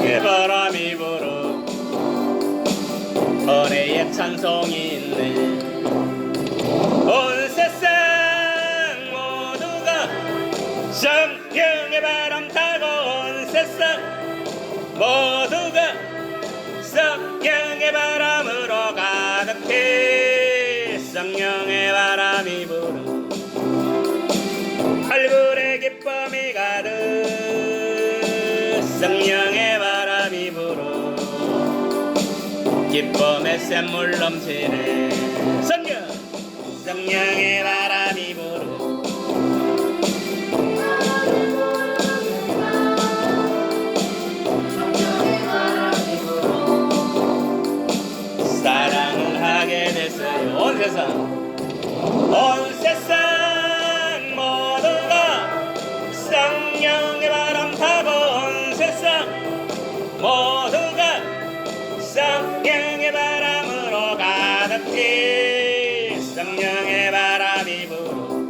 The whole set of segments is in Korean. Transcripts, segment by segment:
그 바람이 불어 은혜의 찬송이 있네. 온 세상 모두가 성령의 바람 타고 온 세상 모두가 성령의 바람으로 가득해. 성령의 바람이 불어 얼굴에 기쁨이 가득. 성령의 바람이 불어 기쁨의 샘물 넘치네. 성령의 바람이 불어 사랑을 하게 됐어요. 온 세상 모두가 성령의 바람 타고 온 세상 모두가 성령의 바람으로 가득해. 성령의 바람이 불어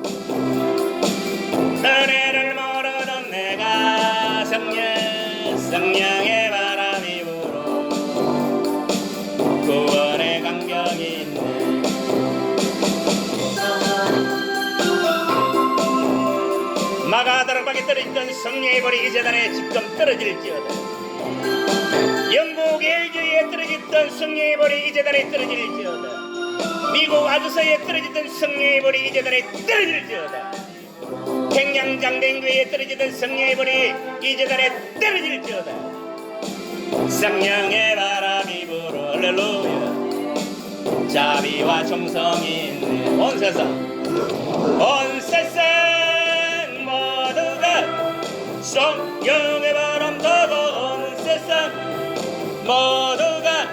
은혜를 모르던 내가 성령의 바람이 불어 구원의 감격이 있네. 마가다락방에 떨어졌던 성령의 불이 이 재단에 지금 떨어질지어다. 영국 옐주에 떨어졌던 성령의 불이 이 재단에 떨어질지어다. 미국 아주서에 떨어졌던 성령의 불이 이 재단에 떨어질지어다. 평양장대교에 떨어졌던 성령의 불이 이 재단에 떨어질지어다. 성령의 바람이 불어 할렐루야. 자비와 정성이 있네. 온 세상 모두가 성령의 바람 타고 온 세상 모두가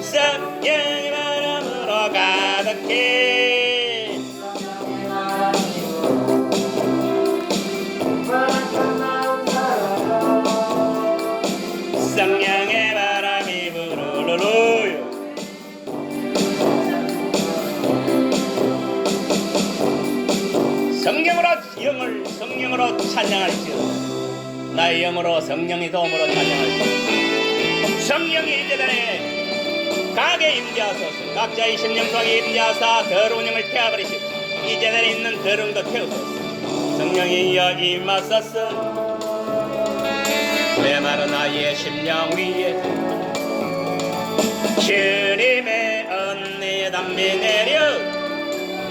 성령의 바람으로 가득해. 성령의 바람이 불어 할렐루야. 성령으로 찬양할지어다. 나의 영으로 성령의 도움으로 찬양할지어다. 성령이 이 재단에 가게 임재하소서. 각자의 심령 속에 임재하사 더러운 영을 태워버리시고 이 재단에 있는 더러움도 태우소서. 성령이 여기 임하소서. 메마른 나의 심령 위에 주님의 은혜의 담비 내려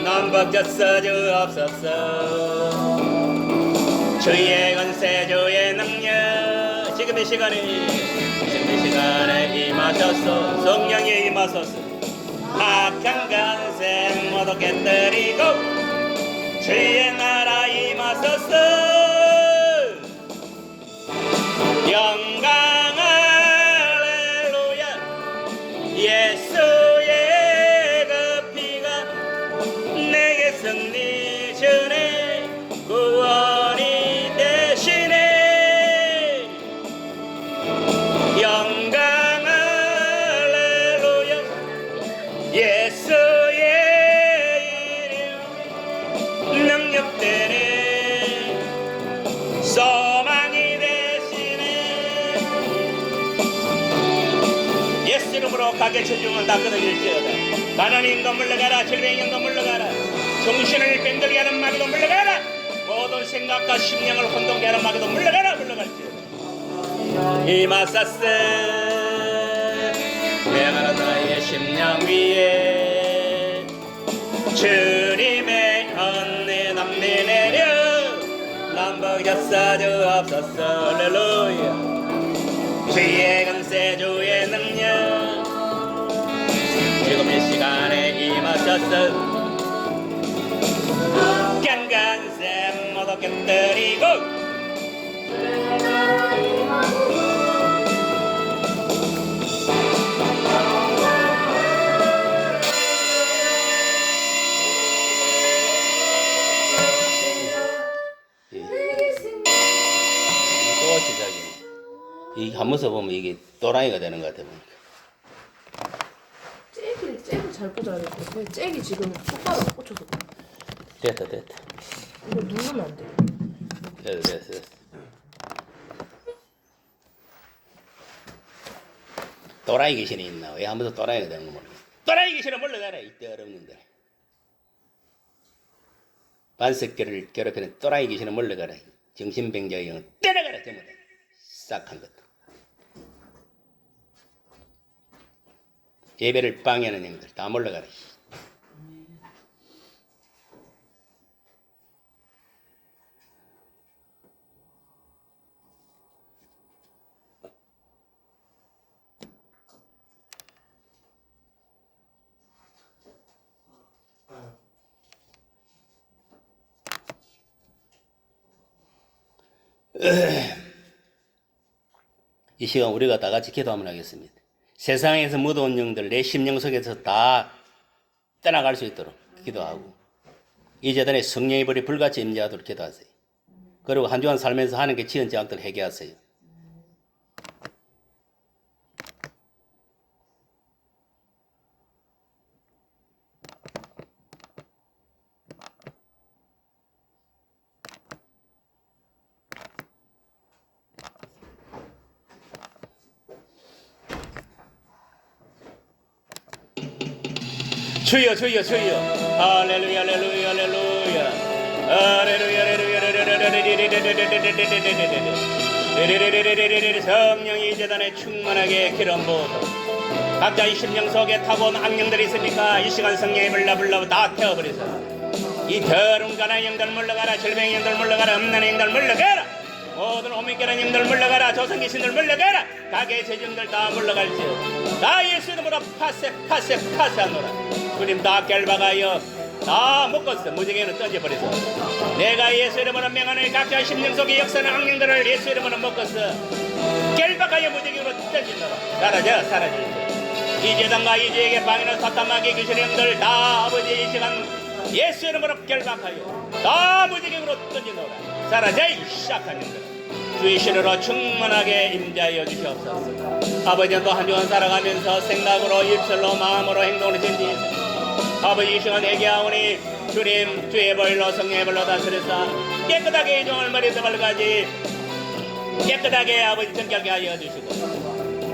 난 벗겼어 주옵소서. 주의 권세 주의 능력 지금 이 시간에 임하셔서 성령이 임하소서. 악한 간생 모두 깨뜨리고 주의 나라 임하소서. 영광 할렐루야. 예수의 그 피가 내게 승리 주네. 구원이 되시네. 영광 할렐루야. 예수의 이름 능력되네. 소망이 되시네. 예수 이름으로 가게 체중을 다 끊어질지어다. 가난인도 물러가라. 질병인도 물러가라. 정신을 뱅들게 하는 마귀도 물러가라. 모든 생각과 심령을 혼동케 하는 마귀도 물러갈지어다. 이마사스 내가는 나의 심령 위에 주님의 은혜 남비 내려 난 벗겼어 주옵소서. 할렐루야. 주의 권세 주의 능력 지금 이 시간에 임하셨어. 간간샘 모두 깨뜨리고 또 시작이네. 이 하면서 보면 이게 또라이가 되는 것 같아 보니까. 잭을 잘 꽂아야 돼. 잭이 지금 똑바로 꽂혀서. 됐다. 이거 누르면 안 돼. 됐어. 또라이 귀신이 있나? 왜 아무도 또라이가 되는 거 모르겠어. 또라이 귀신은 물러가라 이때 어렵는데. 반석교를 괴롭히는 또라이 귀신은 물러가라. 정신병자의 영은 때려가라 전부 다. 싹한 것도. 예배를 방해하는 영들 다 물러가라. 이 시간 우리가 다 같이 기도 한번 하겠습니다. 세상에서 무더운 영들 내 심령 속에서 다 떠나갈 수 있도록 기도하고 이 재단에 성령의 불이 불같이 임재하도록 기도하세요. 그리고 한 주간 살면서 하는 게 지은 죄악들 회개하세요. 주여 주여 주여 할렐루야 할렐루야 할렐루야 할렐루야 할렐루야 성령이 재단에 충만하게 기름 부어서 각자의 심령 속에 타고온 악령들이 있으니까 이 시간 성령의 불러 다 태워버리소. 이 더러운 가난 영들 물러가라. 질병 영들 물러가라. 음란 영들 물러가라. 모든 오미결한 영들 물러가라. 조상귀신들 물러가라. 가게 재정들 다 물러갈지어. 다 예수 이름으로 파세하노라. 주님 다 결박하여 다 묶었어. 무지개는 던져버리소. 내가 예수 이름으로 명하는 각자 심령 속에 역사는 악령들을 예수 이름으로 묶었어. 결박하여 무지개로 던진노라. 사라져. 이 재단과 이 죄에게 방해는 사탄마귀 귀신의 영들 다 아버지 이 시간 예수 이름으로 결박하여 다 무지개로 던진노라. 사라져 이 시작한 영들. 주의 신으로 충만하게 임재하여 주시옵소서. 아버지는 또 한 주간 살아가면서 생각으로 입술로 마음으로 행동으로 진지해서 아버지 이 시간 회개하오니 주님 주의 벌로 성령의 벌로 다스려서 깨끗하게 이 종을 머리부터 발까지 깨끗하게 아버지 정결하게 하여 주시고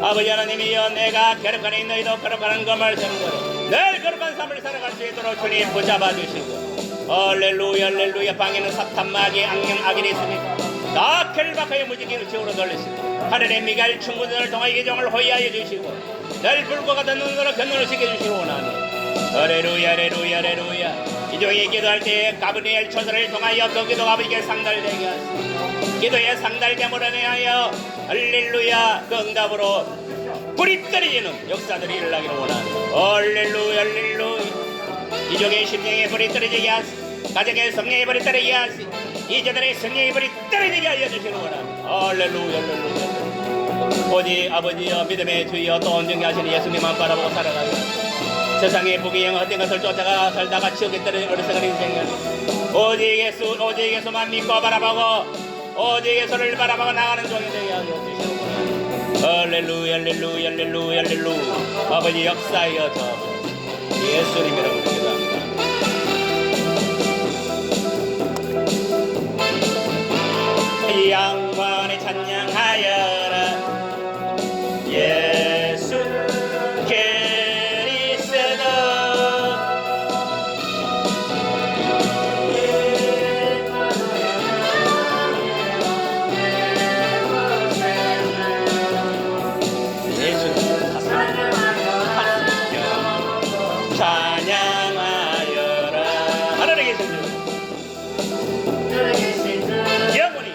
아버지 하나님이여 내가 거룩한 너희도 거룩한 그 말씀대로 늘 거룩한 삶을 살아갈 수 있도록 주님 붙잡아 주시고 할렐루야 할렐루야 방에는 사탄 마귀 악령 악인이 있으니까 다 결박하여 무지개로 지옥으로 돌리시고 하늘의 미갈 충분을 통하여 이 종을 호위하여 주시고 늘 불과 같은 눈으로 견눈을 시켜주시고 원하니 할렐루야 할렐루야 할렐루야 이 종이 기도할 때 가브리엘 처소를 통하여 그 기도가 아버지께 상달되게 하시고 기도에 상달됨으로 인하여 할렐루야 그 응답으로 불이 떨어지는 역사들이 일어나기를 원하니 할렐루야 할렐루야 이 종의 심령에 불이 떨어지게 하시고 가정의 성령의 불이 떨어지게 하시고 이 제단의 성령의 불이 떨어지게 하여 주시는 원하니 할렐루야 할렐루야 오직 아버지여 믿음의 주여 또 온전히 하시는 예수님만 바라보고 살아가게 세상의 부귀영 헛된 것을 쫓아가 살다가 지옥에 떨어진 어리석은 인생은 오직 예수만 믿고 바라보고 오직 예수를 바라보고 나가는 종이 되게 하여 주시옵소서. 할렐루야 할렐루야 할렐루야 할렐루야 아버지 역사하여 저 예수님 이름으로 기도합니다. 영원히 찬양하여라 예수 그리스도 예수 찬양하여라 하늘에 계신 주 영원히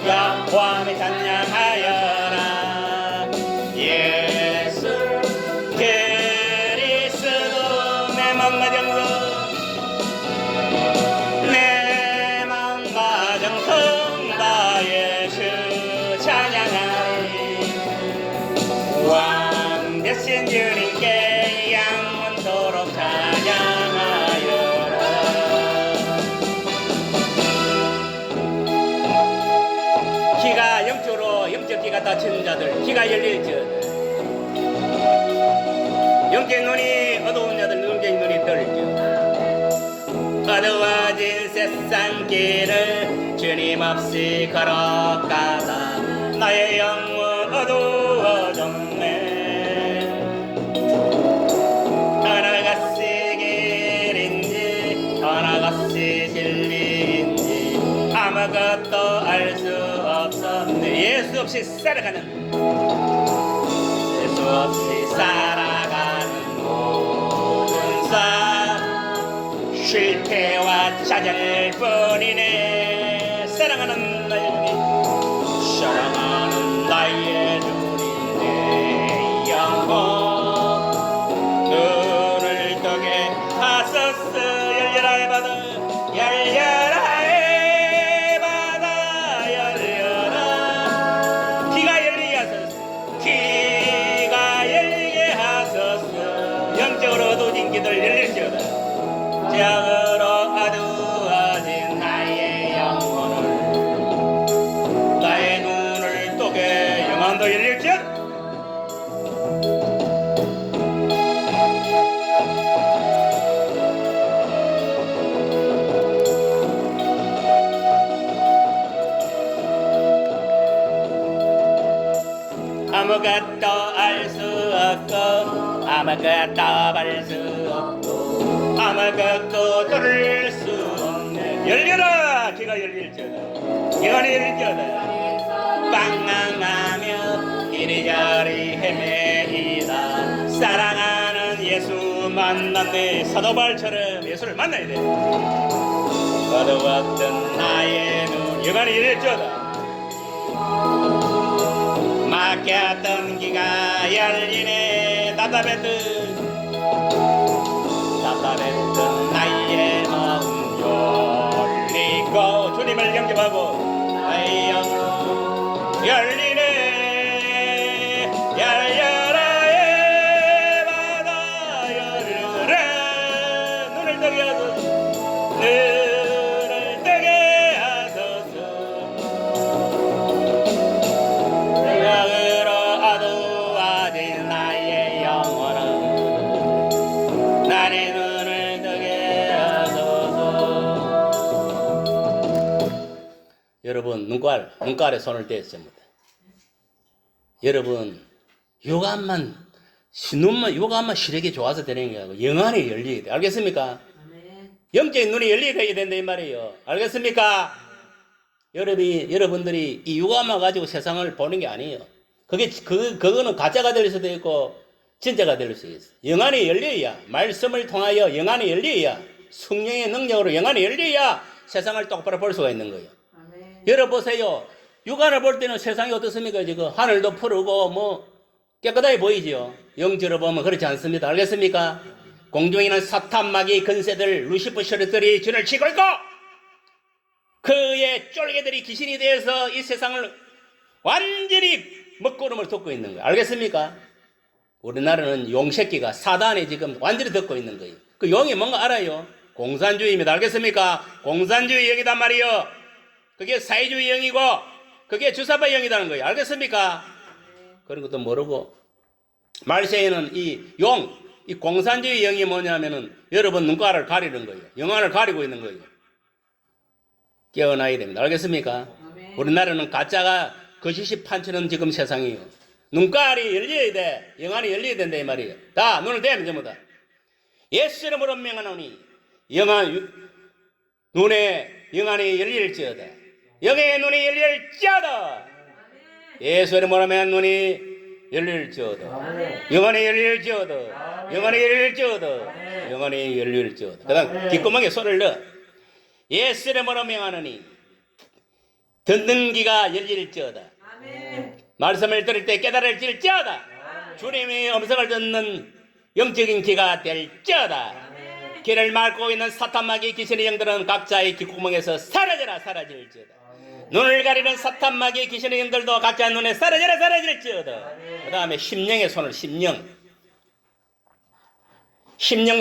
영원히 찬양하여라 예수 그리스도 내 맘과 정성 내 맘과 정성 다 예수 찬양하리 왕 되신 주님께 영원토록 찬양하여라 기가 영적으로 영적 기가 다친 자들 기가 열릴지어다 영적 눈이 어두운 자들 영적 눈이 떨릴지어다 어두워진 세상 길을 주님 없이 걸어가다 나의 영혼 어두워졌네 예수 없이 살아가는 예수 없이 살아가는 모든 삶 실패와 좌절뿐이네. 사랑하는 나의 주님, 사랑하는 나의 주님, 내 영혼 눈을 뜨게 하소서. 열려라 의 바다, 열려라 의 바다, 열려라. 귀가 열리게 하소서, 귀가 열리게 하소서. 영적으로 어두워진 귀들 열릴지어다. 장으로 어두워진 나의 영혼을, 나의 눈을 뜨게 영혼도 열릴지어다. 아무것도 알 수 없고 아무것도 볼 수 없고 아무것도 들을 수 없네. 열려라. 귀가 열릴지어다. 영혼이 열릴지어다. 방황하며 이리저리 헤매이다. 사랑하는 예수 만났네. 사도 바울처럼 예수를 만나야 돼. 어두웠던 나의 눈, 영혼이 열릴지어다. 막혔던 귀가 열리네. 답답했던 나의 마음 열리고 주님을 영접하고 나의 영혼 열리네. 열려라 의 바다, 열려라. 눈을 뜨게 하소서, 눈을 뜨게 하소서. 영으로 어두워진 나의 영혼은 나의 눈을 뜨게 하소서. 여러분, 눈깔에 손을 댔습니다. 여러분, 요감만 시력이 좋아서 되는 게 아니고 영안이 열리게 돼. 알겠습니까? 영적인 눈이 열리게 된다 이 말이에요. 알겠습니까? 여러분들이 이 육아만 가지고 세상을 보는 게 아니에요. 그거는 가짜가 될 수도 있고 진짜가 될 수 있어. 영안이 열려야, 말씀을 통하여 영안이 열려야, 성령의 능력으로 영안이 열려야 세상을 똑바로 볼 수가 있는 거예요. 여러분 보세요. 육안을 볼 때는 세상이 어떻습니까? 지금 하늘도 푸르고 뭐 깨끗하게 보이죠. 영적으로 보면 그렇지 않습니다. 알겠습니까? 공중에 있는 사탄 마귀 근세들 루시퍼 셔틀들이 진을 치고 있고 그의 쫄개들이 귀신이 되어서 이 세상을 완전히 먹구름을 덮고 있는 거예요. 알겠습니까? 우리나라는 용새끼가 사단이 지금 완전히 덮고 있는 거예요. 그 용이 뭔가 알아요? 공산주의입니다. 알겠습니까? 공산주의 영이단 말이요. 그게 사회주의 영이고 그게 주사파 영이라는 거예요. 알겠습니까? 그런 것도 모르고 말세에는 이 공산주의 영이 뭐냐면은 여러분 눈가를 가리는 거예요. 영안을 가리고 있는 거예요. 깨어나야 됩니다. 알겠습니까? 우리나라는 가짜가 거시시 판치는 지금 세상이에요. 눈깔이 열려야 돼. 영안이 열려야 된다 이 말이에요. 다 눈을 대면 전부 다. 예수 이름으로 명하노니 눈에 영안이 열릴지어다. 영의 눈이 열릴지어다. 예수 이름으로 명한 눈이 열릴지어다. 영안이 열릴지어다. 영안이 열릴지어다. 영안이 열릴지어다. 그 다음 귓구멍에 손을 넣어. 예수 이름으로 명하노니 듣는 귀가 열릴지어다. 말씀을 들을 때 깨달을지어다. 주님의 음성을 듣는 영적인 귀가 될지어다. 귀를 막고 있는 사탄마귀 귀신의 영들은 각자의 귓구멍에서 사라질지어다. 눈을 가리는 사탄마귀 귀신의 영들도 각자 눈에 사라질지어다. 그 다음에 심령의 손을 심령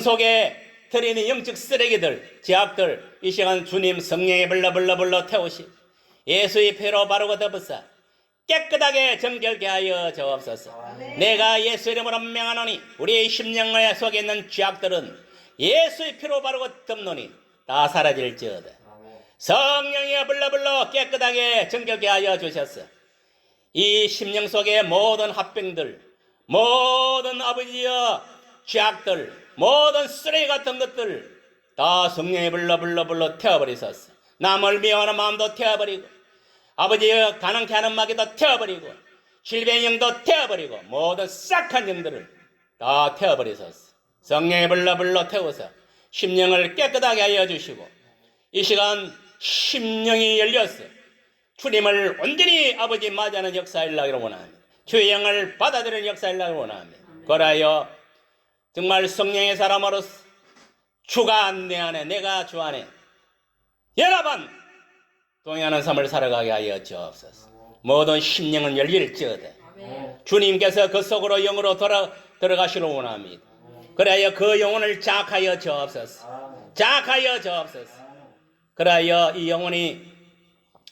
속에 들이는 영적 쓰레기들, 제약들 이 시간 주님 성령에 불러 태우시 예수의 피로 바르고 덮으사 깨끗하게 정결케 하여 주옵소서. 내가 예수 이름으로 명하노니 우리의 심령 속에 있는 죄악들은 예수의 피로 바르고 덮노니 다 사라질지어다. 성령이 불러 깨끗하게 정결케 하여 주셨어. 이 심령 속의 모든 합병들, 모든 아버지여 죄악들, 모든 쓰레기 같은 것들 다 성령이 불러 태워버리셨어. 남을 미워하는 마음도 태워버리고 아버지여 가난케 하는 마귀도 태워버리고 질병의 영도 태워버리고 모든 싹한 영들을 다 태워버리소서. 성령의 불러 태워서 심령을 깨끗하게 하여 주시고 이 시간 심령이 열렸어 주님을 온전히 아버지 맞이하는 역사일라기를 원합니다. 주의 영을 받아들이는 역사일라기를 원합니다. 그러하여 정말 성령의 사람으로서 주가 내 안에 내가 주 안에 여러 번 동행하는 삶을 살아가게 하여 주옵소서. 모든 심령은 열릴지어다. 주님께서 그 속으로 영으로 들어가시려 원합니다. 그래야 그 영혼을 자악하여 주옵소서. 자악하여 주옵소서. 그래야 이 영혼이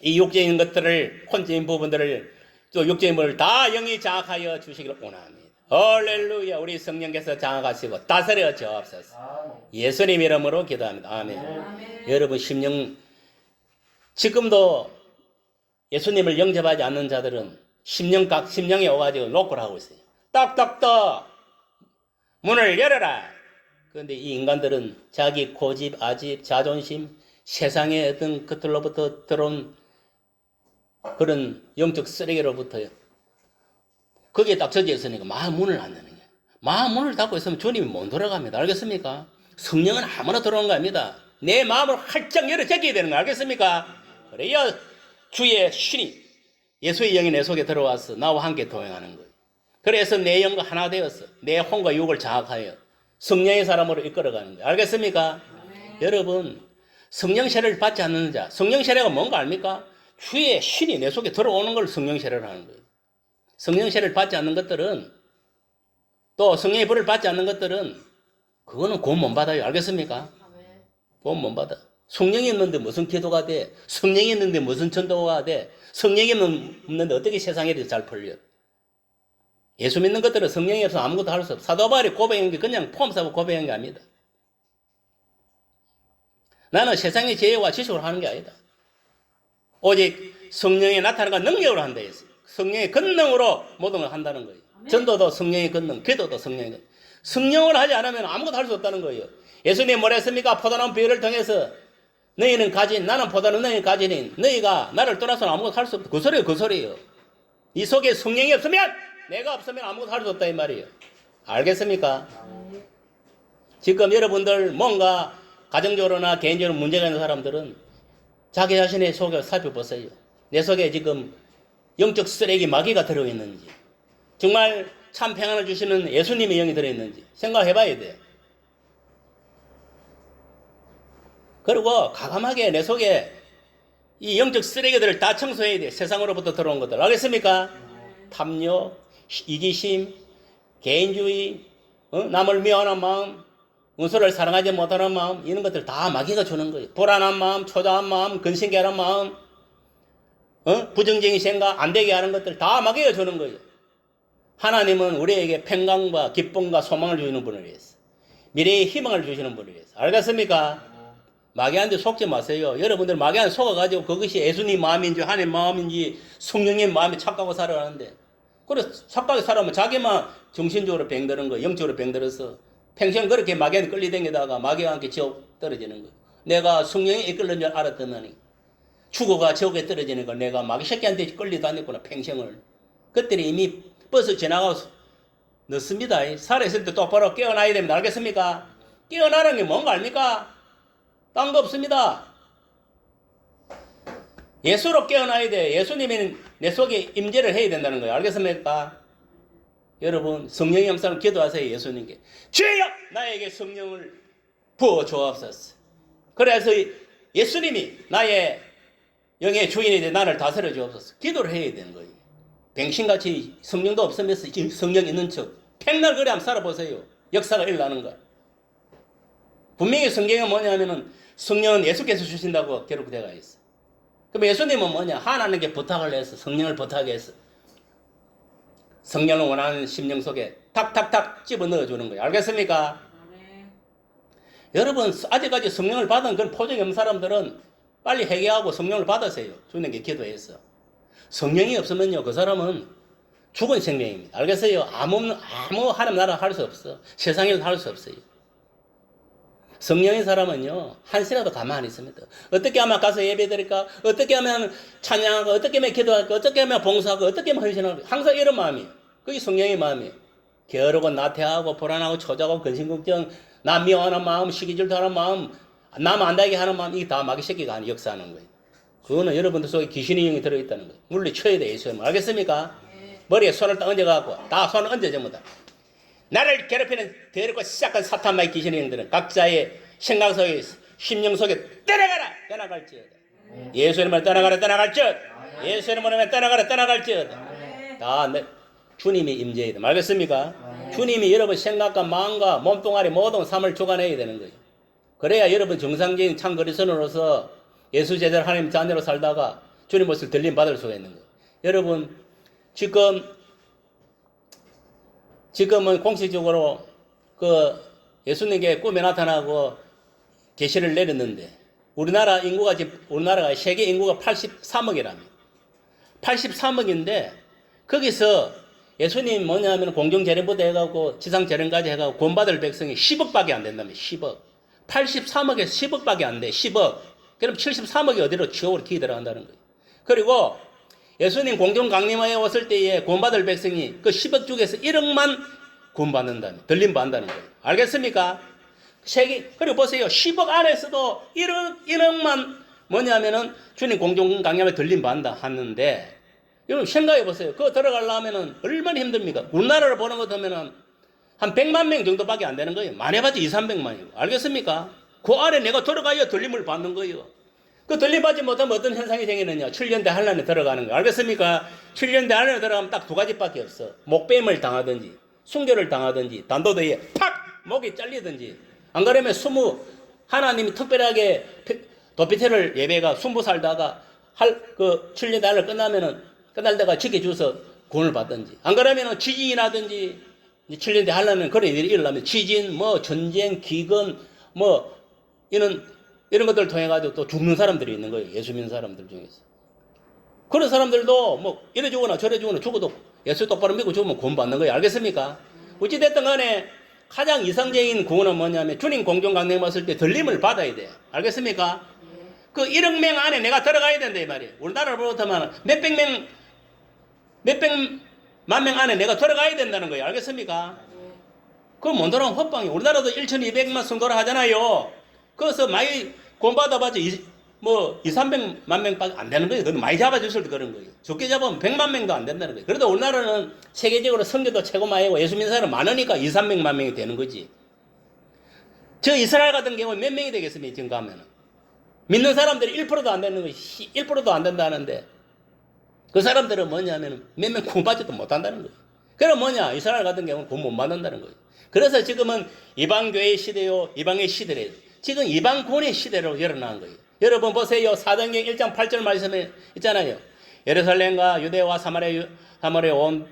이 육체인 것들을 혼자인 부분들을 또 육체인 부분을 다 영이 자악하여 주시기를 원합니다. 할렐루야. 우리 성령께서 장악하시고 다스려 주옵소서. 예수님 이름으로 기도합니다. 아멘. 여러분 심령 지금도 예수님을 영접하지 않는 자들은 심령에 오가지고 노크를 하고 있어요. 떡떡떡 문을 열어라. 그런데 이 인간들은 자기 고집, 아집, 자존심, 세상의 어떤 것들로부터 들어온 그런 영적 쓰레기로부터요. 거기에 딱 젖어 있으니까 마음 문을 안 여는 거예요. 마음 문을 닫고 있으면 주님이 못 돌아갑니다. 알겠습니까? 성령은 아무나 들어오는 겁니다. 내 마음을 활짝 열어 제껴야 되는 거 알겠습니까? 그래야 주의 신이 예수의 영이 내 속에 들어와서 나와 함께 동행하는 거예요. 그래서 내 영과 하나 되어서 내 혼과 육을 장악하여 성령의 사람으로 이끌어가는 거예요. 알겠습니까? 여러분 성령 세례를 받지 않는 자, 성령 세례가 뭔가 압니까? 주의 신이 내 속에 들어오는 걸 성령 세례를 하는 거예요. 성령 세례를 받지 않는 것들은 또 성령의 불을 받지 않는 것들은 그거는 구원 못 받아요. 알겠습니까? 구원 못 받아. 성령이 있는데 무슨 기도가 돼? 성령이 있는데 무슨 전도가 돼? 성령이 없는데 어떻게 세상에 잘 풀려? 예수 믿는 것들은 성령이 없어서 아무것도 할 수 없어. 사도 바울이 고백한 게 그냥 폼사고 고백한 게 아닙니다. 나는 세상의 지혜와 지식으로 하는 게 아니다. 오직 성령이 나타나는 능력으로 한다 했어요. 성령의 권능으로 모든 걸 한다는 거예요. 전도도 성령의 권능, 기도도 성령의 권능. 성령을 하지 않으면 아무것도 할 수 없다는 거예요. 예수님 뭐라 했습니까? 포도나무 비유를 통해서 너희는 가진, 나는 포도나무, 너희는 가지니 너희가 나를 떠나서는 아무것도 할 수 없다. 그 소리예요, 그 소리예요. 이 속에 성령이 없으면 내가 없으면 아무것도 할 수 없다 이 말이에요. 알겠습니까? 지금 여러분들 뭔가 가정적으로나 개인적으로 문제가 있는 사람들은 자기 자신의 속을 살펴보세요. 내 속에 지금 영적 쓰레기 마귀가 들어있는지 정말 참 평안을 주시는 예수님의 영이 들어있는지 생각해봐야 돼. 그리고 과감하게 내 속에 이 영적 쓰레기들을 다 청소해야 돼. 세상으로부터 들어온 것들. 알겠습니까? 탐욕, 이기심, 개인주의, 남을 미워하는 마음, 은수를 사랑하지 못하는 마음, 이런 것들 다 마귀가 주는 거예요. 불안한 마음, 초조한 마음, 근심케 하는 마음, 부정적인 생각, 안 되게 하는 것들 다 마귀가 주는 거예요. 하나님은 우리에게 평강과 기쁨과 소망을 주시는 분이었어. 미래의 희망을 주시는 분이었어. 알겠습니까? 마귀한테 속지 마세요. 여러분들 마귀한테 속아가지고 그것이 예수님 마음인지 하나님 마음인지 성령님 마음이 착각하고 살아가는데 그래서 착각하게 살아면 자기만 정신적으로 병드는 거예요. 영적으로 병들어서 평생 그렇게 마귀한테 끌리댕기다가 마귀와 함께 지옥 떨어지는 거예요. 내가 성령이 이끌는 줄 알았더니 죽어가 지옥에 떨어지는 걸 내가 마귀 새끼한테 끌리 다녔구나 평생을. 그때는 이미 버스 지나가고 늦습니다. 살아있을 때 똑바로 깨어나야 됩니다. 알겠습니까? 깨어나는 게 뭔가 압니까? 딴 거 없습니다. 예수로 깨어나야 돼. 예수님이 내 속에 임재를 해야 된다는 거예요. 알겠습니까? 여러분 성령의 영상을 기도하세요. 예수님께 주여 나에게 성령을 부어 주옵소서. 그래서 예수님이 나의 영의 주인이 돼 나를 다스려 주옵소서. 기도를 해야 되는 거예요. 병신같이 성령도 없으면서 성령 있는 척 백날 그래 한번 살아보세요. 역사가 일어나는 거. 분명히 성경은 뭐냐면은 성령은 예수께서 주신다고 기록되어 있어. 그럼 예수님은 뭐냐? 하나님께 부탁을 해서 성령을 부탁해서 성령을 원하는 심령 속에 탁탁탁 집어넣어 주는 거예요. 알겠습니까? 여러분 아직까지 성령을 받은 그런 포정이 없는 사람들은 빨리 회개하고 성령을 받으세요. 주님께 기도해서. 성령이 없으면요 그 사람은 죽은 생명입니다. 알겠어요? 아무 하나님 나라 할 수 없어. 세상에서 할 수 없어요. 성령의 사람은요, 한시라도 가만히 있습니다. 어떻게 하면 가서 예배드릴까? 어떻게 하면 찬양하고, 어떻게 하면 기도할까? 어떻게 하면 봉사하고, 어떻게 하면 헌신하고, 항상 이런 마음이에요. 그게 성령의 마음이에요. 게으르고 나태하고 불안하고 초조하고 근심걱정, 나 미워하는 마음, 시기질투 하는 마음, 남 안다게 하는 마음, 이게 다 마귀 새끼가 아니 역사하는 거예요. 그거는 여러분들 속에 귀신의 영이 들어있다는 거예요. 물리쳐야 돼, 예수님. 알겠습니까? 머리에 손을 딱 얹어갖고, 다 손을 얹어 전부 다. 나를 괴롭히는 더럽고 시작한 사탄마의 귀신의 영들은 각자의 생각 속에, 심령 속에 떠나갈지어다. 예수님을 떠나갈지어다. 예수님을 떠나갈지어다. 다 주님이 임재해야 돼. 알겠습니까? 주님이 여러분 생각과 마음과 몸뚱아리 모든 삶을 주관해야 되는 거예요. 그래야 여러분 정상적인 참 그리스도인으로서 예수 제자를 하나님 자녀로 살다가 주님 모습을 들림 받을 수가 있는 거예요. 여러분 지금은 공식적으로 그 예수님께 꿈에 나타나고 계시를 내렸는데 우리나라가 세계 인구가 83억이랍니다. 83억인데 거기서 예수님 뭐냐면 공정재림부터 해가고 지상재림까지 해가고 구원받을 백성이 10억밖에 안 된답니다. 10억. 83억에서 10억밖에 안 돼. 10억. 그럼 73억이 어디로 지옥으로 튀어 들어간다는 거예요. 그리고 예수님 공정 강림하에 왔을 때에 구원받을 백성이 그 10억 중에서 1억만 구원받는다면 들림 받는다는 거예요. 알겠습니까? 그리고 보세요. 10억 안에서도 1억만 뭐냐면은 주님 공정 강림에 들림 받는다 하는데 여러분 생각해 보세요. 그거 들어가려면은 얼마나 힘듭니까? 우리나라를 보는 것 하면은 한 100만 명 정도밖에 안 되는 거예요. 많이 해봤자 2, 300만이고. 알겠습니까? 그 안에 내가 들어가야 들림을 받는 거예요. 그 들림 받지 못하면 어떤 현상이 생기느냐. 7년대 환란에 들어가는 거예요. 알겠습니까? 7년대 환란에 들어가면 딱 두 가지밖에 없어. 목뱀을 당하든지, 순교를 당하든지, 단도대에 팍! 목이 잘리든지. 안 그러면 하나님이 특별하게 도피태를 예배가 20 살다가 그 7년대 환란 끝날 때가 지켜줘서 구원을 받든지. 안 그러면 지진이 나든지, 7년대 환란은 그런 일이 일어나면 지진, 전쟁, 기근, 이런 것들을 통해가지고 또 죽는 사람들이 있는 거예요. 예수 믿는 사람들 중에서. 그런 사람들도 이래 죽거나 저래 죽거나 죽어도 예수 똑바로 믿고 죽으면 구원 받는 거예요. 알겠습니까? 어찌됐든 간에 가장 이상적인 구원은 뭐냐면 주님 공정 강림 왔을 때 들림을 받아야 돼. 알겠습니까? 그 1억 명 안에 내가 들어가야 된다 이 말이에요. 우리나라를 보면 몇백만 명 안에 내가 들어가야 된다는 거예요. 알겠습니까? 그럼 못 들어가면 헛방이에요. 우리나라도 1200만 선거를 하잖아요. 그래서 많이 구원받아봤자 2, 300만 명밖에 안 되는 거예요. 그건 많이 잡아줬을 때 그런 거예요. 적게 잡으면 100만 명도 안 된다는 거예요. 그래도 우리나라는 세계적으로 선교도 최고 많이고 예수 믿는 사람 많으니까 2, 300만 명이 되는 거지. 저 이스라엘 같은 경우는 몇 명이 되겠습니까? 지금 가면은. 믿는 사람들이 1%도 안 되는 거예요. 1%도 안 된다는데 그 사람들은 뭐냐면 몇 명 구원받지도 못한다는 거예요. 그럼 뭐냐? 이스라엘 같은 경우는 구원 못 받는다는 거예요. 그래서 지금은 이방교회의 시대요. 이방의 시대래요. 지금 이방 구원의 시대로 일어난 거예요. 여러분 보세요. 사도행전 1장 8절 말씀에 있잖아요. 예루살렘과 유대와 사마리아 온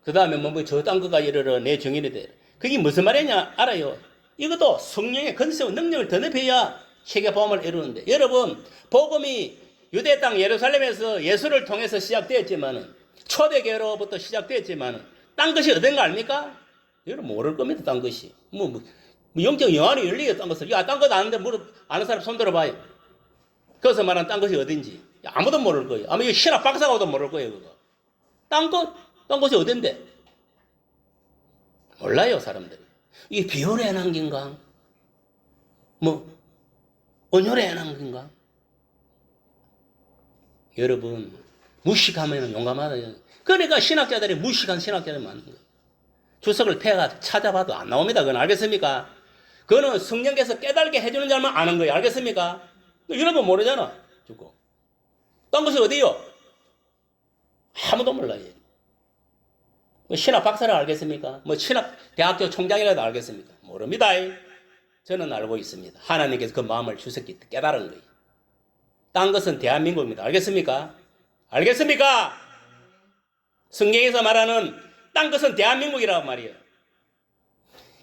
그 다음에 저 땅끝까지 이르러 내 증인이 되라. 그게 무슨 말이냐 알아요. 이것도 성령의 건세와 능력을 더 높여야 세계 복음을 이루는데 여러분 복음이 유대 땅 예루살렘에서 예수를 통해서 시작되었지만은 초대교로부터 시작되었지만은 딴 것이 어딘가 압니까? 여러분 모를 겁니다. 딴 것이 영적 영안이 열리게 딴 것을 딴 것 아는데 아는 사람 손 들어봐요. 그래서 말하는 딴 것이 어딘지 아무도 모를 거예요. 아마 이 신학 박사가도 모를 거예요. 그거 딴 것이 어딘데 몰라요 사람들이. 이게 비열의 한계인가 온열의 한계인가. 여러분 무식하면 용감하다. 그러니까 신학자들이 무식한 신학자를 만든 거예요. 주석을 패가 찾아봐도 안 나옵니다. 그건 알겠습니까? 그거는 성령께서 깨달게 해주는 자만 아는 거예요. 알겠습니까? 여러분 모르잖아. 죽고. 딴 것이 어디요? 아무도 몰라요. 신학 박사를 알겠습니까? 신학 대학교 총장이라도 알겠습니까? 모릅니다. 저는 알고 있습니다. 하나님께서 그 마음을 주셨기 때문에 깨달은 거예요. 딴 것은 대한민국입니다. 알겠습니까? 알겠습니까? 성경에서 말하는 딴 것은 대한민국이라고 말이에요.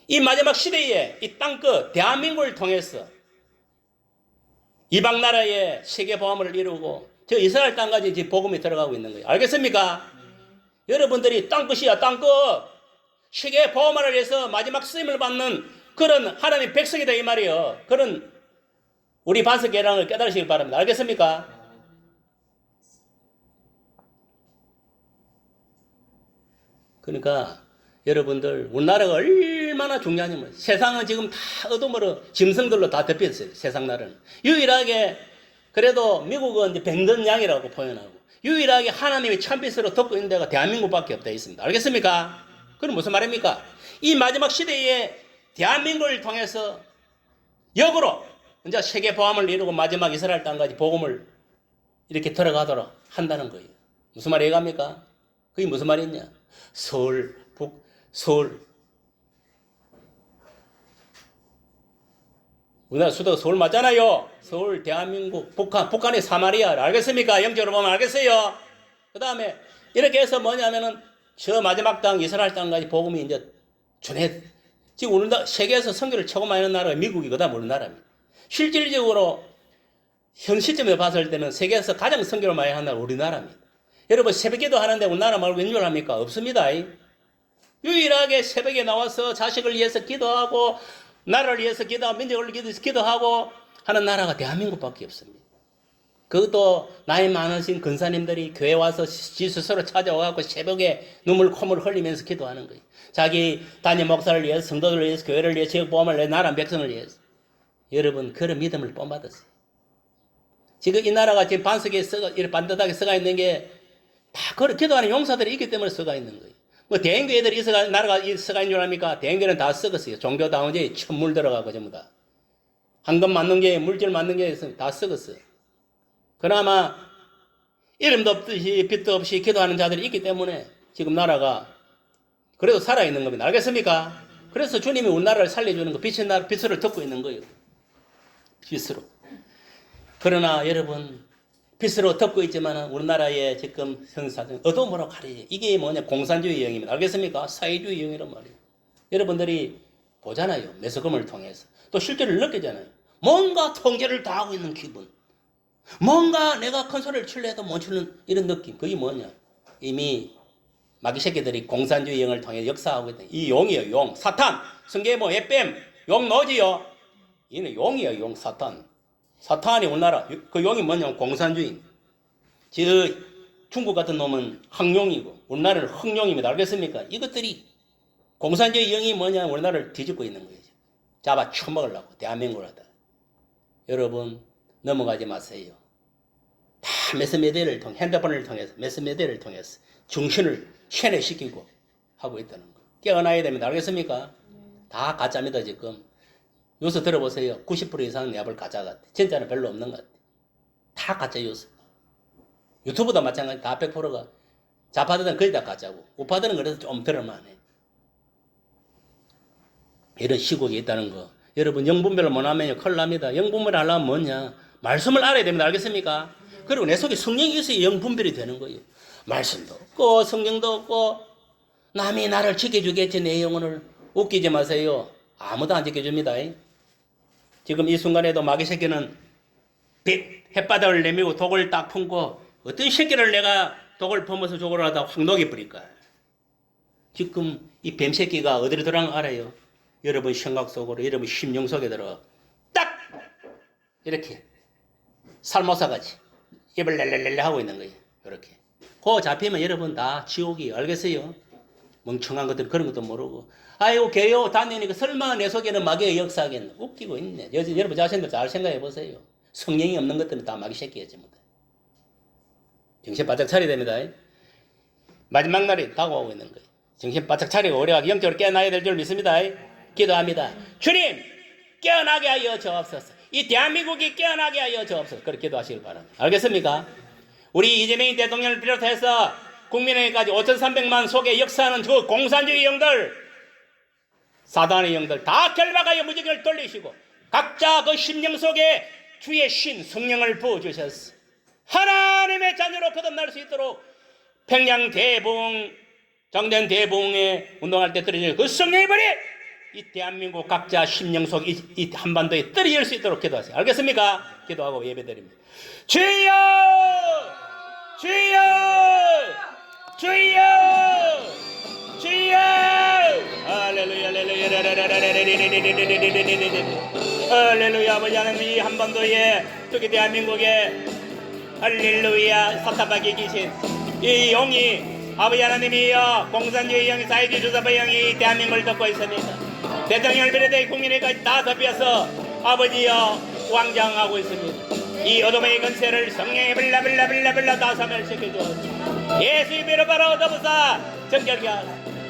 이 마지막 시대에 이 땅끝 대한민국을 통해서 이방 나라의 세계 보험을 이루고 저 이스라엘 땅까지 지금 복음이 들어가고 있는 거예요. 알겠습니까? 여러분들이 땅끝이야 땅끝. 세계 보험을 위해서 마지막 쓰임을 받는 그런 하나님 백성이다 이 말이에요. 그런 우리 반석 계량을 깨달으시길 바랍니다. 알겠습니까? 그러니까 여러분들 우리나라가 얼마나 중요하냐면 세상은 지금 다 어둠으로 짐승들로 다 덮였어요. 세상 나라는 유일하게 그래도 미국은 이제 백전양이라고 표현하고 유일하게 하나님의 참빛으로 덮고 있는 데가 대한민국밖에 없다 있습니다. 알겠습니까? 그럼 무슨 말입니까? 이 마지막 시대에 대한민국을 통해서 역으로 이제 세계 보암을 이루고 마지막 이스라엘 땅까지 복음을 이렇게 들어가도록 한다는 거예요. 무슨 말이 갑니까? 그게 무슨 말이냐? 서울 우리나라 수도가 서울 맞잖아요. 서울, 대한민국, 북한이 사마리아. 알겠습니까? 영적으로 보면 알겠어요? 그 다음에 이렇게 해서 뭐냐면은 저 마지막 땅 이스라엘 땅까지 복음이 이제 전해. 지금 우리나라 세계에서 선교를 최고 많이 하는 나라가 미국이거든, 우리나라입니다. 실질적으로 현 시점에 봤을 때는 세계에서 가장 선교를 많이 하는 나라가 우리나라입니다. 여러분 새벽기도 하는데 우리나라 말고 웬줄 합니까? 없습니다. 유일하게 새벽에 나와서 자식을 위해서 기도하고 나라를 위해서 기도하고 민족을 위해서 기도하고 하는 나라가 대한민국밖에 없습니다. 그것도 나이 많으신 근사님들이 교회 와서 지 스스로 찾아와서 새벽에 눈물 콧물 흘리면서 기도하는 거예요. 자기 담임 목사를 위해서 성도들을 위해서 교회를 위해서 지역보험을 위해서 나라 백성을 위해서. 여러분 그런 믿음을 본받았어요. 지금 이 나라가 지금 반석에 이렇게 반듯하게 서가 있는 게 다 기도하는 용사들이 있기 때문에 서가 있는 거예요. 뭐 대형교회들이 나라가 서가 있는 줄 압니까? 대형교회는 다 썩었어요. 종교다원제에 천물 들어가고 전부 다. 황금 맞는 게 물질 맞는 게 다 썩었어요. 그나마 이름도 없듯이 빛도 없이 기도하는 자들이 있기 때문에 지금 나라가 그래도 살아있는 겁니다. 알겠습니까? 그래서 주님이 우리나라를 살려주는 거 빛으로 덮고 있는 거예요. 빛으로. 그러나 여러분 빛으로 덮고 있지만 우리나라의 지금 현상은 어둠으로 가리지. 이게 뭐냐? 공산주의 영입니다. 알겠습니까? 사회주의 영이란 말이에요. 여러분들이 보잖아요. 매스컴을 통해서. 또 실제로 느끼잖아요. 뭔가 통제를 다 하고 있는 기분. 뭔가 내가 큰 소리를 칠래도 못 치는 이런 느낌. 그게 뭐냐? 이미 마귀 새끼들이 공산주의 영을 통해 역사하고 있다. 이 용이에요. 용. 사탄. 성경에 뭐 에뱀. 용 노지요. 이는 용이에요. 용. 사탄. 사탄이 우리나라. 그 용이 뭐냐면 공산주의. 중국 같은 놈은 항용이고 우리나라는 흑용입니다. 알겠습니까? 이것들이 공산주의 영이 뭐냐 우리나라를 뒤집고 있는 거예요. 잡아 처먹으려고 대한민국을 하다. 여러분 넘어가지 마세요. 다 매스미디어를 통해 핸드폰을 통해서 매스미디어를 통해서 정신을 세뇌시키고 하고 있다는 거. 깨어나야 됩니다. 알겠습니까? 다 가짜입니다. 지금. 요새 들어보세요. 90% 이상은 내가 볼 가짜 같아. 진짜는 별로 없는 것 같아. 다 가짜 요새. 유튜브도 마찬가지. 다 100%가 좌파들은 거의 다 가짜고 우파들은 그래도 좀 들을만해. 이런 시국이 있다는 거. 여러분 영분별을 못하면 큰일 납니다. 영분별을 하려면 뭐냐? 말씀을 알아야 됩니다. 알겠습니까? 그리고 내 속에 성령이 있어야 영분별이 되는 거예요. 말씀도 없고 성령도 없고 남이 나를 지켜주겠지 내 영혼을. 웃기지 마세요. 아무도 안 지켜줍니다. 지금 이 순간에도 마귀 새끼는 햇바닥을 내밀고 독을 딱 품고 어떤 새끼를 내가 독을 품어서 죽으러 하다 확 녹여버릴까. 지금 이 뱀 새끼가 어디로 들어간 거 알아요? 여러분 생각 속으로 여러분 심령 속에 들어가 딱 이렇게 살모사같이 입을 렐렐렐레 하고 있는 거예요. 이렇게. 그 잡히면 여러분 다 지옥이. 알겠어요? 멍청한 것들 그런 것도 모르고 아이고 개요 다니니까 설마 내 속에는 마귀의 역사하겠네. 웃기고 있네. 여러분 자신들 잘 생각해 보세요. 성령이 없는 것들은 다 마귀 새끼였지 뭐. 정신 바짝 차려야 됩니다. 마지막 날이 다가오고 있는 거예요. 정신 바짝 차리고 우리가 영적으로 깨어나야 될 줄 믿습니다. 기도합니다. 주님 깨어나게 하여 주옵소서. 이 대한민국이 깨어나게 하여 주옵소서. 그렇게 기도하시길 바랍니다. 알겠습니까? 우리 이재명 대통령을 비롯해서 국민에게까지 5,300만 속에 역사하는 그 공산주의 영들 사단의 영들 다 결박하여 무지개를 돌리시고 각자 그 심령 속에 주의 신 성령을 부어주셨어. 하나님의 자녀로 거듭날 수 있도록 평양 대봉 장대한 대봉에 운동할 때 떨어질 그 성령의 불이 이 대한민국 각자 심령 속 이 한반도에 떨어질 수 있도록 기도하세요. 알겠습니까? 기도하고 예배드립니다. 주여! 주여! 주여! 주여! 할렐루야 할렐루야 할렐루야. 아버지 하나님 이 한반도에 특히 대한민국에 할렐루야 사타박이 계신 이 영이 아버지 하나님이여 공산주의 영이 사회주의 주사파 영이 대한민국을 덮고 있습니다. 대통령을 비롯해 국민에까지 다 덮여서 아버지여 왕장하고 있습니다. 이 어둠의 건세를 성령의 블라블라블라블라 다 사멸시켜 주옵소서. 예수 이름으로 바로 얻어보사 정결케 하라.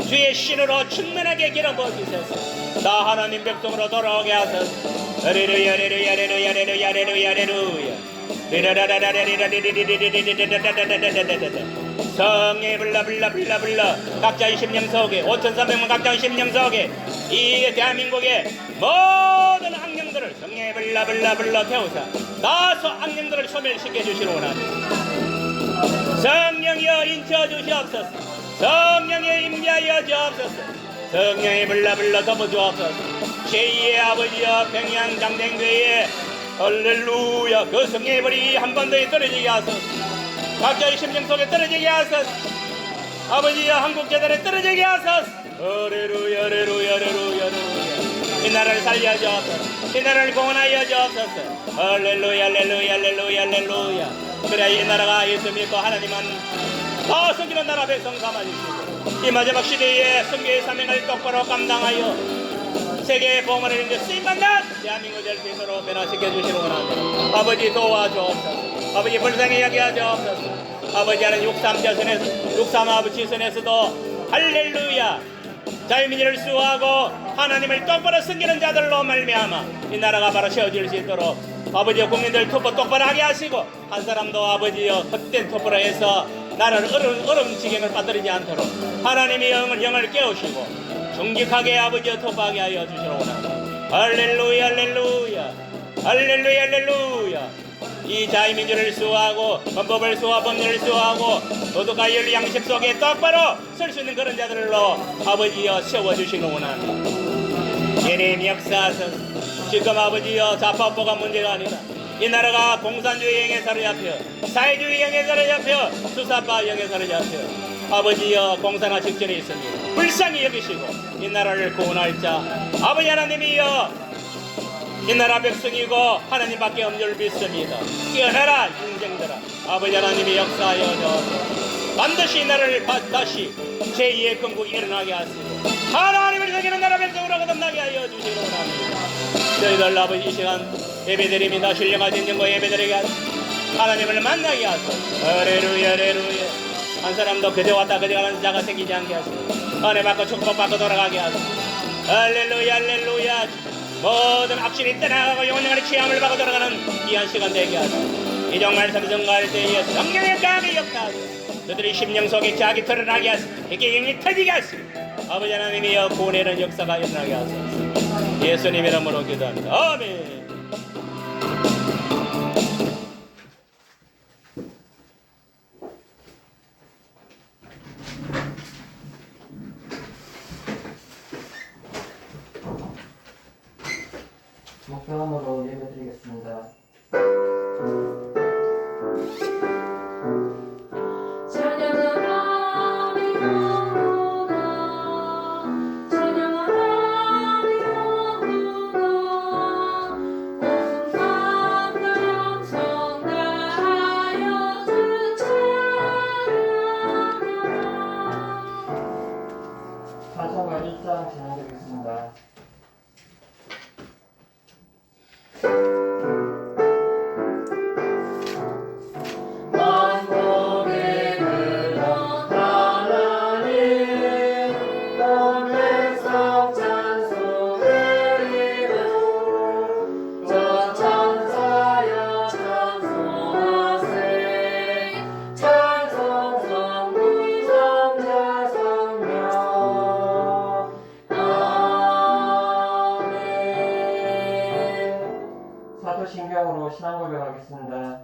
주의 신으로 충만하게 기름 부어주소서. 나 하나님 백성으로 돌아오게 하소서. 할렐루야 할렐루야 할렐루야 할렐루야 할렐루야 할렐루야. 성령의 블라블라블라블라 각자의 심령석에 5,300만 각자의 심령석에 이 대한민국의 모든 악령들을 성령의 블라블라블라 태우사 나서 악령들을 소멸시켜 주시로나. 성령이여 인쳐 주시옵소서. 성령의 임재하여 주옵소서. 성령의 블라블라 덮어 주옵소서. 제2의 아버지여 평양 장생교회에 할렐루야 그 성령의 불이 한반도에 떨어지게 하소서. 각자의 심령 속에 떨어지게 하소서. 아버지여 한국재단에 떨어지게 하소서. 할렐루야 할렐루야 할렐루야 할렐루야. 이 나라를 살려 주옵소서. 이 나라를 공헌하여 주옵소서. 할렐루야 할렐루야 할렐루야 할렐루야. 그래야 이 나라가 예수 믿고 하나님은 더 섬기는 나라 백성 삼아주시고 이 마지막 시대에 선교의 사명을 똑바로 감당하여 세계의 복음을 이루는 쓰임받는 대한민국 될 수 있도록 변화시켜 주시는 원합니다. 아버지 도와주옵소서. 아버지 불쌍히 여겨주옵소서. 아버지 하는 63 아버지 선에서도 할렐루야 자유민주를 수호하고 하나님을 똑바로 섬기는 자들로 말미암아 이 나라가 바로 세워질 수 있도록 아버지여 국민들 투표 똑바로 하게 하시고 한 사람도 아버지여 헛된 투표로 해서 나라를 어려운 지경을 빠뜨리지 않도록 하나님의 영을 깨우시고 정직하게 아버지여 투표하게 하여 주시로구나. 할렐루야 할렐루야 할렐루야 할렐루야. 이 자유민주를 수호하고 헌법을 수호하고 법률을 수호하고 도덕과 윤리 양식 속에 똑바로 설 수 있는 그런 자들로 아버지여 세워주시는구나. 예님 역사하소서. 지금 아버지여 좌파우파가 문제가 아니라 이 나라가 공산주의 영에 사로잡혀 사회주의 영에 사로잡혀 수사파 영에 사로잡혀 아버지여 공산화 직전에 있습니다. 불쌍히 여기시고 이 나라를 구원할 자 아버지 하나님이여 이 나라 백성이고 하나님밖에 없는 줄 믿습니다. 깨어나라 인생들아. 아버지 하나님이 역사하여 주옵소서. 반드시 이 나라를 다시 제2의 건국이 일어나게 하시고 하나님을 섬기는 나라 백성으로 거듭나게 하여 주시기 원합니다. 저희들 아버지 이 시간 예배드립니다. 신령한 진정과 예배드리게 하시고 하나님을 만나게 하소서. 할렐루야 할렐루야. 한 사람도 그저 왔다 그저 가는 자가 생기지 않게 하시고 은혜 받고 축복 받고 돌아가게 하소서. 할렐루야 할렐루야. 모든 악신이 떠나가고 영원히 취함을 받고 돌아가는 귀한 시간 되게 하소서. 이 정말 삼성갈 때에 성령의 강하게 역사하소서. 저들의 심령 속에 자기 드러나게 하소서. 이게 영이 터지게 하소서. 아버지 하나님이여 구원하는 역사가 일어나게 하소서. 예수님 이름으로 기도합니다. 아멘. 목사함으로 예배드리겠습니다. 찬송가 1장 진행드리겠습니다. 신경으로 신앙 고백하겠습니다.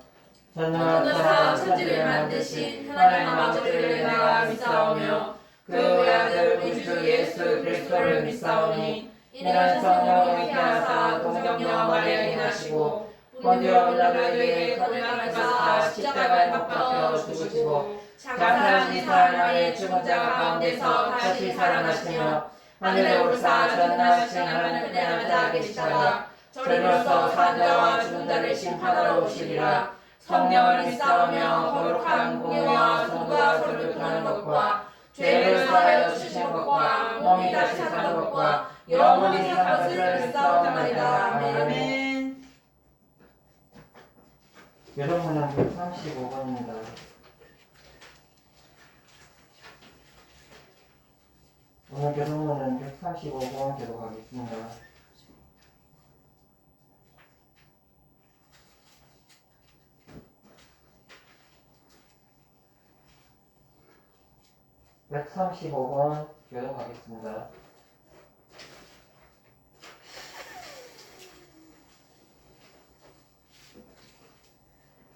전능하사 천지를 만드신 하나님 아버지를 내가 믿사오며 그 외아들 우리 주 예수 그리스도를 믿사오니 이는 성령을 믿게 하사 동정녀 마리아에 나시고 본디오 빌라도에게 고난을 받아 십자가에 못 박혀 죽으시고 장사하신 사흘 만에 죽은 자 가운데서 다시 살아나시며 하늘에 오르사 전능하신 하나님 은혜하는 자 계시다가 저리로서 산자와 죽은 자를 심판하러 오시리라. 성령을 믿사오며 거룩한 공예와 성부와 설교하는 것과 죄를 사하여 주시는 것과 몸이 다시 사는 것과 영원히 사는 것을 믿사옵나이다. 아멘. 여러분은 135번입니다. 오늘 교동문은 135번 기록하겠습니다. (135번) 교독하겠습니다.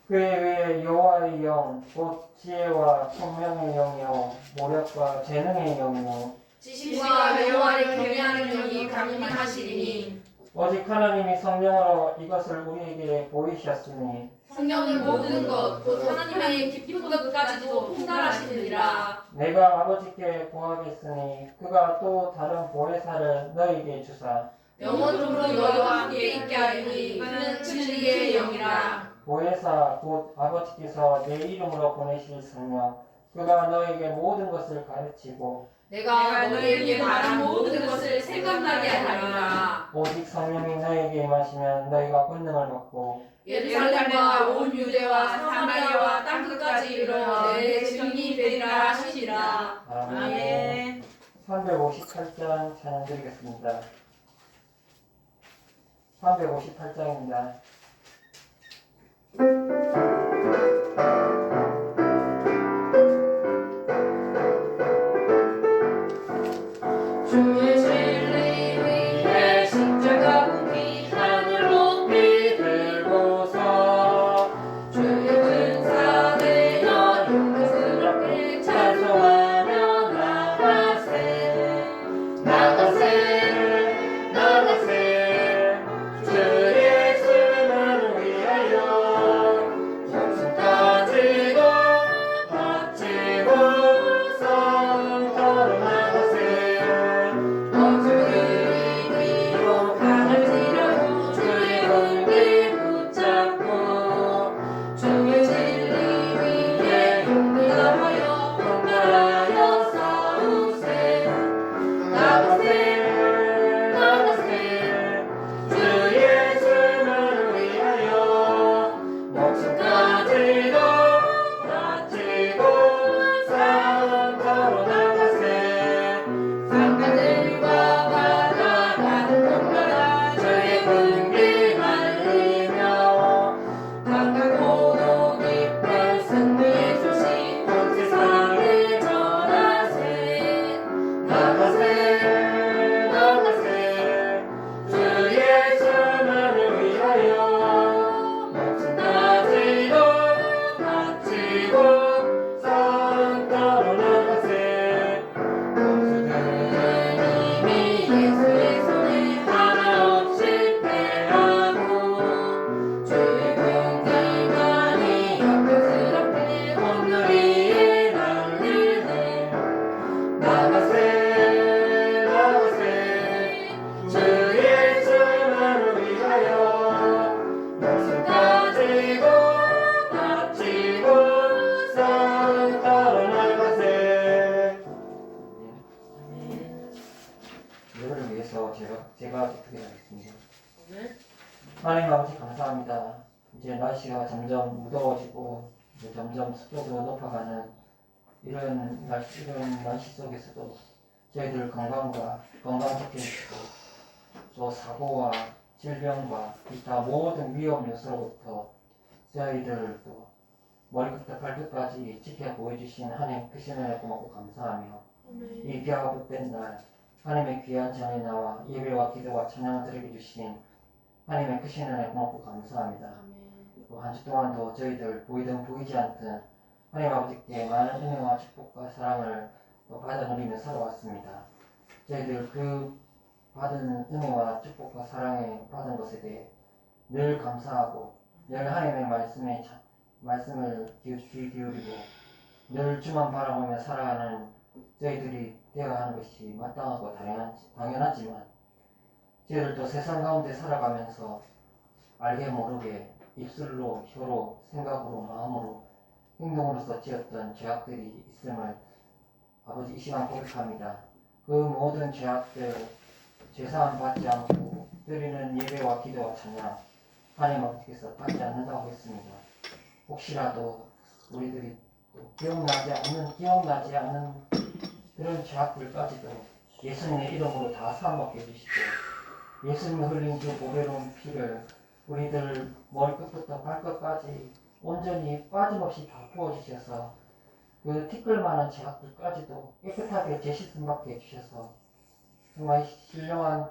그에 의해 여호와의 영, 곧 지혜와 총명의 영이요 모략과 재능의 영이요 지식과 여호와를 경외하는 영이 강림하시리니 오직 하나님이 성령으로 이것을 우리에게 보이셨으니 성령은 모든 것 곧 하나님의 깊은 것까지도 통달하시느니라. 내가 아버지께 구하겠으니 그가 또 다른 보혜사를 너희에게 주사 영원토록 너희와 함께 있게 하리니 그는 진리의 영이라. 보혜사 곧 아버지께서 내 이름으로 보내실 성령 그가 너에게 모든 것을 가르치고 내가 너희에게 말한 모든 것을 생각나게 하리라. 오직 성령이 너에게 임하시면 너희가 권능을 받고 예루살렘과 온 유대와 사마리아와 땅끝까지 이르러 내 증인이 되리라 하시니라. 아멘. 358장 찬양 드리겠습니다. 358장입니다. 주의 진리 위에 십자가 붙이 하늘 높이 들고서 주의 은사 되어 용맹스럽게 찬송하며 나가세 나가세 나가세 주 예수를 위하여 목숨까지도 바치고 성도로 나가세 원수들이 위로 강을 지르고 주의 은혜 붙잡고 주의 진리 위에 용기하여 분발하여 싸우세 나가세 나가세 주 예수를 위하여 목숨까지도 바치고 성도로 나가세 상가들과 바다가는 곳마다 주의 군기 말리며 강하고도 깊은 승리의 소식 온 세상에 전하세 나가세 나가세 주 예수를 위하여 목숨까지도 바치고 성도로 나가세 원수들은 이미 예수의 손에 하나없이 패하고 주의 군기만이 역경스럽게 온누 위에 날리네 나가세 나가세 주 예수를 위하여 목숨까지도 바치고 성도로 나가세. 이거를 위해서 제가 어떻게 하겠습니다. 하나님 아버지 감사합니다. 이제 날씨가 점점 무더워지고 이제 점점 습도도 높아가는 이런 날씨 속에서도 저희들 건강 지켜주시고 또 사고와 질병과 기타 모든 위험 요소로부터 저희들을 또 머리부터 발끝까지 지켜 보여주신 하나님 크신 은혜 고맙고 감사하며 이 비아부된 날 하나님의 귀한 전에 나와 예배와 기도와 찬양을 드리게 주신 하나님의 크신 은혜 고맙고 감사합니다. 또 한 주 동안도 저희들 보이든 보이지 않든 하나님 아버지께 많은 은혜와 축복과 사랑을 또 받아 누리며 살아왔습니다. 저희들 그 받은 은혜와 축복과 사랑을 받은 것에 대해 늘 감사하고 늘 하나님의 말씀을 귀 기울이고 늘 주만 바라보며 살아가는 저희들이 되어야 하는 것이 마땅하고 당연하지만 저희들도 세상 가운데 살아가면서 알게 모르게 입술로, 혀로, 생각으로, 마음으로, 행동으로서 지었던 죄악들이 있음을 아버지 이 시간 고백합니다. 그 모든 죄악들 죄사함 받지 않고 드리는 예배와 기도와 찬양 하나님 아버지께서 받지 않는다고 했습니다. 혹시라도 우리들이 또 기억나지 않는 그런 죄악들까지도 예수님의 이름으로 다 사함받게 해주시고 예수님이 흘린 그 보배로운 피를 우리들 머리끝부터 발끝까지 온전히 빠짐없이 다 부어주셔서 그 티끌만한 죄악들까지도 깨끗하게 제씻음 받게 해주셔서 정말 신령한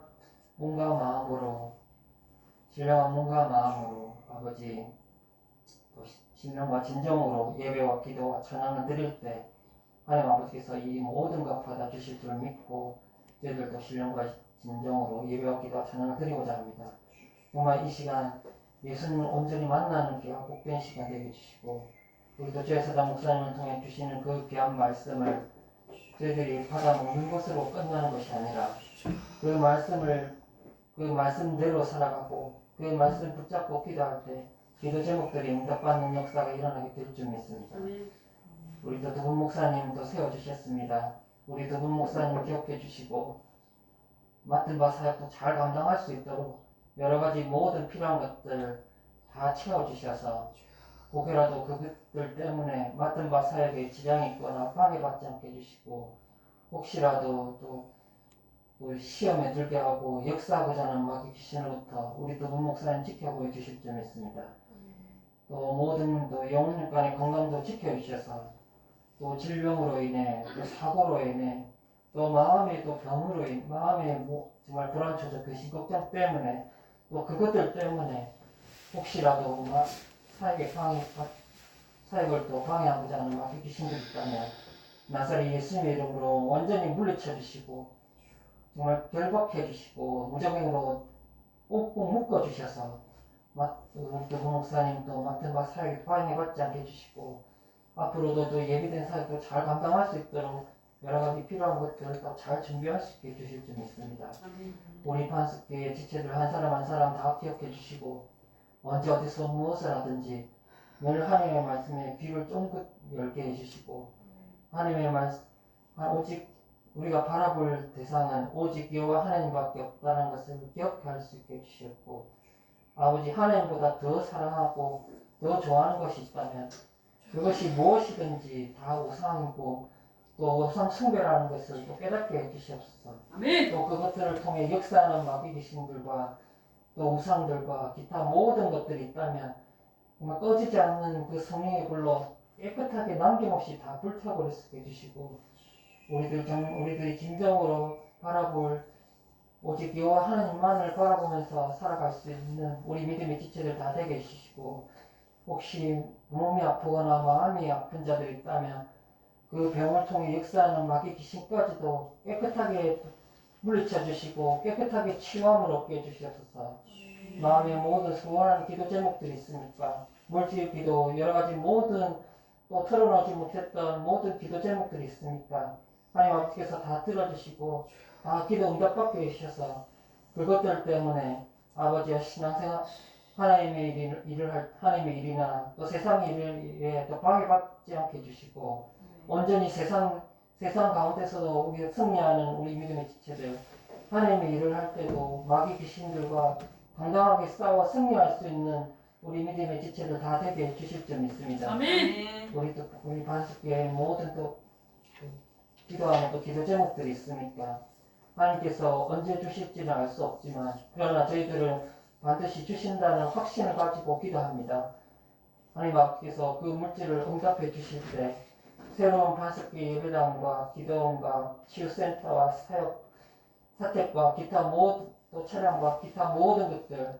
몸과 마음으로 아버지 또 신령과 진정으로 예배와 기도와 찬양을 드릴 때 하나님 아버지께서 이 모든 것 받아주실 줄 믿고 저희들도 신령과 진정으로 예배와 기도와 찬양을 드리고자 합니다. 정말 이 시간 예수님을 온전히 만나는 귀한 복된 시간 되게 해주시고 우리도 죄사장 목사님을 통해 주시는 그 귀한 말씀을 저희들이 받아먹는 것으로 끝나는 것이 아니라 그 말씀대로 살아가고 그 말씀 붙잡고 기도할 때 기도 제목들이 응답받는 역사가 일어나게 될 줄 믿습니다. 우리도 두분 목사님도 세워주셨습니다. 우리 두분 목사님 기억해 주시고 맡은 바 사역도 잘 감당할 수 있도록 여러 가지 모든 필요한 것들 다 채워주셔서 혹여라도 그것들 때문에 맡은 바 사역에 지장이 있거나 방해받지 않게 해주시고 혹시라도 또 시험에 들게 하고 역사하고자 하는 마귀 귀신으로부터 우리 두분 목사님 지켜보여 주실 점 있습니다. 또 모든 또 영혼간의 건강도 지켜주셔서 또 질병으로 인해 또 사고로 인해 또 마음의 또 병으로 인해 마음의 정말 불안처적 그 걱정 때문에 또 그것들 때문에 혹시라도 사역을 또 방해하고자 하는 마귀 귀신들이 있다면 나사렛 예수님의 이름으로 완전히 물리쳐 주시고 정말 결박해 주시고 무적행으로 꼭꼭 묶어 주셔서 우리 목사님도 맡은 바 사역에 방해받지 않게 해주시고 앞으로도 또 예비된 사역도 잘 감당할 수 있도록 여러 가지 필요한 것들을 또 잘 준비할 수 있게 해주실 줄 믿습니다. 우리 반석교회 지체들 한 사람 한 사람 다 기억해 주시고 언제 어디서 무엇을 하든지 늘 하나님의 말씀에 귀를 쫑긋 열게 해주시고 하나님의 말씀 오직 우리가 바라볼 대상은 오직 여호와 하나님밖에 없다는 것을 기억할 수 있게 해주셨고 아버지 하나님보다 더 사랑하고 더 좋아하는 것이 있다면 그것이 무엇이든지 다 우상이고 또 우상 숭배라는 것을 또 깨닫게 해주시옵소서. 또 그것들을 통해 역사하는 마귀 귀신들과 또 우상들과 기타 모든 것들이 있다면 정말 꺼지지 않는 그 성령의 불로 깨끗하게 남김없이 다 불타버릴 수 있게 해주시고 우리들이 진정으로 바라볼 오직 여호와 하나님만을 바라보면서 살아갈 수 있는 우리 믿음의 지체들 다 되게 해주시고 혹시 몸이 아프거나 마음이 아픈 자들이 있다면 그 병을 통해 역사하는 마귀 귀신까지도 깨끗하게 물리쳐 주시고 깨끗하게 치유함을 얻게 해주시옵소서. 마음의 모든 소원하는 기도 제목들이 있으니까 물질 기도 여러 가지 모든 또 털어놓지 못했던 모든 기도 제목들이 있으니까 하나님 아버지께서 다 들어주시고 다 기도 응답받게 해주셔서 그것들 때문에 아버지와 신앙생활 하나님의 일이나 또 세상의 일에 또 방해받지 않게 해주시고 온전히 세상 가운데서도 우리가 승리하는 우리 믿음의 지체들 하나님의 일을 할 때도 마귀 귀신들과 당당하게 싸워 승리할 수 있는 우리 믿음의 지체들 다 되게 해주실 점 있습니다. 아멘. 우리 반석교회 모든 또 기도하는 또 기도 제목들이 있으니까 하나님께서 언제 주실지는 알 수 없지만 그러나 저희들은 반드시 주신다는 확신을 가지고 기도합니다. 하나님 아버지께서 그 물질을 응답해 주실 때 새로운 반석교회 예배당과 기도원과 치유센터와 사택과 기타 모든 또 차량과 기타 모든 것들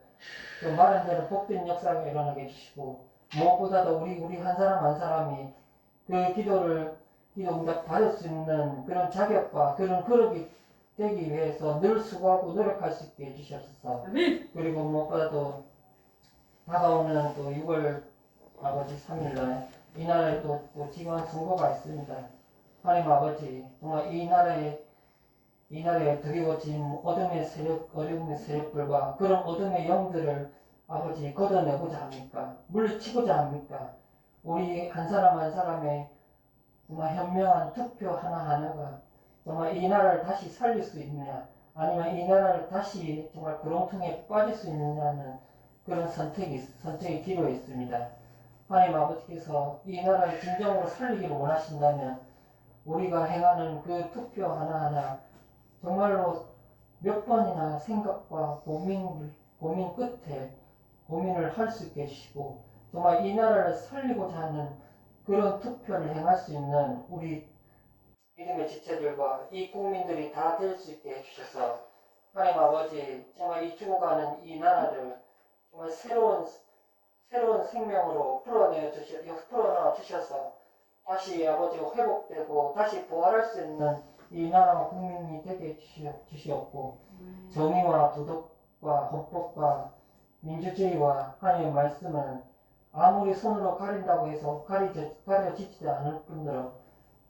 또 말한 대로 복된 역사가 일어나게 해주시고 무엇보다도 우리 한 사람 한 사람이 그 기도 응답 받을 수 있는 그런 자격과 그런 그릇이 되기 위해서 늘 수고하고 노력할 수 있게 해주셨어. 그리고 무엇보다도 다가오는 또 6월 아버지 3일날 이날에 또 지방 선거가 있습니다. 하나님 아버지, 정말 이 나라에 드리워진 어둠의 세력들과 그런 어둠의 영들을 아버지 걷어내고자 합니까? 물리치고자 합니까? 우리 한 사람 한 사람의 정말 현명한 투표 하나하나가 정말 이 나라를 다시 살릴 수 있느냐, 아니면 이 나라를 다시 정말 구렁텅이에 빠질 수 있느냐는 그런 선택의 기로에 있습니다. 하나님 아버지께서 이 나라를 진정으로 살리기를 원하신다면 우리가 행하는 그 투표 하나하나 정말로 몇 번이나 생각과 고민 끝에 고민을 할 수 있게 해주시고 정말 이 나라를 살리고자 하는 그런 투표를 행할 수 있는 우리 믿음의 지체들과 이 국민들이 다 될 수 있게 해주셔서 하나님 아버지 정말 이 죽어가는 이 나라를 정말 새로운 생명으로 풀어넣어 주셔서 다시 아버지가 회복되고 다시 부활할 수 있는 이 나라와 국민이 되게 주시옵고 정의와 도덕과 헌법과 민주주의와 하나님의 말씀은 아무리 손으로 가린다고 해서 가려지지 않을 뿐더러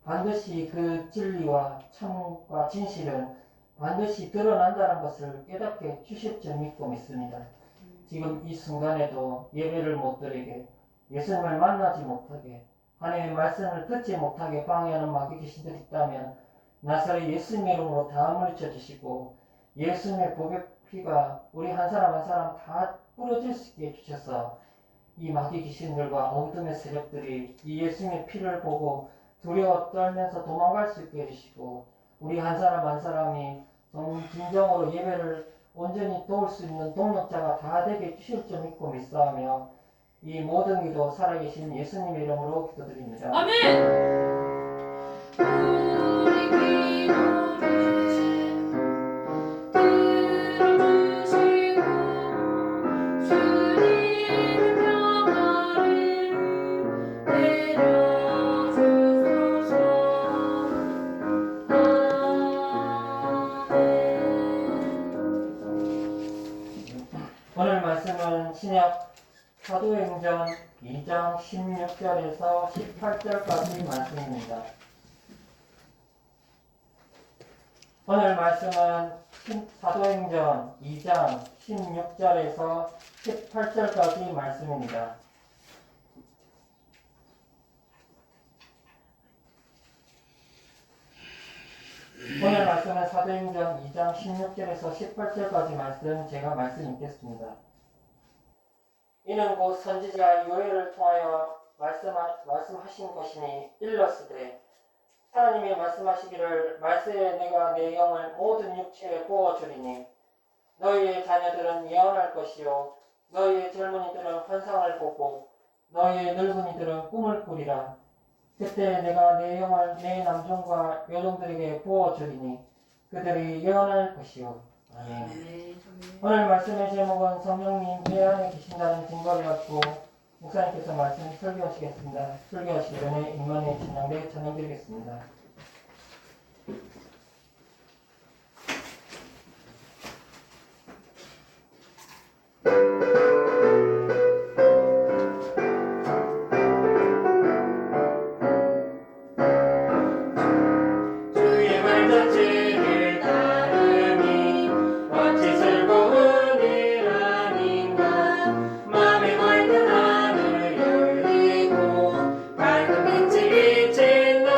반드시 그 진리와 참과 진실은 반드시 드러난다는 것을 깨닫게 주실 줄 믿고 믿습니다. 지금 이 순간에도 예배를 못 드리게 예수님을 만나지 못하게 하나님의 말씀을 듣지 못하게 방해하는 마귀 귀신들이 있다면 나사렛 예수님의 이름으로 다 물리쳐 주시고 예수님의 보배 피가 우리 한 사람 한 사람 다 뿌려질 수 있게 해주셔서 이 마귀 귀신들과 어둠의 세력들이 이 예수님의 피를 보고 두려워 떨면서 도망갈 수 있게 해주시고 우리 한 사람 한 사람이 진정으로 예배를 온전히 도울 수 있는 동력자가 다 되게 주실 줄 믿고 믿사오며 이 모든 기도 살아계신 예수님의 이름으로 기도드립니다. 아멘. 오늘 말씀은 신약 사도행전 2장 16절에서 18절까지 말씀입니다. 오늘 말씀은 사도행전 2장 16절에서 18절까지 말씀입니다. 오늘 말씀은 사도행전 2장 16절에서 18절까지 말씀 제가 말씀 읽겠습니다. 이는 곧 선지자 요엘을 통하여 말씀하신 것이니 일렀으되 하나님이 말씀하시기를 말세에 내가 내 영을 모든 육체에 부어주리니 너희의 자녀들은 예언할 것이요 너희의 젊은이들은 환상을 보고 너희의 늙은이들은 꿈을 꾸리라. 그때 내가 내 영을 내 남종과 여종들에게 부어주리니 그들이 예언할 것이요. 아멘. 오늘 말씀의 제목은 성령님 내 안에 계신다는 증거를 갖고 목사님께서 말씀을 설교하시겠습니다. 설교하시기 전에 임만의 찬양대 찬양드리겠습니다. 하늘 열리고 밝은 빛이 비친다.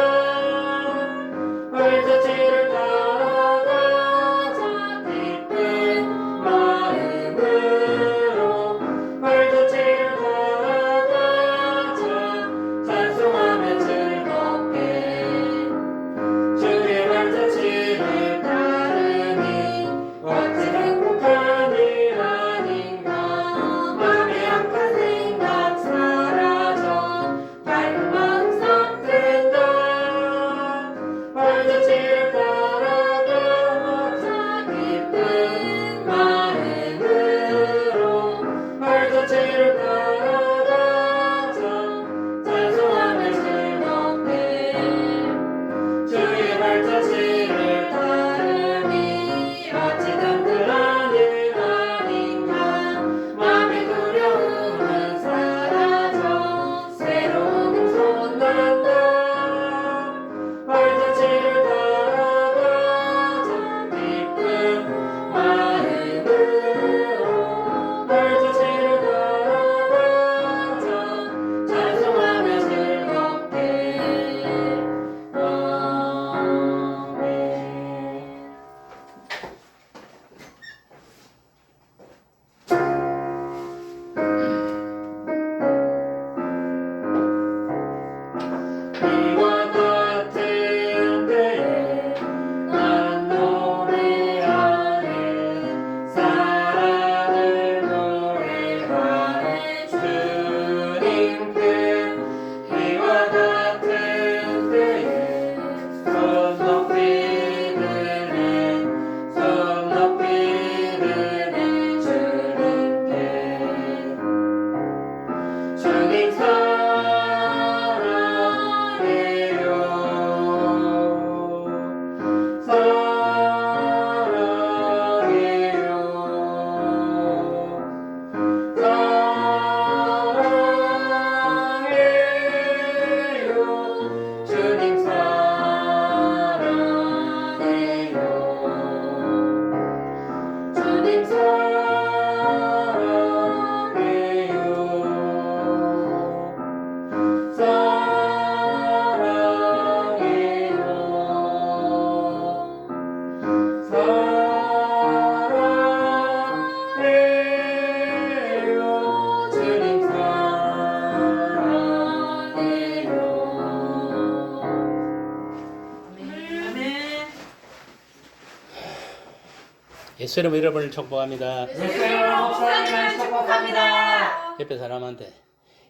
예수 이름 여러분을 축복합니다. 예수 이름으로 목사님을 축복합니다. 옆에 사람한테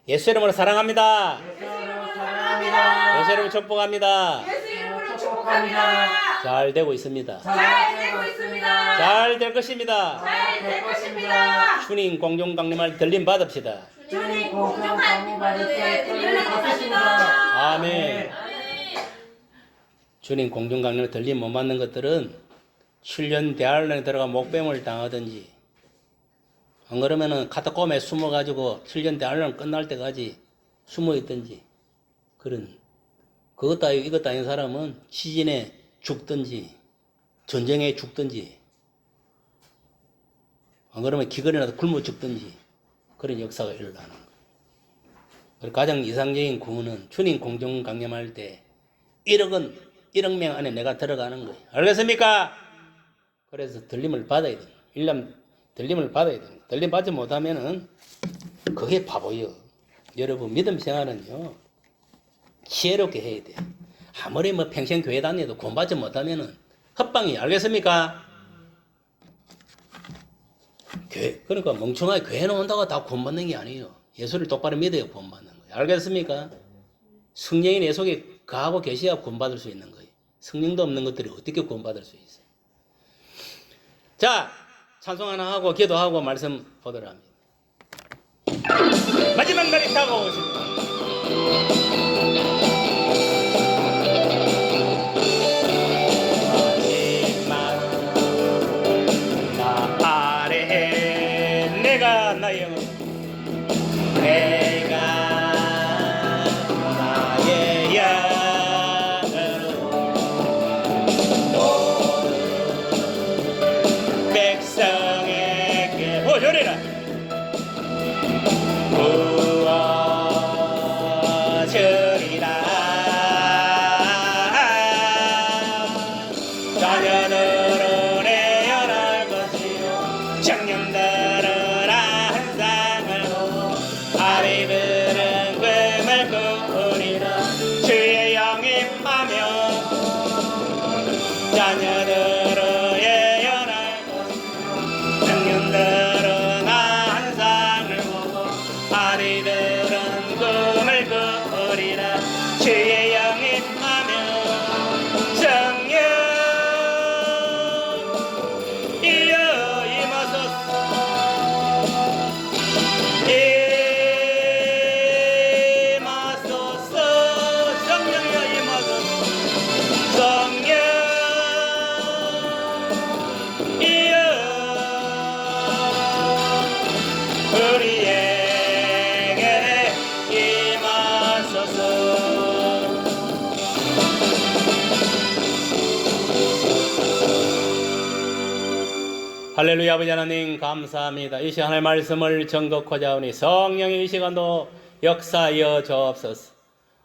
예수 이름으로 사랑합니다. 예수 이름으로 사랑합니다. 예수 이름으로 축복합니다. 예수 이름으로 축복합니다. 잘 되고 있습니다. 잘 되고 있습니다. 잘 될 것입니다. 잘 될 것입니다. 주님 공중 강림할 들림 받읍시다. 주님 공정한 받으에 들릴 것입니다. 아멘. 주님 공중 강림을 들림 못 맞는 것들은 7년 대학원에 들어가 목뱀을 당하든지 안 그러면은 카타콤에 숨어가지고 7년 대학원 끝날 때까지 숨어 있든지 그런 그것 아니고 이것 아닌 사람은 지진에 죽든지 전쟁에 죽든지 안 그러면 기근이라도 굶어 죽든지 그런 역사가 일어나는 거예요. 그리고 가장 이상적인 구원은 주님 공중 강림할 때 1억 명 안에 내가 들어가는 거예요. 알겠습니까? 그래서 들림을 받아야 돼요. 일남 들림을 받아야 돼요. 들림 받지 못하면은 그게 바보예요. 여러분 믿음 생활은요 지혜롭게 해야 돼요. 아무리 뭐 평생 교회 다녀도 구원 받지 못하면은 헛방이 알겠습니까? 교회 그러니까 멍청하게 교회 나온다고 다 구원 받는 게 아니에요. 예수를 똑바로 믿어야 구원 받는 거예요. 알겠습니까? 성령이 내 속에 거하고 계셔야 구원 받을 수 있는 거예요. 성령도 없는 것들이 어떻게 구원 받을 수 있어요? 자, 찬송 하나 하고 기도하고 말씀 보도록 합니다. 마지막 날이 다가오십니다. 마지막 나 아래 내가 나의 내가 나의 백성에게 보여주리라. 부어주리라. 자녀들은 애연할 것이요 청년들은 한상을 보고 아비들은 꿈을 꾸리라. 주의 영이 임하며 자녀들은 청년들은 한상을 보고 아리들은 꿈을 꾸리라. 주의 영이 임하며 성령 이여 임하소서. 임하소서. 성령이여 임하소서. 성령 이여 우리에게 임하소서. 할렐루야. 아버지 하나님 감사합니다. 이 시간의 말씀을 전곡하자 하오니 성령의 이 시간도 역사하여 주옵소서.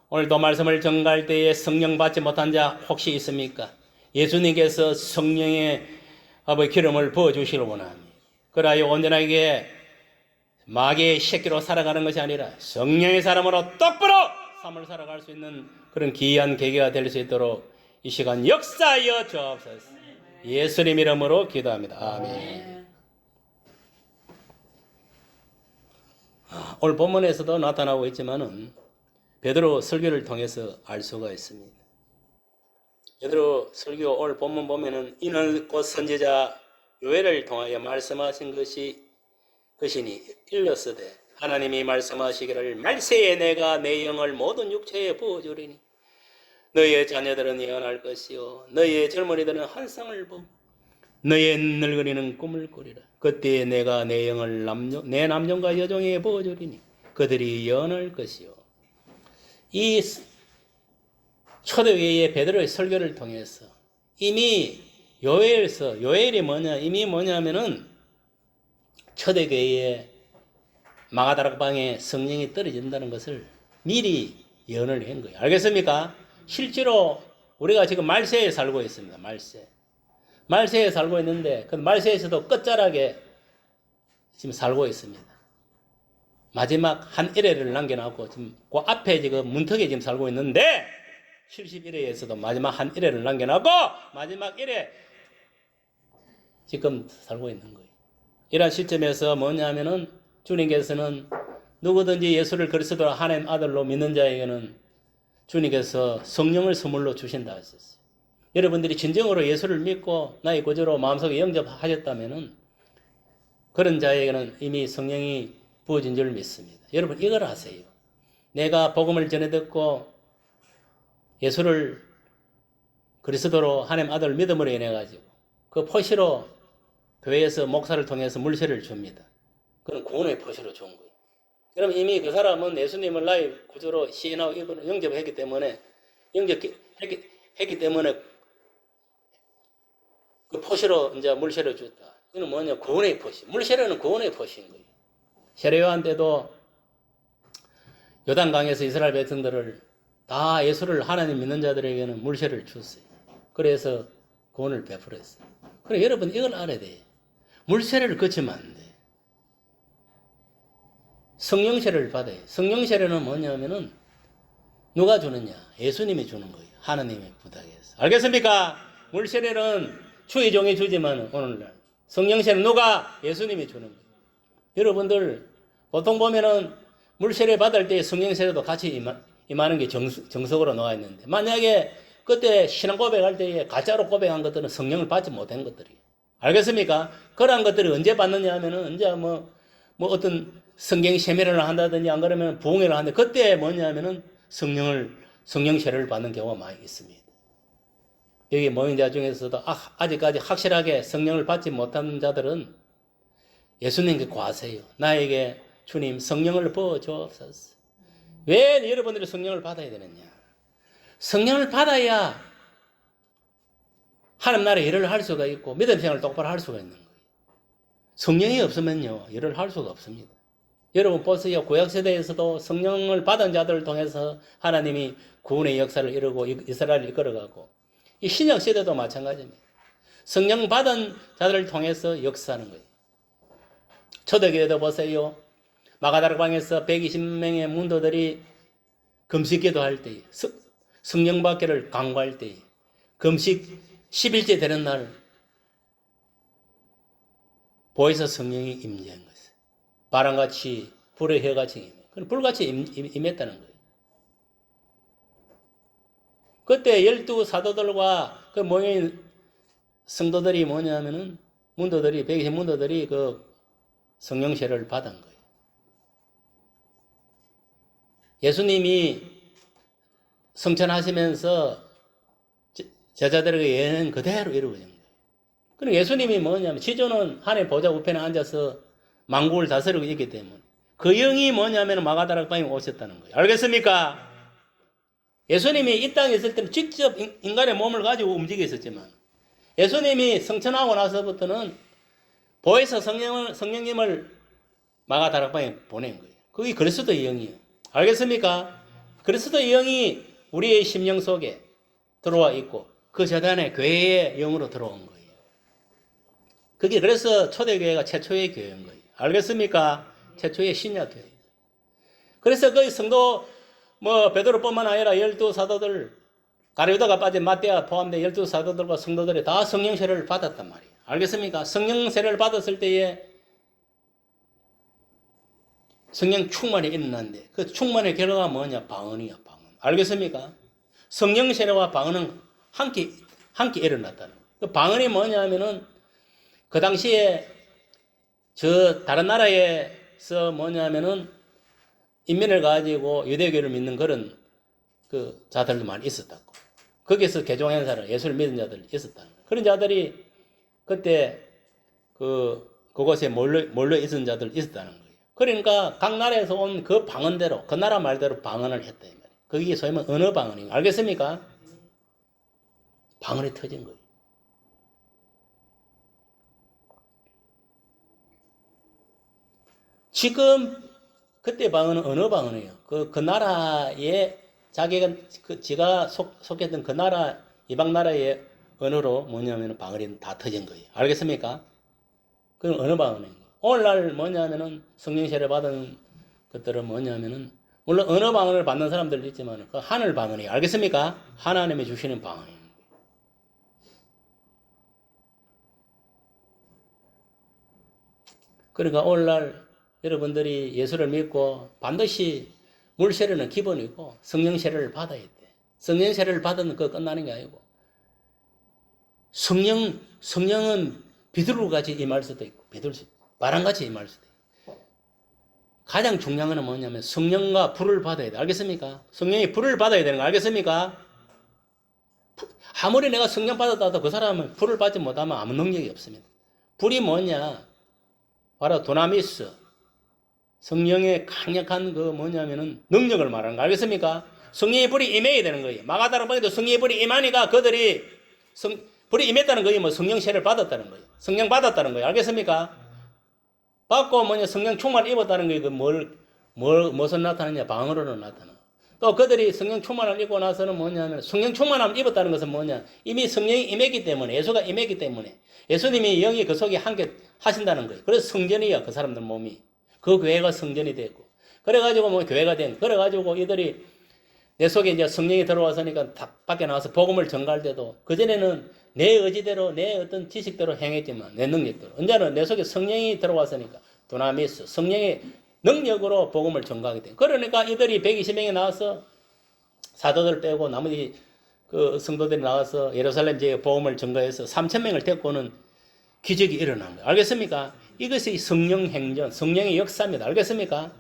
오늘도 말씀을 전가할 때에 성령 받지 못한 자 혹시 있습니까? 예수님께서 성령의 아버지 기름을 부어주시길 원합니다. 그러하여 온전하게 마귀의 새끼로 살아가는 것이 아니라 성령의 사람으로 똑바로 삶을 살아갈 수 있는 그런 귀한 계기가 될 수 있도록 이 시간 역사하여 주옵소서. 예수님 이름으로 기도합니다. 아멘. 오늘 본문에서도 나타나고 있지만은 베드로 설교를 통해서 알 수가 있습니다. 베드로 설교 오늘 본문 보면은 이는 곧 선지자 요엘을 통하여 말씀하신 것이니 일렀으되 하나님이 말씀하시기를 말세에 내가 내 영을 모든 육체에 부어주리니 너희의 자녀들은 예언할 것이요 너희의 젊은이들은 환상을 보고 너희의 늙은이는 꿈을 꾸리라. 그때에 내가 내 영을 내 남종과 여종에게 부어주리니 그들이 예언할 것이요. 이 초대교회의 베드로의 설교를 통해서 이미 요엘이 뭐냐면은 초대교회의 마가다락방에 성령이 떨어진다는 것을 미리 예언을 한 거예요. 알겠습니까? 실제로 우리가 지금 말세에 살고 있습니다. 말세에 살고 있는데 그 말세에서도 끝자락에 지금 살고 있습니다. 마지막 한 일회를 남겨놓고 지금 그 앞에 지금 문턱에 지금 살고 있는데 71회에서도 마지막 한 일회를 남겨놓고 마지막 일회 지금 살고 있는 거예요. 이러한 시점에서 뭐냐면은 주님께서는 누구든지 예수를 그리스도 하나님 아들로 믿는 자에게는 주님께서 성령을 선물로 주신다 하셨어요. 여러분들이 진정으로 예수를 믿고 나의 구주로 마음속에 영접하셨다면은 그런 자에게는 이미 성령이 부어진 줄 믿습니다. 여러분 이걸 아세요. 내가 복음을 전해 듣고 예수를 그리스도로 하나님 아들 믿음으로 인해 가지고 그 포시로 교회에서 목사를 통해서 물세를 줍니다. 그건 구원의 포시로 준 거예요. 그럼 이미 그 사람은 예수님을 나의 구주로 시인하고 영접했기 때문에 영접했기 때문에 그 포시로 이제 물세를 줬다. 이는 뭐냐? 구원의 포시. 물세례는 구원의 포시인 거예요. 세례요한 때도 요단강에서 이스라엘 백성들을 다 예수를 하나님 믿는 자들에게는 물세를 줬어요. 그래서 구원을 베풀었어요. 그럼 여러분 이걸 알아야 돼요. 물세례를 거치면 안 돼. 성령세례를 받아요. 성령세례는 뭐냐면은 누가 주느냐? 예수님이 주는 거예요. 하나님의 부탁에서. 알겠습니까? 물세례는 주의 종이 주지만 오늘날 성령세례는 누가? 예수님이 주는 거예요. 여러분들 보통 보면은 물세례 받을 때 성령세례도 같이 임하는 게 정석으로 나와 있는데 만약에 그때 신앙 고백할 때에 가짜로 고백한 것들은 성령을 받지 못한 것들이에요. 알겠습니까? 그러한 것들이 언제 받느냐 하면은 이제 뭐 어떤 성경 세미나를 한다든지 안 그러면 부흥회를 하는데 그때 뭐냐면은 성령 세례를 받는 경우가 많이 있습니다. 여기 모인 자 중에서도 아직까지 확실하게 성령을 받지 못한 자들은 예수님께 구하세요. 나에게 주님 성령을 부어 주옵소서. 왜 여러분들이 성령을 받아야 되느냐? 성령을 받아야 하나님 나라의 일을 할 수가 있고 믿음 생활을 똑바로 할 수가 있는 거예요. 성령이 없으면요 일을 할 수가 없습니다. 여러분 보세요. 구약시대에서도 성령을 받은 자들을 통해서 하나님이 구원의 역사를 이루고 이스라엘을 이끌어가고 이 신약시대도 마찬가지입니다. 성령 받은 자들을 통해서 역사하는 거예요. 초대교회도 보세요. 마가다락방에서 120명의 문도들이 금식기도 할 때에 성령 받기를 강구할 때에 금식 10일째 되는 날 보혜사 성령이 임재한 것이에요. 바람같이 불의 혀같이 임해. 그럼 불같이 임했다는 거예요. 그때 12 사도들과 그 모인 성도들이 뭐냐면은 문도들이 120 문도들이 그 성령 세례를 받은 거예요. 예수님이 성천하시면서 제자들에게 예언 그대로 이루어진 거예요. 그럼 예수님이 뭐냐면 지존은 하나님 보좌 우편에 앉아서 만국을 다스리고 있기 때문에 그 영이 뭐냐면 마가다락방에 오셨다는 거예요. 알겠습니까? 예수님이 이 땅에 있을 때는 직접 인간의 몸을 가지고 움직였었지만 예수님이 성천하고 나서부터는 보혜사 성령님을 마가다락방에 보낸 거예요. 그게 그리스도의 영이에요. 알겠습니까? 그리스도의 영이 우리의 심령 속에 들어와 있고 그 재단에 교회의 영으로 들어온 거예요. 그게 그래서 초대교회가 최초의 교회인 거예요. 알겠습니까? 최초의 신약교회. 그래서 그 성도 베드로뿐만 아니라 12 사도들 가룟유다가 빠진 마태가 포함된 12 사도들과 성도들이 다 성령 세례를 받았단 말이에요. 알겠습니까? 성령 세례를 받았을 때에 성령 충만이 일어났는데 그 충만의 결과가 뭐냐? 방언이야, 방언. 알겠습니까? 성령 세례와 방언은 함께 일어났다는 거예요. 그 방언이 뭐냐면은 그 당시에 다른 나라에서 뭐냐면은 인민을 가지고 유대교를 믿는 그런 그 자들도 많이 있었다고. 거기서 개종 행사를 예수를 믿은 자들이 있었다는 거예요. 그런 자들이 그때 그곳에 몰려 있은 자들 있었다는 거예요. 그러니까 각 나라에서 온 그 방언대로 그 나라 말대로 방언을 했다 이 말이에요. 그게 소위 말하면 언어 방언이에요. 알겠습니까? 방언이 터진 거예요. 지금 그때 방언은 언어 방언이에요. 그 나라에 지가 속했던 그 나라 이방 나라의 언어로 뭐냐면 방언이 다 터진 거예요. 알겠습니까? 그건 언어 방언이에요. 오늘날 뭐냐면은 성령 세례 받은 것들은 뭐냐면은 물론 언어 방언을 받는 사람들도 있지만 그 하늘 방언이에요. 알겠습니까? 하나님이 주시는 방언이에요. 그러니까 오늘날 여러분들이 예수를 믿고 반드시 물 세례는 기본이고 성령 세례를 받아야 돼. 성령 세례를 받으면 그거 끝나는 게 아니고 성령은 비둘기같이 임할 수도 있고 바람같이 임할 수도 있고 가장 중요한 건 뭐냐면 성령과 불을 받아야 돼. 알겠습니까? 성령이 불을 받아야 되는 거 알겠습니까? 아무리 내가 성령 받았다 해도 그 사람은 불을 받지 못하면 아무 능력이 없습니다. 불이 뭐냐? 바로 도나미스. 성령의 강력한 그 뭐냐면은 능력을 말하는 거 알겠습니까? 성령의 불이 임해야 되는 거예요. 마가다락방에도 성령의 불이 임하니까 그들이 불이 임했다는 거예요. 뭐 성령 세례를 받았다는 거예요. 성령 받았다는 거예요. 알겠습니까? 받고 뭐냐 성령 충만을 입었다는 거예요. 무엇을 나타나냐? 방언으로 나타나. 또 그들이 성령 충만을 입고 나서는 뭐냐면 성령 충만함을 입었다는 것은 뭐냐? 이미 성령이 임했기 때문에 예수가 임했기 때문에 예수님이 영이 그 속에 함께 하신다는 거예요. 그래서 성전이야 그 사람들 몸이. 그 교회가 성전이 되고 그래가지고 뭐 교회가 된 그래가지고 이들이 내 속에 이제 성령이 들어와서니까 밖에 나와서 복음을 전가할 때도 그전에는 내 의지대로 내 어떤 지식대로 행했지만 내 능력대로 언제는 내 속에 성령이 들어왔으니까 도나미스 성령의 능력으로 복음을 전가하게 돼. 그러니까 이들이 120명이 나와서 사도들 빼고 나머지 그 성도들이 나와서 예루살렘 지역에 복음을 전가해서 3,000명을 데리고는 기적이 일어난 거예요. 알겠습니까? 이것이 성령 행전, 성령의 역사입니다. 알겠습니까?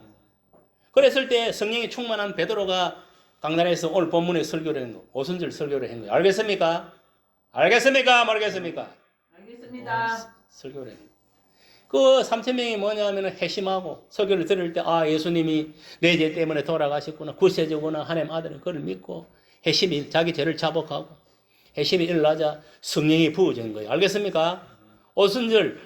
그랬을 때 성령이 충만한 베드로가 강단에서 오늘 본문에 설교를 한 거, 오순절 설교를 한 거예요. 알겠습니까? 알겠습니까? 모르겠습니까? 알겠습니다. 설교를 한 거예요. 그 3,000명이 뭐냐면 회심하고 설교를 들을 때 예수님이 내 죄 때문에 돌아가셨구나 구세주구나 하나님 아들은 그를 믿고 회심이 자기 죄를 자복하고 회심이 일어나자 성령이 부어진 거예요. 알겠습니까? 오순절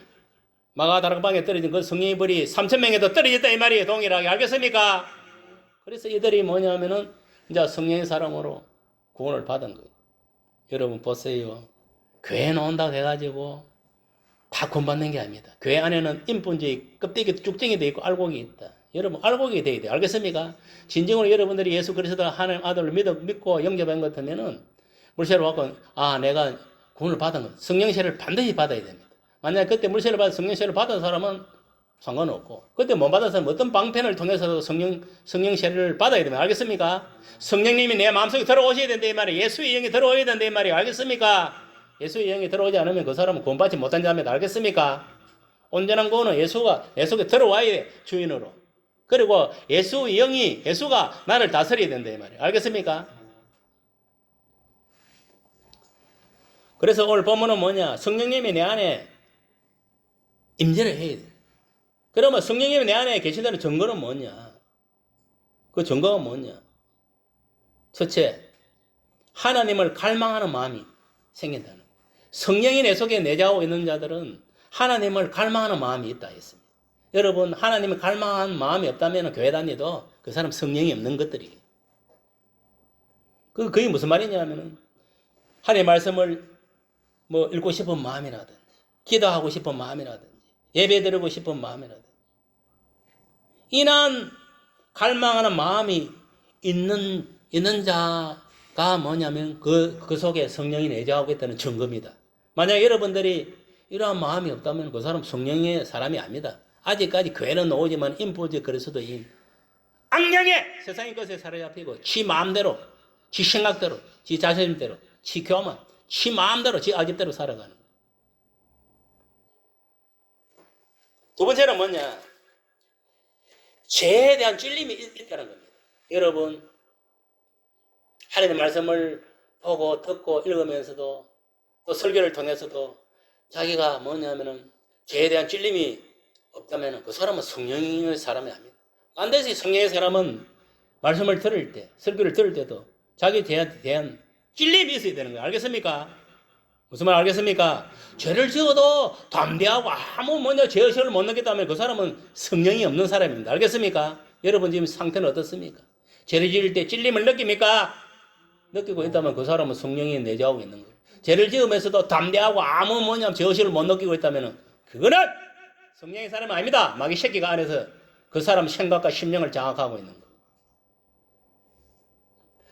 마가다락방에 떨어진 그 성령의 불이 3,000명에도 떨어졌다 이 말이에요. 동일하게. 알겠습니까? 그래서 이들이 뭐냐면은 이제 성령의 사람으로 구원을 받은 거예요. 여러분 보세요. 교회 나온다고 해가지고 다 구원받는 게 아닙니다. 교회 안에는 인본주의 껍데기 쭉쟁이 돼 있고 알곡이 있다. 여러분 알곡이 돼야 돼요. 알겠습니까? 진정으로 여러분들이 예수 그리스도 하나님 아들을 믿고 영접한 것 같으면은 물세를 받고 내가 구원을 받은 것 성령세를 반드시 받아야 됩니다. 만약 그때 물세를 받아 성령세를 받은 사람은 상관없고 그때 못 받은 사람은 어떤 방편을 통해서도 성령세를 받아야 됩니다. 알겠습니까? 성령님이 내 마음속에 들어오셔야 된다 이 말이에요. 예수의 영이 들어오셔야 된다 이 말이에요. 알겠습니까? 예수의 영이 들어오지 않으면 그 사람은 구원받지 못한 자입니다. 알겠습니까? 온전한 구원은 예수가 내 속에 들어와야 돼 주인으로. 그리고 예수가 나를 다스려야 된다 이 말이에요. 알겠습니까? 그래서 오늘 본문은 뭐냐? 성령님이 내 안에 임재를 해야 돼. 그러면 성령님이 내 안에 계신다는 증거는 뭐냐? 그 증거가 뭐냐? 첫째, 하나님을 갈망하는 마음이 생긴다는 거예요. 성령이 내 속에 내재하고 있는 자들은 하나님을 갈망하는 마음이 있다 했습니다. 여러분 하나님을 갈망하는 마음이 없다면 교회 다니도 그 사람 성령이 없는 것들이에요. 그게 무슨 말이냐면은 하나님의 말씀을 읽고 싶은 마음이라든지 기도하고 싶은 마음이라든지 예배드리고 싶은 마음이라든지 이런 갈망하는 마음이 있는 자가 뭐냐면 그 속에 성령이 내재하고 있다는 증거입니다. 만약 여러분들이 이러한 마음이 없다면 그 사람 성령의 사람이 아닙니다. 아직까지 교회는 나오지만 인포지 그래서도 이 악령의 세상의 것에 사로잡히고 지 마음대로 지 생각대로 지 자신대로 지 교만 지 마음대로 지 아집대로 살아가는 거예요. 두 번째는 뭐냐? 죄에 대한 찔림이 있다는 겁니다. 여러분 하나님의 말씀을 보고 듣고 읽으면서도 또 설교를 통해서도 자기가 뭐냐면은 죄에 대한 찔림이 없다면 그 사람은 성령의 사람이 아닙니다. 반드시 성령의 사람은 말씀을 들을 때, 설교를 들을 때도 자기에 대한 찔림이 있어야 되는 거예요. 알겠습니까? 무슨 말 알겠습니까? 죄를 지어도 담대하고 죄의식을 못 느꼈다면 그 사람은 성령이 없는 사람입니다. 알겠습니까? 여러분 지금 상태는 어떻습니까? 죄를 지을 때 찔림을 느낍니까? 느끼고 있다면 그 사람은 성령이 내재하고 있는 거예요. 죄를 지으면서도 담대하고 죄의식을 못 느끼고 있다면 그거는 성령의 사람은 아닙니다. 마귀 새끼가 안에서 그 사람 생각과 심령을 장악하고 있는 거예요.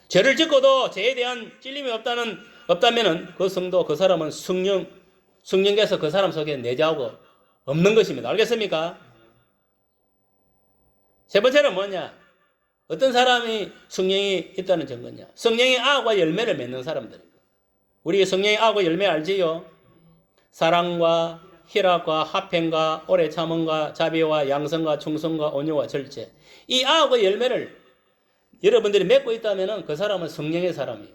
죄를 짓고도 죄에 대한 찔림이 없다면 그 성도, 그 사람은 성령께서 그 사람 속에 내재하고 없는 것입니다. 알겠습니까? 세 번째는 뭐냐? 어떤 사람이 성령이 있다는 증거냐? 성령의 아과 열매를 맺는 사람들입니다. 우리 성령의 아과 열매 알지요? 사랑과 희락과 화평과 오래 참음과 자비와 양성과 충성과 온유와 절제. 이 아과 열매를 여러분들이 맺고 있다면 그 사람은 성령의 사람이에요.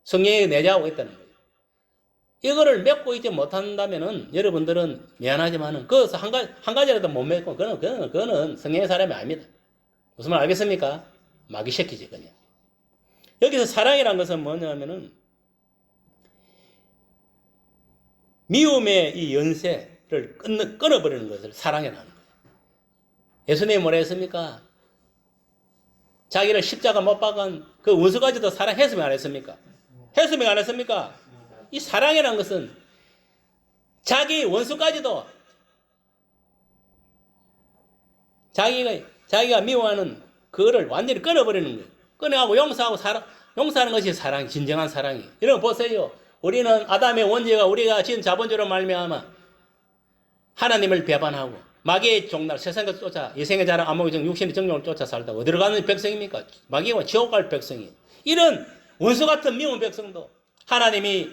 성령이 내재하고 있다는 거예요. 이거를 맺고 있지 못한다면 여러분들은 미안하지만은 그것을 한 가지라도 못 맺고 그거는 성령의 사람이 아닙니다. 무슨 말 알겠습니까? 마귀 새끼지 그냥. 여기서 사랑이란 것은 뭐냐면은 미움의 이 연세를 끊어버리는 것을 사랑이라는 거예요. 예수님이 뭐라 했습니까? 자기를 십자가 못 박은 그 원수까지도 사랑했으면 안 했습니까? 했으면 안 했습니까? 이 사랑이라는 것은 자기 원수까지도 자기가 미워하는 그거를 완전히 끊어버리는 거예요. 끊어하고 용서하는 것이 사랑, 진정한 사랑이에요. 여러분 보세요. 우리는 아담의 원죄가 우리가 지은 자본주의로 말미암아 하나님을 배반하고 마귀의 종날 세상을 쫓아 이생의 자랑 암흑의 정 육신의 정욕을 쫓아 살다 어디로 가는 백성입니까? 마귀가 지옥 갈 백성이에요. 이런 원수 같은 미운 백성도 하나님이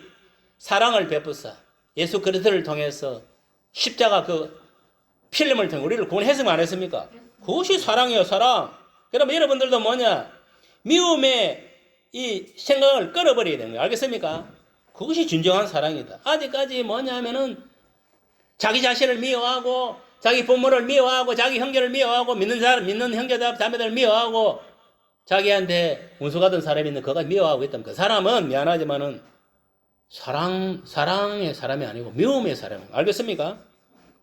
사랑을 베푸사 예수 그리스도를 통해서 십자가 그 필름을 통해 우리를 구원했으면 안 했습니까? 그것이 사랑이에요, 사랑. 그러면 여러분들도 뭐냐? 미움의 이 생각을 끊어버려야 되는 거예요. 알겠습니까? 그것이 진정한 사랑이다. 아직까지 뭐냐면은 자기 자신을 미워하고 자기 부모를 미워하고 자기 형제를 미워하고 믿는 형제 자매들을 미워하고 자기한테 원수 같은 사람이 있는 그가 미워하고 있다면 그 사람은 미안하지만은 사랑의 사람이 아니고 미움의 사람이에요. 알겠습니까?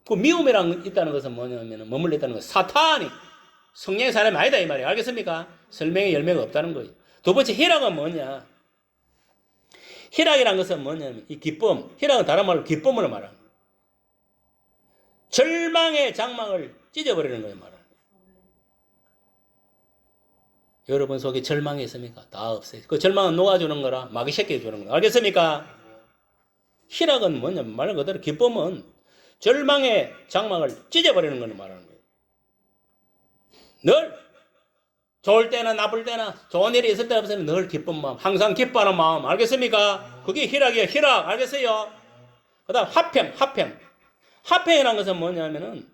그 미움이랑 있다는 것은 뭐냐면은 머물러 있다는 것은 사탄이 성령의 사람이 아니다 이 말이에요. 알겠습니까? 설명의 열매가 없다는 거예요. 두 번째 희락은 뭐냐? 희락이란 것은 뭐냐면 이 기쁨, 희락은 다른 말로 기쁨을 말하는 거예요. 절망의 장막을 찢어버리는 거예요. 말하는 거예요. 여러분 속에 절망이 있습니까? 다 없어요. 그 절망은 누가 주는 거라? 마귀 새끼가 주는 거예요. 알겠습니까? 희락은 뭐냐면 말 그대로 기쁨은 절망의 장막을 찢어버리는 거를 말하는 거예요. 늘 좋을 때나 나쁠 때나 좋은 일이 있을 때 없으면 늘 기쁜 마음, 항상 기뻐하는 마음. 알겠습니까? 그게 희락이에요. 희락. 알겠어요? 그 다음 화평. 화평이라는 것은 뭐냐면은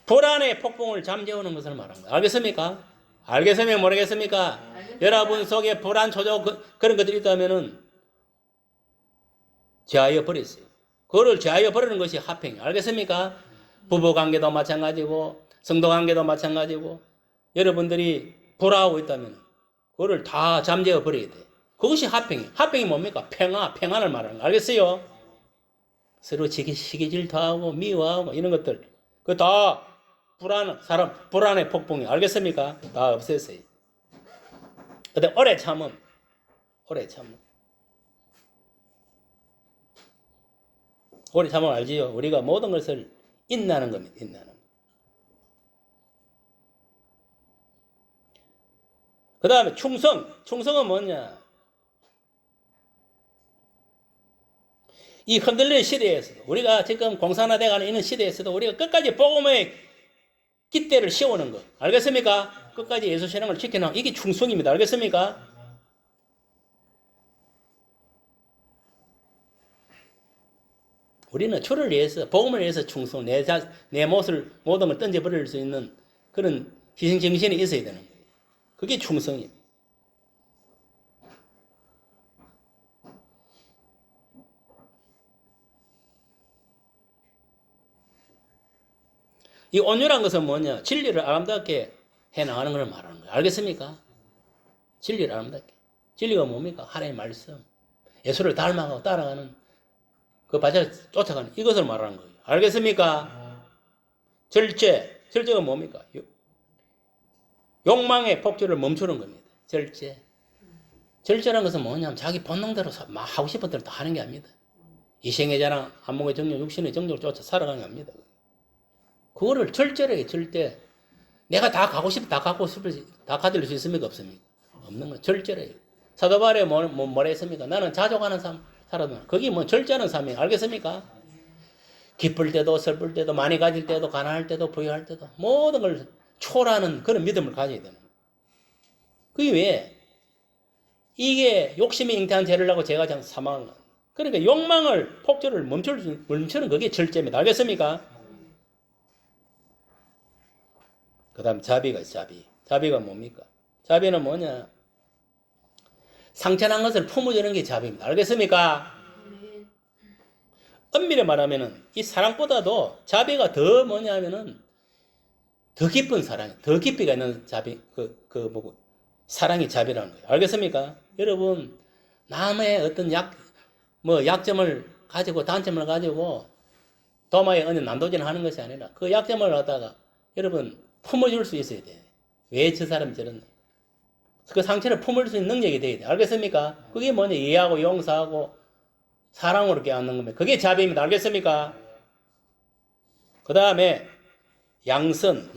불안의 폭풍을 잠재우는 것을 말하는 거예요. 알겠습니까? 알겠으면 모르겠습니까? 여러분 속에 불안, 초조 그런 것들이 있다면은 제하여 버리세요. 그거를 제하여 버리는 것이 화평이에요. 알겠습니까? 부부관계도 마찬가지고 성도관계도 마찬가지고 여러분들이 불화하고 있다면 그거를 다 잠재워 버려야 돼. 그것이 화평이에요. 화평이 뭡니까? 평안을 말하는 거. 알겠어요? 서로 시기 질투하고 미워하고 이런 것들 그 다 불안의 폭풍이 알겠습니까? 다 없애세요. 근데 오래 참음. 오래 참음 알지요? 우리가 모든 것을 인내하는 겁니다. 인내하는 거. 그 다음에 충성은 뭐냐? 이 흔들리는 시대에서도 우리가 지금 공산화되어가는 이런 시대에서도 우리가 끝까지 복음의 깃대를 씌우는 것 알겠습니까? 끝까지 예수 신앙을 지켜나가는 이게 충성입니다. 알겠습니까? 우리는 주를 위해서 복음을 위해서 충성 내 모든 걸 던져버릴 수 있는 그런 희생 정신이 있어야 되는 거예요. 그게 충성입니다. 이 온유란 것은 뭐냐? 진리를 아름답게 해나가는 걸 말하는 거예요. 알겠습니까? 진리를 아름답게. 진리가 뭡니까? 하나님의 말씀. 예수를 닮아가고 따라가는 그 바자를 쫓아가는 이것을 말하는 거예요. 알겠습니까? 절제가 뭡니까? 욕망의 폭주를 멈추는 겁니다. 절제라는 것은 뭐냐면 자기 본능대로 하고 싶은 대로 다 하는 게 아닙니다. 이생의 자랑, 안목의 정욕, 육신의 정욕을 쫓아 살아가는 게 아닙니다. 그거를 절제래, 절대. 내가 다 가고 싶어, 다 가질 수 있습니까? 없습니까? 없는 거 절제래. 사도 바울이 뭐라 했습니까? 나는 자족하는 삶 살아도 그게 뭐 절제하는 삶이에요. 알겠습니까? 기쁠 때도, 슬플 때도, 많이 가질 때도, 가난할 때도, 부유할 때도 모든 걸 초라는 그런 믿음을 가져야 되는 거예요. 그게 왜? 이게 욕심이 잉태한 죄를 하고 제가 참 사망한 거예요. 그러니까 욕망을, 폭주를 멈추는 그게 절제입니다. 알겠습니까? 그 다음 자비가 있어요. 자비가 뭡니까? 자비는 뭐냐? 상처난 것을 품어주는 게 자비입니다. 알겠습니까? 엄밀히 말하면은 이 사랑보다도 자비가 더 뭐냐면은 더 깊은 사랑이, 더 깊이가 있는 자비, 사랑이 자비라는 거예요. 알겠습니까? 여러분, 남의 어떤 약점을 가지고, 단점을 가지고, 도마에 얹은 난도질을 하는 것이 아니라, 그 약점을 갖다가, 여러분, 품어줄 수 있어야 돼. 왜 저 사람이 저러나? 그 상처를 품을 수 있는 능력이 돼야 돼. 알겠습니까? 그게 뭐냐? 이해하고, 용서하고, 사랑으로 깨닫는 겁니다. 그게 자비입니다. 알겠습니까? 그 다음에, 양선은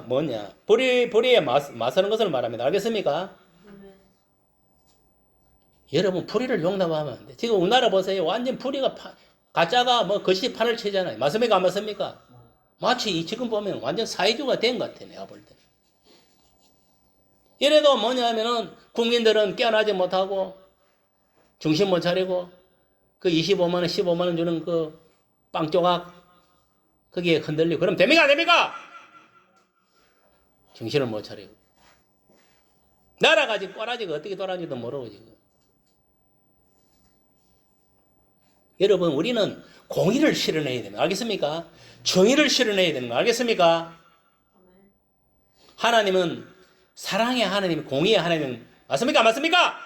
뭐냐? 불의에 맞서는 것을 말합니다. 알겠습니까? 여러분, 불의를 용납하면 안 돼. 지금 우리나라 보세요. 완전 불의가, 가짜가 거시 판을 치잖아요. 맞습니까? 안 맞습니까? 마치 지금 보면 완전 사회주의가 된 것 같아, 내가 볼 때. 이래도 뭐냐면은, 국민들은 깨어나지 못하고, 정신 못 차리고, 그 25만원, 15만원 주는 그 빵 조각, 거기에 흔들리고. 그럼 됩니까? 안 됩니까? 정신을 못 차리고. 나라가 지금 꼬라지가 어떻게 돌아가는지도 모르고 지금. 여러분, 우리는 공의를 실현해야 됩니다. 알겠습니까? 정의를 실현해야 되는 거 알겠습니까? 하나님은 사랑의 하나님, 공의의 하나님, 맞습니까? 맞습니까?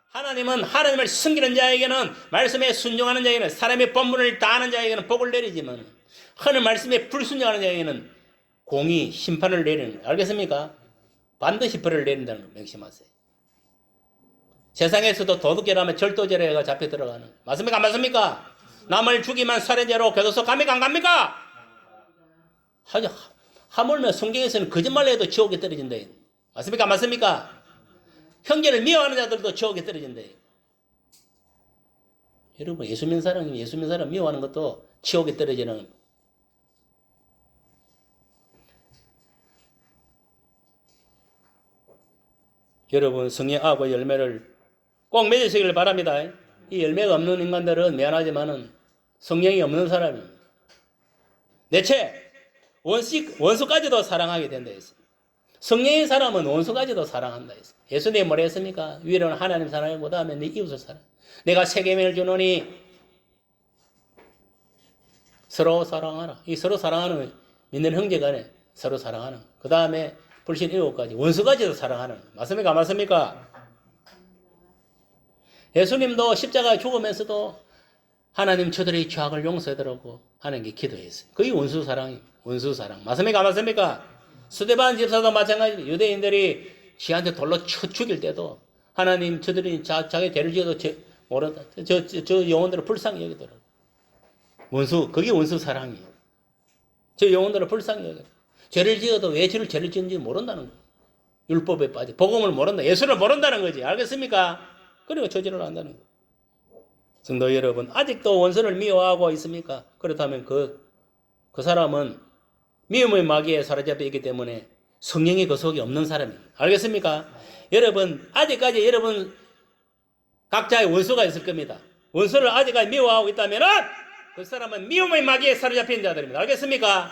하나님은 하나님을 섬기는 자에게는, 말씀에 순종하는 자에게는, 사람의 본분을 다하는 자에게는 복을 내리지만, 하나님 말씀에 불순종하는 자에게는 공의, 심판을 내리는 거예요. 알겠습니까? 반드시 벌을 내린다는 걸 명심하세요. 세상에서도 도둑질하면 절도죄가 잡혀 들어가는 거예요. 맞습니까? 안 맞습니까? 남을 죽이면 살인죄로 교도소 갑니까? 안 갑니까? 하물며 성경에서는 거짓말을 해도 지옥에 떨어진다. 맞습니까? 안 맞습니까? 형제를 미워하는 자들도 지옥에 떨어진다. 여러분, 예수 믿는 사람 미워하는 것도 지옥에 떨어지는 겁니다. 여러분, 성령하고 열매를 꼭 맺으시길 바랍니다. 이 열매가 없는 인간들은 미안하지만은 성령이 없는 사람입니다. 내체 원수까지도 사랑하게 된다 했습니다. 성령의 사람은 원수까지도 사랑한다 했습니다. 예수님이 뭐라 했습니까? 위로는 하나님 사랑하고 그 다음에 네 이웃을 사랑. 내가 세계명을 주노니 서로 사랑하라. 이 서로 사랑하는 믿는 형제간에 서로 사랑하는. 그 다음에 불신 7가지 원수까지도 사랑하는. 맞습니까? 맞습니까? 예수님도 십자가에 죽으면서도 하나님 저들의 죄악을 용서해달라고 하나님께 기도했어요. 그게 원수 사랑입니다. 원수 사랑. 맞습니까? 맞습니까? 스데반 집사도 마찬가지입니다. 유대인들이 지한테 돌로 쳐 죽일 때도 하나님 저들이 자기 죄를 지어도 모른다. 저 영혼들을 불쌍히 여기더라고요. 원수, 그게 원수 사랑이에요. 저 영혼들을 불쌍히 여기더라고요. 죄를 지어도 왜 죄를 지은지 모른다는 거예요. 율법에 빠져. 복음을 모른다. 예수를 모른다는 거지. 알겠습니까? 그리고 저지를 한다는 거예요. 성도 여러분, 아직도 원수를 미워하고 있습니까? 그렇다면 그 사람은 미움의 마귀에 사로잡혀 있기 때문에 성령이 그 속에 없는 사람입니다. 알겠습니까? 여러분, 아직까지 여러분 각자의 원수가 있을 겁니다. 원수를 아직까지 미워하고 있다면 그 사람은 미움의 마귀에 사로잡힌 자들입니다. 알겠습니까?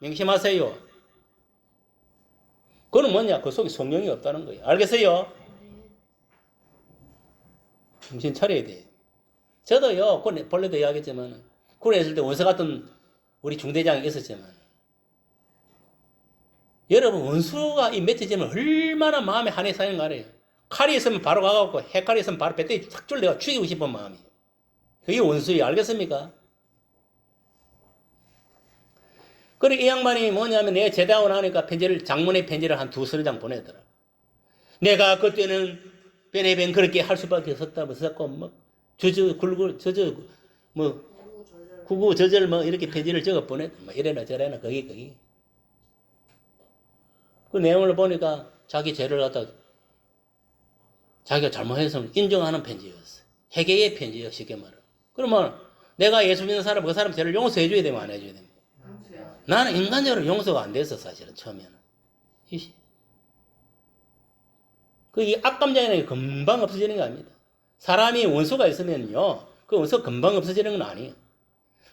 명심하세요. 그건 뭐냐? 그 속에 성령이 없다는 거예요. 알겠어요? 정신 차려야 돼요. 저도요, 본래도 이야기했지만, 군에 있을 때 원수 같은 우리 중대장이 있었지만, 여러분, 원수가 이 맺혀지면 얼마나 마음에 한이 쌓이는가 알아요. 칼이 있으면 바로 가갖고, 해칼이 있으면 바로 배때기 탁 졸려가 죽이고 싶은 마음이에요. 그게 원수예요. 알겠습니까? 그리고 이 양반이 뭐냐면, 내가 제대하고 나니까 장문의 편지를 한 2-3장 보내더라. 내가 그때는 베네벤 그렇게 할 수밖에 없었다고 썼고, 구구저절 이렇게 편지를 적어 보냈다. 이래나 저래나, 거기. 그 내용을 보니까 자기 죄를 갖다 자기가 잘못해서 인정하는 편지였어요. 회개의 편지예요, 쉽게 말하면. 그러면 내가 예수 믿는 사람, 그 사람 죄를 용서해줘야 되면 안 해줘야 됩니까? 나는 인간적으로 용서가 안 됐어, 사실은, 처음에는. 이 악감정이 금방 없어지는 게 아닙니다. 사람이 원수가 있으면요, 그 원수가 금방 없어지는 건 아니에요.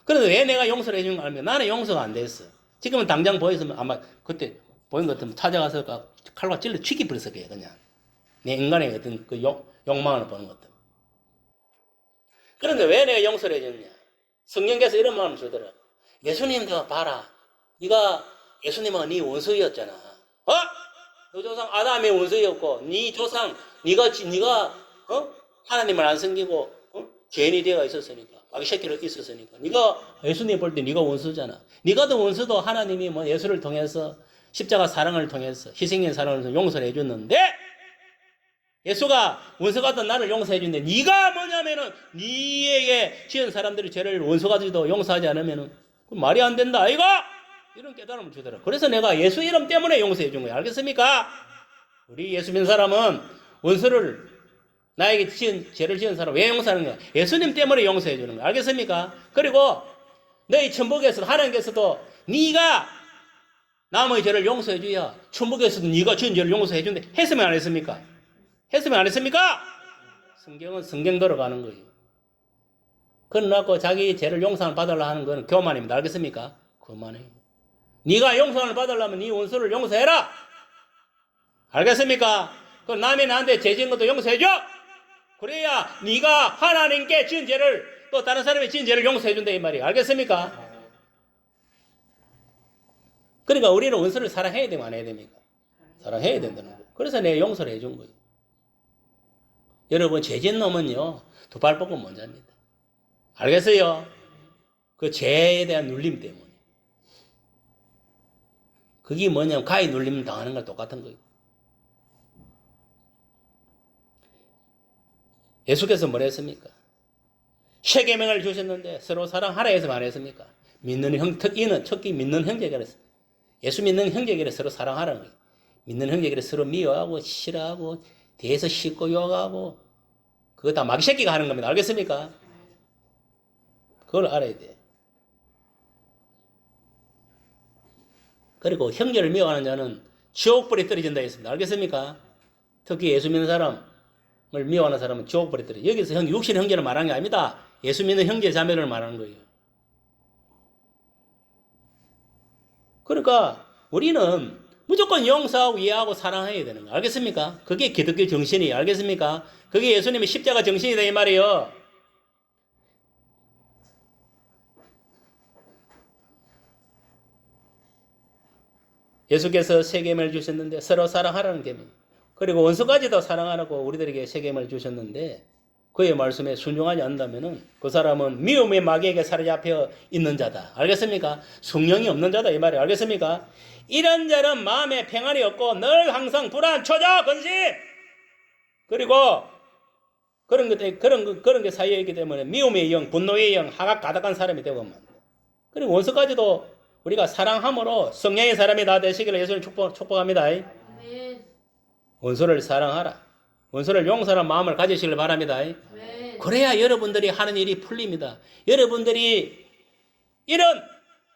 그런데 왜 내가 용서를 해주는 거 알면 나는 용서가 안 됐어. 지금은 당장 보였으면 아마 그때 보인 것 같으면 찾아가서 칼과 찔러 죽여버렸을 거예요, 그냥. 내 인간의 어떤 그 욕망을 보는 것 같으면. 그런데 왜 내가 용서를 해줬냐? 성경께서 이런 마음을 주더라. 예수님도 봐라. 네가 예수님은 네 원수였잖아. 너 조상 아담의 원수였고, 네 조상 네가 하나님을 안 섬기고 죄인이 되어 있었으니까, 마귀새끼로 있었으니까, 네가 예수님 볼 때 네가 원수잖아. 네가 더 원수도 하나님이 뭐 예수를 통해서 십자가 사랑을 통해서 희생의 사랑을 통해서 용서를 해줬는데, 예수가 원수 같은 나를 용서해 준대. 네가 뭐냐면은 네에게 지은 사람들이 죄를 원수 가지도 용서하지 않으면은 말이 안 된다. 아이가 이런 깨달음을 주더라. 그래서 내가 예수 이름 때문에 용서해 준 거야. 알겠습니까? 우리 예수 믿는 사람은 원수를 나에게 죄를 지은 사람 왜 용서하는 거야? 예수님 때문에 용서해 주는 거야. 알겠습니까? 그리고 너희 천국에서도 하나님께서도 네가 남의 죄를 용서해 줘야 천국에서도 네가 지은 죄를 용서해 준대. 했으면 안 했습니까? 했으면 안 했습니까? 성경은 성경대로 가는 거예요. 그러고 자기 죄를 용서를 받으려 하는 건 교만입니다. 알겠습니까? 교만해요. 네가 용서를 받으려면 네 원수를 용서해라. 알겠습니까? 그 남이 나한테 죄 지은 것도 용서해줘. 그래야 네가 하나님께 지은 죄를 또 다른 사람이 지은 죄를 용서해준다 이 말이에요. 알겠습니까? 그러니까 우리는 원수를 사랑해야 되면 안 해야 됩니까? 사랑해야 된다는 거예요. 그래서 내가 용서를 해준 거예요. 여러분, 죄 지은 놈은요, 두 발 뻗고 못 잡니다. 알겠어요? 그 죄에 대한 눌림 때문에. 그게 뭐냐면, 가히 눌림 당하는 걸 똑같은 거예요. 예수께서 뭐라 했습니까? 세 계명을 주셨는데 서로 사랑하라 해서 말했습니까? 믿는 이는 특히 믿는 형제끼리, 예수 믿는 형제끼리 서로 사랑하라는 거예요. 믿는 형제끼리 서로 미워하고 싫어하고 뒤에서 씻고 욕하고 그거 다 마귀새끼가 하는 겁니다. 알겠습니까? 그걸 알아야 돼. 그리고 형제를 미워하는 자는 지옥불에 떨어진다 했습니다. 알겠습니까? 특히 예수 믿는 사람을 미워하는 사람은 지옥불에 떨어져. 여기서 육신 형제를 말하는 게 아닙니다. 예수 믿는 형제 자매를 말하는 거예요. 그러니까 우리는 무조건 용서하고 이해하고 사랑해야 되는 거예요. 알겠습니까? 그게 기독교 정신이에요. 알겠습니까? 그게 예수님의 십자가 정신이다 이 말이에요. 예수께서 세 계명을 주셨는데 서로 사랑하라는 계명. 그리고 원수까지도 사랑하라고 우리들에게 세 계명을 주셨는데 그의 말씀에 순종하지 않는다면은 그 사람은 미움의 마귀에게 사로잡혀 있는 자다. 알겠습니까? 성령이 없는 자다 이 말이에요. 알겠습니까? 이런 자는 마음에 평안이 없고 늘 항상 불안, 초조, 근심 그리고 그런 게 사이에 있기 때문에 미움의 영, 분노의 영, 하각 가득한 사람이 되고 만. 그리고 원수까지도 우리가 사랑함으로 성령의 사람이 다 되시기를 예수를 축복합니다. 원수를 사랑하라. 원수를 용서하는 마음을 가지시길 바랍니다. 그래야 여러분들이 하는 일이 풀립니다. 여러분들이 이런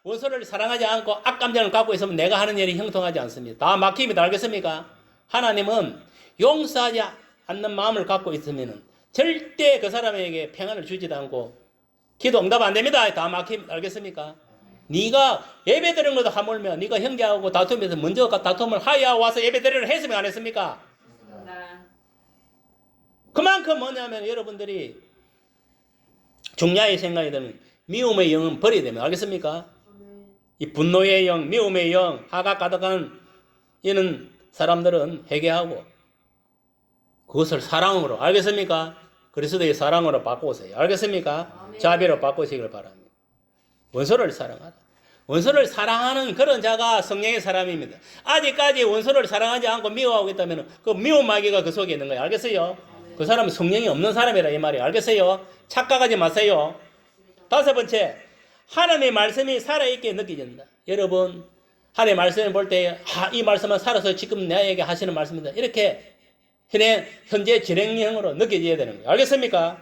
원수를 사랑하지 않고 악감정을 갖고 있으면 내가 하는 일이 형통하지 않습니다. 다 막힙니다. 알겠습니까? 하나님은 용서하지 않는 마음을 갖고 있으면 절대 그 사람에게 평안을 주지도 않고 기도 응답 안 됩니다. 다 막힙니다. 알겠습니까? 네가 예배 드리는 것도 하물며 네가 형제하고 다투면서 먼저 다툼을 하여 와서 예배 드리는 했으면 안 했습니까? 그만큼 뭐냐면 여러분들이 중요하게 생각이 되는 미움의 영은 버려야 됩니다. 알겠습니까? 이 분노의 영, 미움의 영, 하각 가득한 이런 사람들은 회개하고 그것을 사랑으로, 알겠습니까? 그리스도의 사랑으로 바꾸세요. 알겠습니까? 자비로 바꾸시길 바랍니다. 원수를 사랑하라. 원수를 사랑하는 그런 자가 성령의 사람입니다. 아직까지 원수를 사랑하지 않고 미워하고 있다면 그 미움 마귀가 그 속에 있는 거예요. 알겠어요? 그 사람은 성령이 없는 사람이라 이 말이에요. 알겠어요? 착각하지 마세요. 다섯 번째, 하나님의 말씀이 살아있게 느껴진다. 여러분, 하나님의 말씀을 볼 때, 이 말씀은 살아서 지금 나에게 하시는 말씀이다. 이렇게 현재 진행형으로 느껴져야 되는 거예요. 알겠습니까?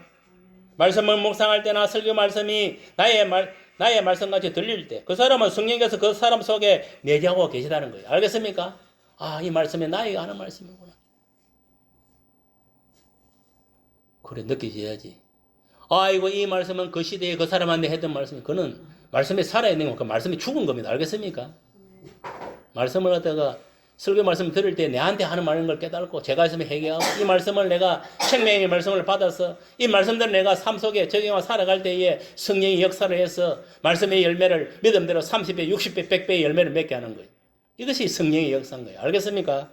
말씀을 묵상할 때나 설교 말씀이 나의 나의 말씀같이 들릴 때 그 사람은 성령께서 그 사람 속에 내재하고 계시다는 거예요. 알겠습니까? 아, 이 말씀이 나에게 하는 말씀이구나. 그래, 느껴져야지. 아이고, 이 말씀은 그 시대에 그 사람한테 했던 말씀이, 그는 말씀이 살아있는 거, 그 말씀이 죽은 겁니다. 알겠습니까? 말씀을 갖다가 설교 말씀을 들을 때 내한테 하는 말인 걸 깨닫고 제가 있으면 회개하고 이 말씀을 내가 생명의 말씀을 받아서 이 말씀들을 내가 삶 속에 적용하고 살아갈 때에 성령이 역사를 해서 말씀의 열매를 믿음대로 30배, 60배, 100배의 열매를 맺게 하는 거예요. 이것이 성령의 역사인 거예요. 알겠습니까?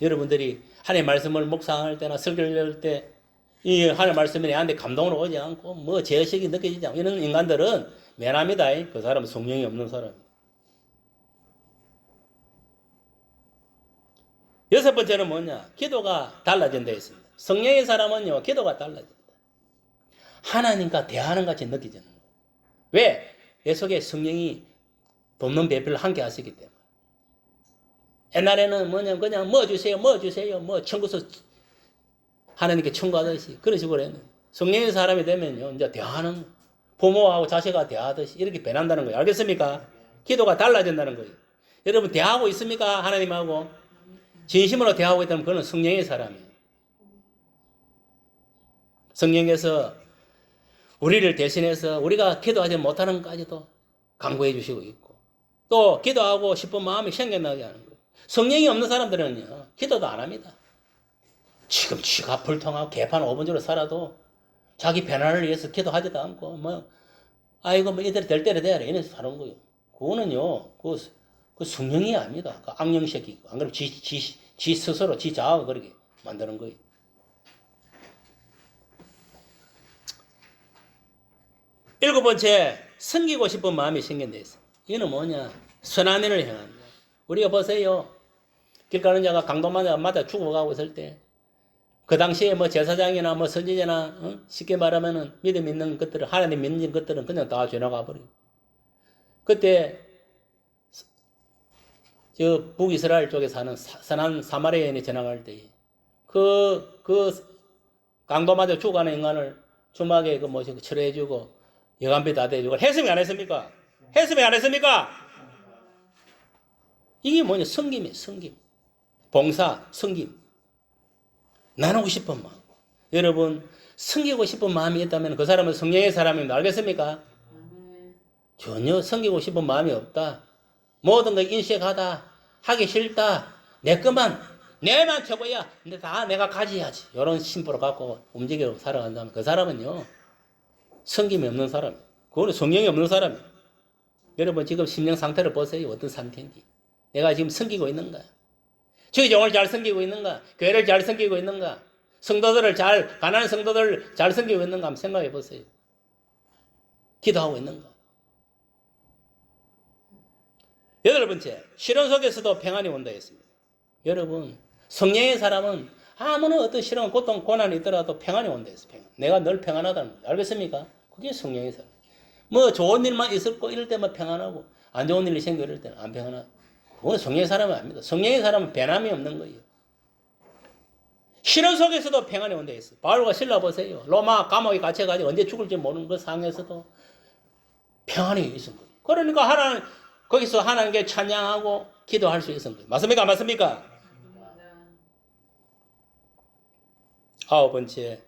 여러분들이 하나님의 말씀을 묵상할 때나 설교를 할 때 이 하나님의 말씀이 내한테 감동으로 오지 않고 뭐 제의식이 느껴지지 않고 이런 인간들은 매납니다. 그 사람은 성령이 없는 사람입니다. 여섯 번째는 뭐냐? 기도가 달라진다 했습니다. 성령의 사람은요, 기도가 달라진다. 하나님과 대하는 같이 느껴지는 거예요. 왜? 내 속에 성령이 돕는 배필을 함께 하시기 때문에. 옛날에는 뭐냐, 그냥 뭐 주세요, 뭐 청구서 하나님께 청구하듯이 그런 식으로 했는데 성령의 사람이 되면요, 이제 대하는 부모하고 자식과 대하듯이 이렇게 변한다는 거예요. 알겠습니까? 기도가 달라진다는 거예요. 여러분 대하고 있습니까? 하나님하고 진심으로 대하고 있다면 그는 성령의 사람이에요. 성령께서 우리를 대신해서 우리가 기도하지 못하는 것까지도 강구해 주시고 있고 또 기도하고 싶은 마음이 생겨나게 하는 거예요. 성령이 없는 사람들은요, 기도도 안 합니다. 지금 지가 불통하고 개판 5분주로 살아도 자기 편안을 위해서 기도하지도 않고 아이고 이대로 될 때로 돼야 이래서 사는 거예요. 그거는요, 그 성령이 아닙니다. 그 악령 새끼고 안 그러면 지 스스로 지 자아가 그렇게 만드는 거예요. 일곱 번째, 섬기고 싶은 마음이 생긴다 했어. 이는 뭐냐? 선한 일을 행한다. 우리가 보세요. 길 가는 자가 강도마다 죽어가고 있을 때 그 당시에 뭐 제사장이나 뭐 선지자나 쉽게 말하면은 믿음 있는 것들은 하나님 믿는 것들은 그냥 다 지나가 버려요. 그때 저 북이스라엘 쪽에 사는 선한 사마리아인이 지나갈 때 그 강도마다 죽어가는 인간을 주막에 철회해주고 여간비 다 대주고 했습니까? 안 했습니까? 했습니까? 안 했습니까? 이게 뭐냐? 섬김이에요. 섬김. 봉사, 섬김. 나누고 싶은 마음. 여러분, 섬기고 싶은 마음이 있다면 그 사람은 성령의 사람입니다. 알겠습니까? 전혀 섬기고 싶은 마음이 없다. 모든 걸 인식하다. 하기 싫다. 내 것만, 내만 최고야. 근데 다 내가 가져야지. 이런 심보를 갖고 움직이고 살아간다면 그 사람은요, 섬김이 없는 사람이에요. 그거는 성령이 없는 사람이에요. 여러분 지금 심령 상태를 보세요. 어떤 상태인지. 내가 지금 섬기고 있는가? 주의 종을 잘 섬기고 있는가? 교회를 잘 섬기고 있는가? 가난한 성도들을 잘 섬기고 있는가? 한번 생각해 보세요. 기도하고 있는가? 여덟 번째, 시련 속에서도 평안이 온다 했습니다. 여러분, 성령의 사람은 아무나 어떤 시련, 고통, 고난이 있더라도 평안이 온다 했어요. 평안. 내가 늘 평안하다는 거예요. 알겠습니까? 그게 성령의 사람. 뭐 좋은 일만 있을 거 이럴 때만 평안하고 안 좋은 일이 생겨 이럴 때는 안 평안하고. 그건 성령의 사람은 아닙니다. 성령의 사람은 변함이 없는 거예요. 시련 속에서도 평안이 온다 했어요. 바울과 실라 보세요. 로마 감옥에 갇혀가지고 언제 죽을지 모르는 그 상황에서도 평안이 있은 거예요. 그러니까 거기서 하나님께 찬양하고 기도할 수 있는 거예요. 맞습니까? 맞습니까? 아홉 번째,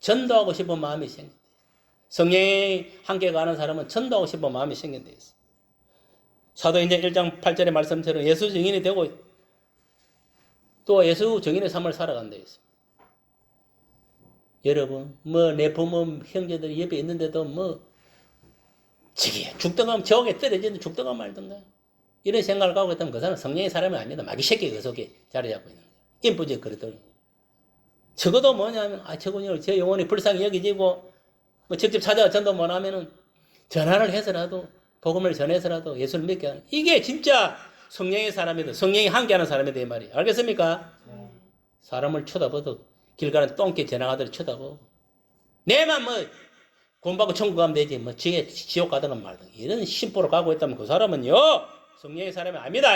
전도하고 싶은 마음이 생긴다. 성령이 함께 가는 사람은 전도하고 싶은 마음이 생긴다 했어요. 사도행전 1장 8절의 말씀처럼 예수 증인이 되고 또 예수 증인의 삶을 살아간다 했어요. 여러분, 내 부모 형제들이 옆에 있는데도 죽든가 저옥에 떨어지는데 죽든가 말든가 이런 생각을 갖고 있다면 그 사람은 성령의 사람이 아닙니다. 마귀 새끼가 그 속에 자리 잡고 있는 거예요. 인부적 그러더라고요. 적어도 뭐냐면 저분이 제 영혼이 불쌍히 여기지고 직접 찾아가 전도 못하면은 전화를 해서라도 복음을 전해서라도 예수를 믿게 하는, 이게 진짜 성령의 사람이다. 성령이 함께하는 사람이다 이 말이에요. 알겠습니까? 사람을 쳐다봐도 길 가는 똥개 지나가더니 쳐다보고 내만 구원받고 천국 가면 되지 지옥 가든가 말든 이런 심보를 갖고 있다면 그 사람은요 성령의 사람이 아닙니다.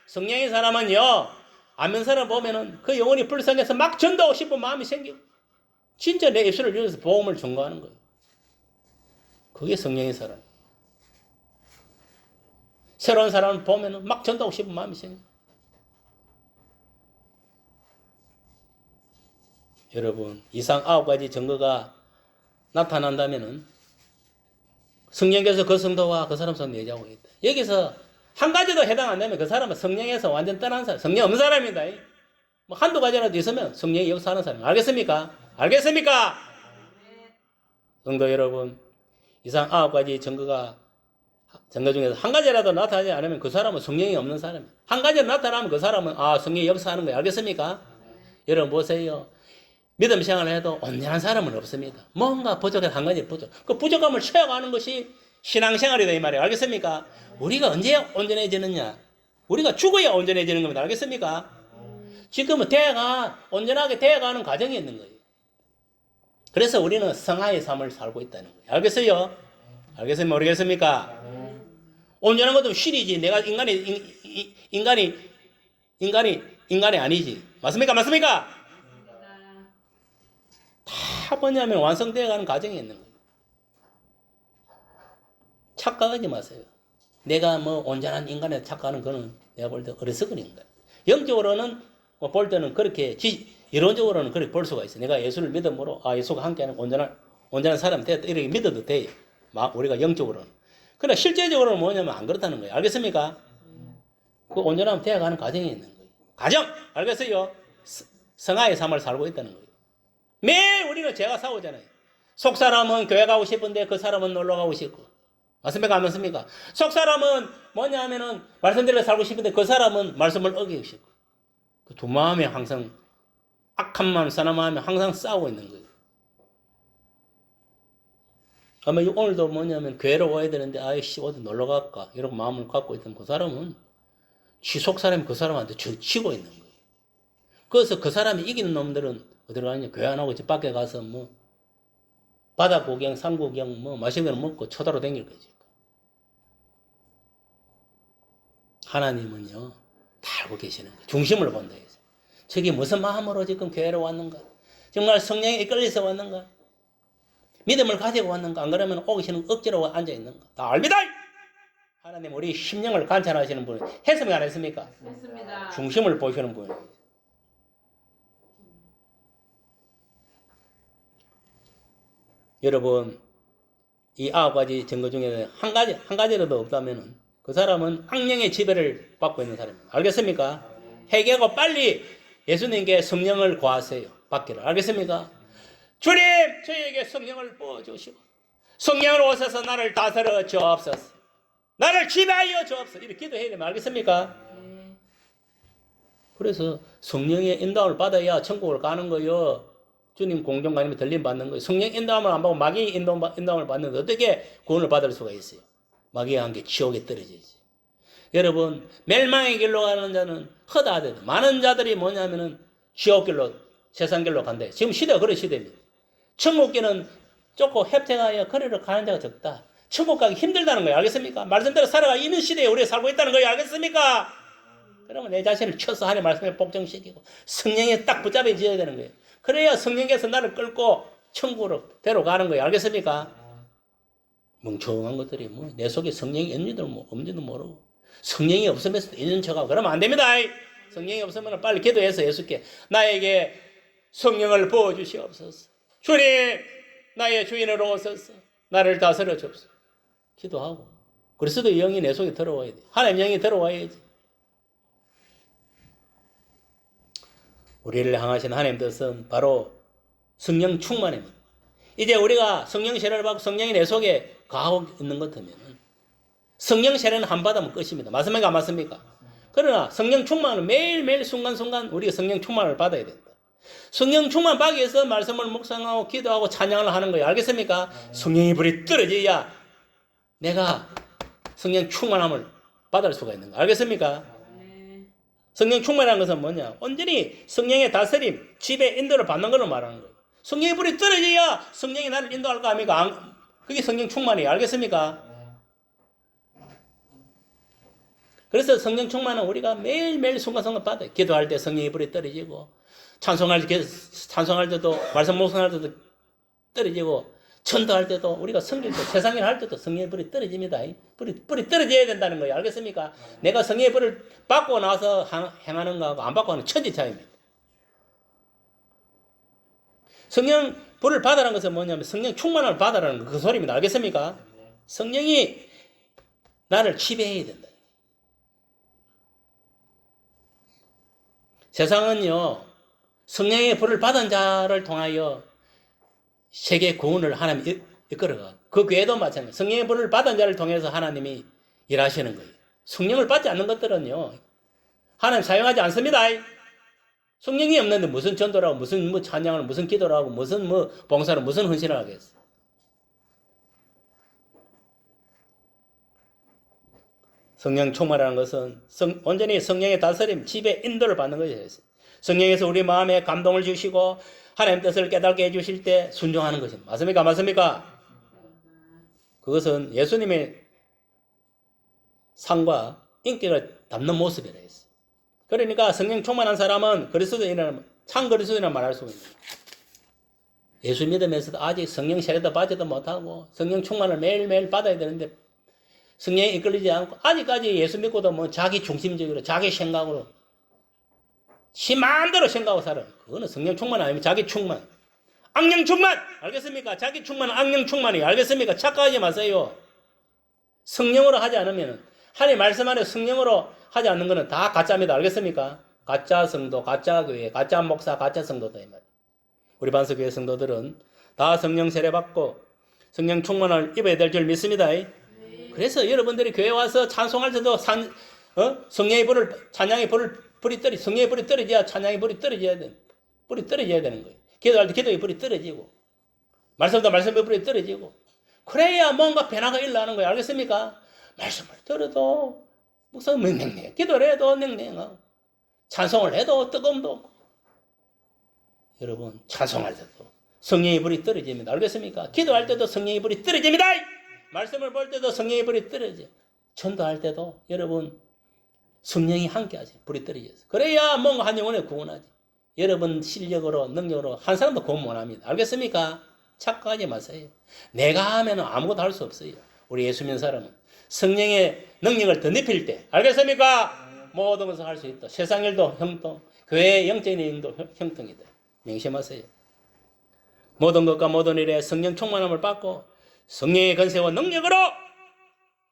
성령의 사람은요 아는 사람 보면은 그 영혼이 불쌍해서 막 전도하고 싶은 마음이 생기고 진짜 내 입술을 열어서 복음을 전가하는 거예요. 그게 성령의 사람. 새로운 사람을 보면은 막 전도하고 싶은 마음이 생겨. 여러분, 이상 9가지 증거가 나타난다면은 성령께서 그 성도와 그 사람 손 내자고 있다. 여기서 한 가지도 해당 안 되면 그 사람은 성령에서 완전 떠난 사람, 성령 없는 사람입니다. 뭐 한두 가지라도 있으면 성령이 역사하는 사람. 알겠습니까? 알겠습니까? 성도 여러분, 이상 9가지 증거 중에서 한 가지라도 나타나지 않으면 그 사람은 성령이 없는 사람이에요. 한 가지라도 나타나면 그 사람은 성령이 역사하는 거예요. 알겠습니까? 여러분 보세요. 믿음 생활을 해도 온전한 사람은 없습니다. 뭔가 부족한 한 가지 부족. 그 부족함을 채워가는 것이 신앙생활이다 이 말이에요. 알겠습니까? 우리가 언제 온전해지느냐? 우리가 죽어야 온전해지는 겁니다. 알겠습니까? 지금은 온전하게 되어가는 과정이 있는 거예요. 그래서 우리는 성화의 삶을 살고 있다는 거예요. 알겠어요? 알겠습니까? 모르겠습니까? 온전한 것도 신이지. 내가 인간이 아니지. 맞습니까? 맞습니까? 다 뭐냐면 완성되어가는 과정이 있는 거예요. 착각하지 마세요. 내가 뭐 온전한 인간에 착각하는 거는 내가 볼 때 어리석은 거예요. 영적으로는 볼 때는 그렇게 이론적으로는 그렇게 볼 수가 있어요. 내가 예수를 믿음으로 예수가 함께하는 온전한 사람이 되었다 이렇게 믿어도 돼요. 우리가 영적으로는. 그러나 실제적으로는 뭐냐면 안 그렇다는 거예요. 알겠습니까? 그 온전함 되어가는 과정이 있는 거예요. 과정! 알겠어요? 성화의 삶을 살고 있다는 거예요. 매일 우리는 죄가 싸우잖아요. 속 사람은 교회 가고 싶은데 그 사람은 놀러 가고 싶고. 맞습니까? 안 맞습니까? 속 사람은 뭐냐 하면은 말씀대로 살고 싶은데 그 사람은 말씀을 어기고 싶고. 그 두 마음에 항상 악한 마음, 선한 마음에 항상 싸우고 있는 거예요. 아마 오늘도 뭐냐면 교회로 와야 되는데 아이씨 어디 놀러 갈까? 이런 마음을 갖고 있던 그 사람은 속 사람이 그 사람한테 치고 있는 거예요. 그래서 그 사람이 이기는 놈들은 어디로 가냐? 교회 안 하고 집 밖에 가서 뭐 바다 구경, 산 구경 뭐 맛있는 거 먹고 쳐다로 다닐 거지. 하나님은요 다 알고 계시는 거예요. 중심을 본다 해서. 저게 무슨 마음으로 지금 교회로 왔는가? 정말 성령에 이끌려서 왔는가? 믿음을 가지고 왔는가? 안 그러면 오기 싫은 억지로 앉아 있는가? 다 압니다. 하나님 우리 심령을 관찰하시는 분 했습니까? 안 했습니까? 했습니다. 중심을 보시는 분이에요. 여러분, 이 9가지 증거 중에 한 가지라도 없다면 그 사람은 악령의 지배를 받고 있는 사람입니다. 알겠습니까? 회개하고 빨리 예수님께 성령을 구하세요. 받기를. 알겠습니까? 주님, 저에게 성령을 부어주시고 성령을 오셔서 나를 다스려 주옵소서. 나를 지배하여 주옵소서. 이렇게 기도해야 되면 알겠습니까? 그래서 성령의 인도함을 받아야 천국을 가는 거요. 주님 공중간임에 들림 받는 거예요. 성령 인도함을 안 받고 마귀 인도함을 받는데 어떻게 구원을 받을 수가 있어요? 마귀와 함께 지옥에 떨어지지. 여러분, 멸망의 길로 가는 자는 허다하다. 많은 자들이 뭐냐면은 지옥길로, 세상길로 간대. 지금 시대가 그런 시대입니다. 천국길은 좁고 햅헥하여 거리로 가는 자가 적다. 천국 가기 힘들다는 거예요. 알겠습니까? 말씀대로 살아가 있는 시대에 우리가 살고 있다는 거예요. 알겠습니까? 그러면 내 자신을 쳐서 하나님의 말씀에 복종시키고 성령에 딱 붙잡아줘야 되는 거예요. 그래야 성령께서 나를 끌고 천국으로 데려가는 거예요. 알겠습니까? 멍청한 것들이 뭐 내 속에 성령이 있는지도 없는지도 모르고 성령이 없으면서도 있는 척하고 그러면 안 됩니다. 성령이 없으면 빨리 기도해서 예수께 나에게 성령을 부어주시옵소서. 주님, 나의 주인으로 오소서. 나를 다스려 주옵소서. 기도하고 그리스도 영이 내 속에 들어와야 돼. 하나님 영이 들어와야지. 우리를 향하신 하나님 뜻은 바로 성령 충만입니다. 이제 우리가 성령 세례를 받고 성령이 내 속에 가하고 있는 것 같으면 성령 세례는 한 받으면 끝입니다. 맞습니까? 안 맞습니까? 그러나 성령 충만은 매일매일 순간순간 우리가 성령 충만을 받아야 된다. 성령 충만 받기 위해서 말씀을 묵상하고 기도하고 찬양을 하는 거예요. 알겠습니까? 성령의 불이 떨어져야 내가 성령 충만함을 받을 수가 있는 거예요. 알겠습니까? 성령 충만이라는 것은 뭐냐? 온전히 성령의 다스림, 지배, 인도를 받는 걸로 말하는 거예요. 성령의 불이 떨어져야 성령이 나를 인도할 거 아닙니까? 그게 성령 충만이에요. 알겠습니까? 그래서 성령 충만은 우리가 매일매일 순간순간 받아요. 기도할 때 성령의 불이 떨어지고 찬송할 때도 말씀 묵상할 때도 떨어지고 전도할 때도 우리가 섬길 때 세상일 할 때도 성령의 불이 떨어집니다. 불이 떨어져야 된다는 거예요. 알겠습니까? 내가 성령의 불을 받고 나서 행하는 거하고 안 받고 하는 천지 차이입니다. 성령 불을 받으라는 것은 뭐냐면 성령 충만을 받으라는 그 소리입니다. 알겠습니까? 성령이 나를 지배해야 된다. 세상은요, 성령의 불을 받은 자를 통하여 세계 구원을 하나님이 이끌어가. 그 교회도 마찬가지예요. 성령의 불을 받은 자를 통해서 하나님이 일하시는 거예요. 성령을 받지 않는 것들은요, 하나님 사용하지 않습니다. 성령이 없는데 무슨 전도라고, 무슨 뭐 찬양을, 무슨 기도를 하고, 무슨 뭐 봉사를, 무슨 헌신을 하겠어. 성령 충만이라는 것은 온전히 성령의 다스림, 지배, 인도를 받는 것이에요. 성령에서 우리 마음에 감동을 주시고 하나님 뜻을 깨닫게 해주실 때 순종하는 것입니다. 맞습니까? 맞습니까? 그것은 예수님의 상과 인격을 담는 모습이라 했어요. 그러니까 성령 충만한 사람은 그리스도인이라는, 참 그리스도인이라는 말할 수가 있는 거예요. 예수 믿으면서도 아직 성령 세례도 받지도 못하고 성령 충만을 매일매일 받아야 되는데 성령에 이끌리지 않고 아직까지 예수 믿고도 뭐 자기 중심적으로 자기 생각으로 지 마음대로 생각하고 살아. 그거는 성령 충만 아니면 자기 충만. 악령 충만! 알겠습니까? 자기 충만은 악령 충만이에요. 알겠습니까? 착각하지 마세요. 성령으로 하지 않으면 하나님 말씀 안에 성령으로 하지 않는 것은 다 가짜입니다. 알겠습니까? 가짜 성도, 가짜 교회, 가짜 목사, 가짜 성도다 이 말. 우리 반석교회 성도들은 다 성령 세례 받고 성령 충만을 입어야 될 줄 믿습니다. 그래서 여러분들이 교회 와서 찬송할 때도 성령의 불을, 찬양의 불이 성령의 불이 떨어져야 찬양의 불이 떨어져야 되는 거예요. 기도할 때 기도의 불이 떨어지고, 말씀도 말씀의 불이 떨어지고, 그래야 뭔가 변화가 일어나는 거예요. 알겠습니까? 말씀을 들어도, 목사님은 냉랭해. 기도를 해도 냉랭하고, 찬송을 해도 뜨거움도 없고. 여러분, 찬송할 때도 성령의 불이 떨어집니다. 알겠습니까? 기도할 때도 성령의 불이 떨어집니다. 말씀을 볼 때도 성령의 불이 떨어져. 전도할 때도 여러분 성령이 함께 하세요. 불이 떨어져서. 그래야 뭔가 한 영혼에 구원하지. 여러분 실력으로 능력으로 한 사람도 구원 못합니다. 알겠습니까? 착각하지 마세요. 내가 하면 아무것도 할 수 없어요. 우리 예수 믿는 사람은 성령의 능력을 더 높일 때, 알겠습니까? 모든 것을 할 수 있다. 세상 일도 형통, 교회의 영적인 일도 형통이다. 명심하세요. 모든 것과 모든 일에 성령 충만함을 받고 성령의 권세와 능력으로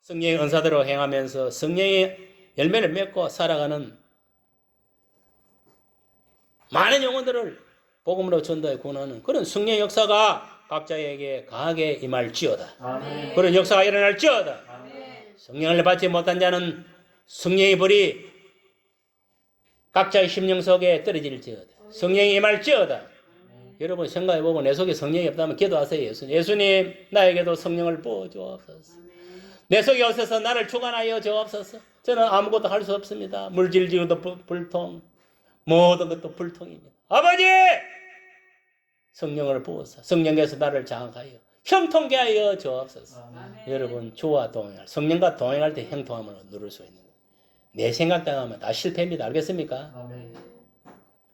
성령의 은사대로 행하면서 성령의 열매를 맺고 살아가는 많은 영혼들을 복음으로 전도해 구원하는 그런 성령의 역사가 각자에게 강하게 임할지어다. 아멘. 그런 역사가 일어날지어다. 아멘. 성령을 받지 못한 자는 성령의 불이 각자의 심령 속에 떨어질지어다. 성령이 임할지어다. 여러분 생각해보고 내 속에 성령이 없다면 기도하세요. 예수님 나에게도 성령을 부어주옵소서. 내 속에 없어서 나를 주관하여 주옵소서. 저는 아무것도 할 수 없습니다. 물질지어도 불통, 모든 것도 불통입니다. 아버지! 성령을 부어서 성령께서 나를 장악하여 형통케 하여 주옵소서. 여러분 주와 동행할, 성령과 동행할 때 형통함을 누릴 수 있는 거예요. 내 생각 당하면 다 실패입니다. 알겠습니까? 아멘.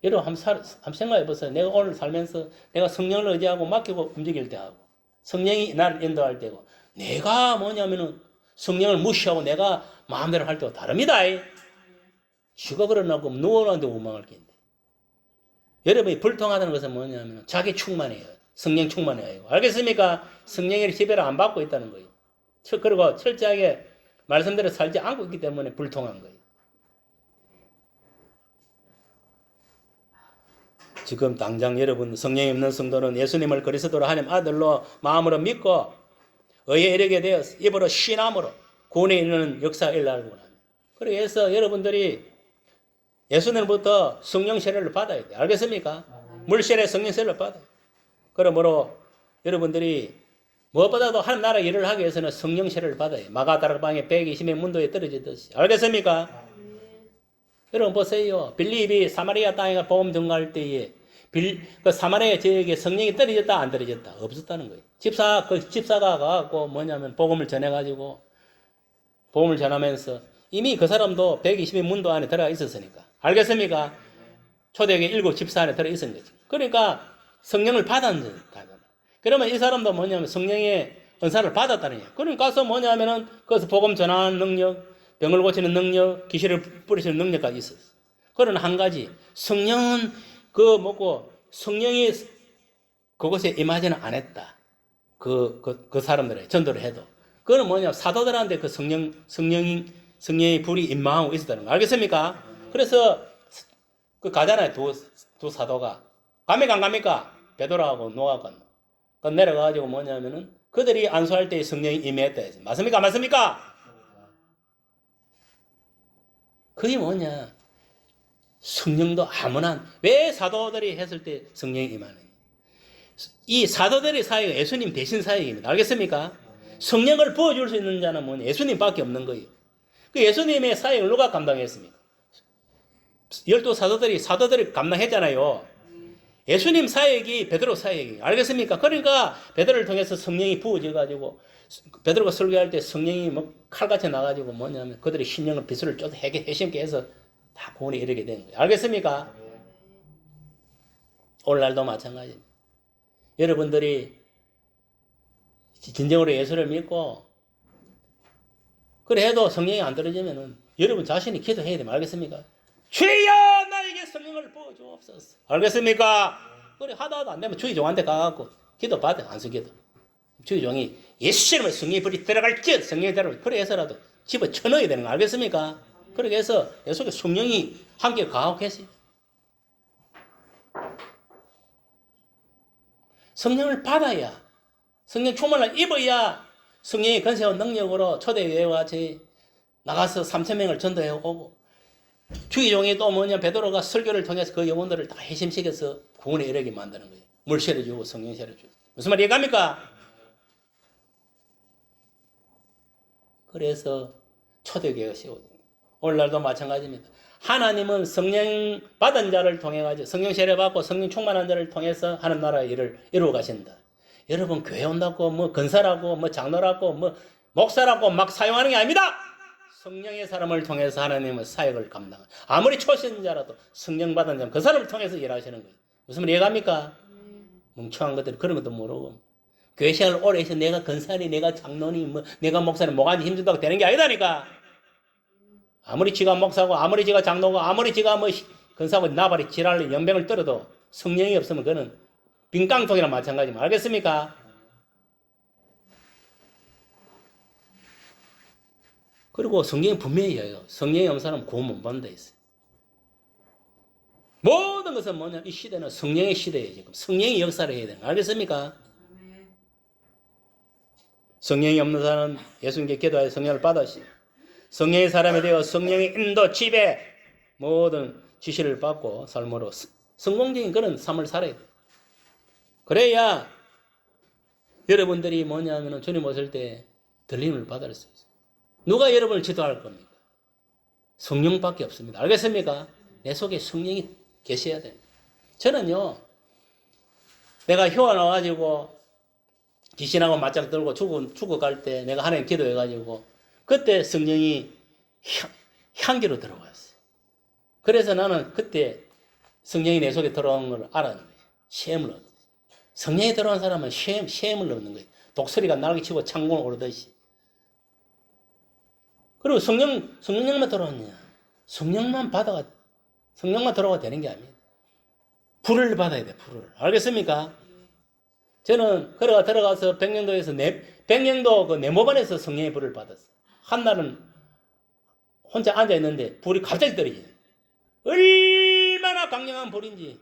여러분 한번 생각해 보세요. 내가 오늘 살면서 내가 성령을 의지하고 맡기고 움직일 때 하고 성령이 나를 인도할 때고 내가 뭐냐면은 성령을 무시하고 내가 마음대로 할 때가 다릅니다. 쥐가 그러나고 누워라는데 원망할 게인데. 여러분이 불통하다는 것은 뭐냐면 자기 충만해요. 성령 충만해요. 알겠습니까? 성령의 지배를 안 받고 있다는 거예요. 그리고 철저하게 말씀대로 살지 않고 있기 때문에 불통한 거예요. 지금 당장 여러분 성령이 없는 성도는 예수님을 그리스도로 하나님 아들로 마음으로 믿고 의에 이르게 되어 입으로 신함으로 구원에 이르는 역사가 일어나고 합니다. 그래서 여러분들이 예수님부터 성령 세례를 받아야 돼요. 알겠습니까? 물세례 성령 세례를 받아요. 그러므로 여러분들이 무엇보다도 하나님 나라 일을 하기 위해서는 성령 세례를 받아요. 마가다락방에 120의 문도에 떨어지듯이. 알겠습니까? 여러분 보세요. 빌립이 사마리아 땅에 복음 전가할 때에 그 사마리아 지역에 성령이 떨어졌다 안 떨어졌다 없었다는 거예요. 집사가 가고 뭐냐면 복음을 전해가지고 복음을 전하면서 이미 그 사람도 120의 문도 안에 들어가 있었으니까. 알겠습니까? 초대교회 7 집사 안에 들어 있었는 거죠. 그러니까 성령을 받았는 거죠. 그러면 이 사람도 뭐냐면 성령의 은사를 받았다는 거예요. 그럼 가서 뭐냐면은 거기서 복음 전하는 능력, 병을 고치는 능력, 귀신을 뿌리치는 능력까지 있었어. 그러나 한 가지, 성령은 성령이 그곳에 임하지는 않았다. 그 사람들의 전도를 해도. 그거는 뭐냐, 사도들한테 그 성령의 불이 임망하고 있었다는 거. 알겠습니까? 그래서 가잖아요. 두 사도가. 갑니까, 안 갑니까? 베드로하고 노아가. 내려가가지고 뭐냐면은 그들이 안수할 때 성령이 임했다 해서. 맞습니까? 안 맞습니까? 그게 뭐냐? 성령도 아무나, 왜 사도들이 했을 때 성령이 임하느냐? 이 사도들의 사역은 예수님 대신 사역입니다. 알겠습니까? 성령을 부어줄 수 있는 자는 뭐냐? 예수님밖에 없는 거예요. 그 예수님의 사역을 누가 감당했습니까? 12 사도들이 감당했잖아요. 예수님 사역이 베드로 사역이에요. 알겠습니까? 그러니까 베드로를 통해서 성령이 부어져 가지고 베드로가 설교할 때 성령이 뭐 칼같이 나가지고 뭐냐면 그들의 심령을 비수를 쫓아 해심게 해서 다 구원에 이르게 된 거예요. 알겠습니까? 오늘날도 마찬가지입니다. 여러분들이 진정으로 예수를 믿고 그래 해도 성령이 안 떨어지면은 여러분 자신이 기도해야 됩니다. 알겠습니까? 주여 나에게 성령을 부어주옵소서. 알겠습니까? 그래 하다도 안 되면 주의 종한테 가갖고 기도 받아. 안수기도. 주의 종이 예수 이름으로 성령의 불이 들어갈지 성령이 들어갈 그래 해서라도 집어 쳐넣어야 되는 거 알겠습니까? 그렇게 해서 예수께 성령이 함께 가혹했어요. 성령을 받아야 성령 충만을 입어야 성령의 건세와 능력으로 초대교회와 같이 나가서 3,000명을 전도해 오고 주의 종이 또 뭐냐 베드로가 설교를 통해서 그 영혼들을 다 회심시켜서 구원에 이르게 만드는 거예요. 물 실어주고 성령 실어주고. 무슨 말 이해갑니까? 그래서 초대교회가 세워진 거예요. 오늘날도 마찬가지입니다. 하나님은 성령 받은 자를 통해 가지고 성령 세례 받고 성령 충만한 자를 통해서 하는 나라의 일을 이루어 가신다. 여러분 교회 온다고 뭐 건사라고 뭐 장로라고 뭐 목사라고 막 사용하는 게 아닙니다. 성령의 사람을 통해서 하나님은 사역을 감당. 아무리 초신자라도 성령 받은 자는 그 사람을 통해서 일하시는 거예요. 무슨 말 이해갑니까? 멍청한 것들 그런 것도 모르고 교회 생활을 오래 해서 내가 건사니 내가 장로니 뭐 내가 목사니 뭐가 힘들다고 되는 게 아니다니까. 아무리 지가 목사고 아무리 지가 장로고 아무리 지가 뭐 건사고 나발이 지랄을 연병을 떨어도 성령이 없으면 그는 빈깡통이랑 마찬가지입니다. 알겠습니까? 그리고 성경이 분명히 해요. 성령이 없는 사람은 구원 못 받는다 했어요. 모든 것은 뭐냐? 이 시대는 성령의 시대예요. 지금 성령이 역사를 해야 되는 거 알겠습니까? 성령이 없는 사람은 예수님께 기도하여 성령을 받으시 성령의 사람이 되어 성령의 인도 지배 모든 지시를 받고 삶으로 성공적인 그런 삶을 살아야 돼요. 그래야 여러분들이 뭐냐면 주님 오실 때 들림을 받을 수 있어요. 누가 여러분을 지도할 겁니까? 성령밖에 없습니다. 알겠습니까? 내 속에 성령이 계셔야 돼요. 저는요, 내가 휴가 나와가지고 귀신하고 맞짱 들고 죽어갈 때 내가 하나님 기도해가지고 그때 성령이 향기로 들어왔어요. 그래서 나는 그때 성령이 내 속에 들어온 걸 알았는 거예요. 시험을 얻었어요. 성령이 들어온 사람은 시험을 얻는 거예요. 독수리가 날개치고 창공을 오르듯이. 그리고 성령만 들어왔냐? 성령만 들어가 되는 게 아닙니다. 불을 받아야 돼, 불을. 알겠습니까? 저는 그래가 들어가서 백령도에서 백령도 그 네모반에서 성령의 불을 받았어요. 한날은 혼자 앉아있는데 불이 갑자기 떨어지네. 얼마나 강력한 불인지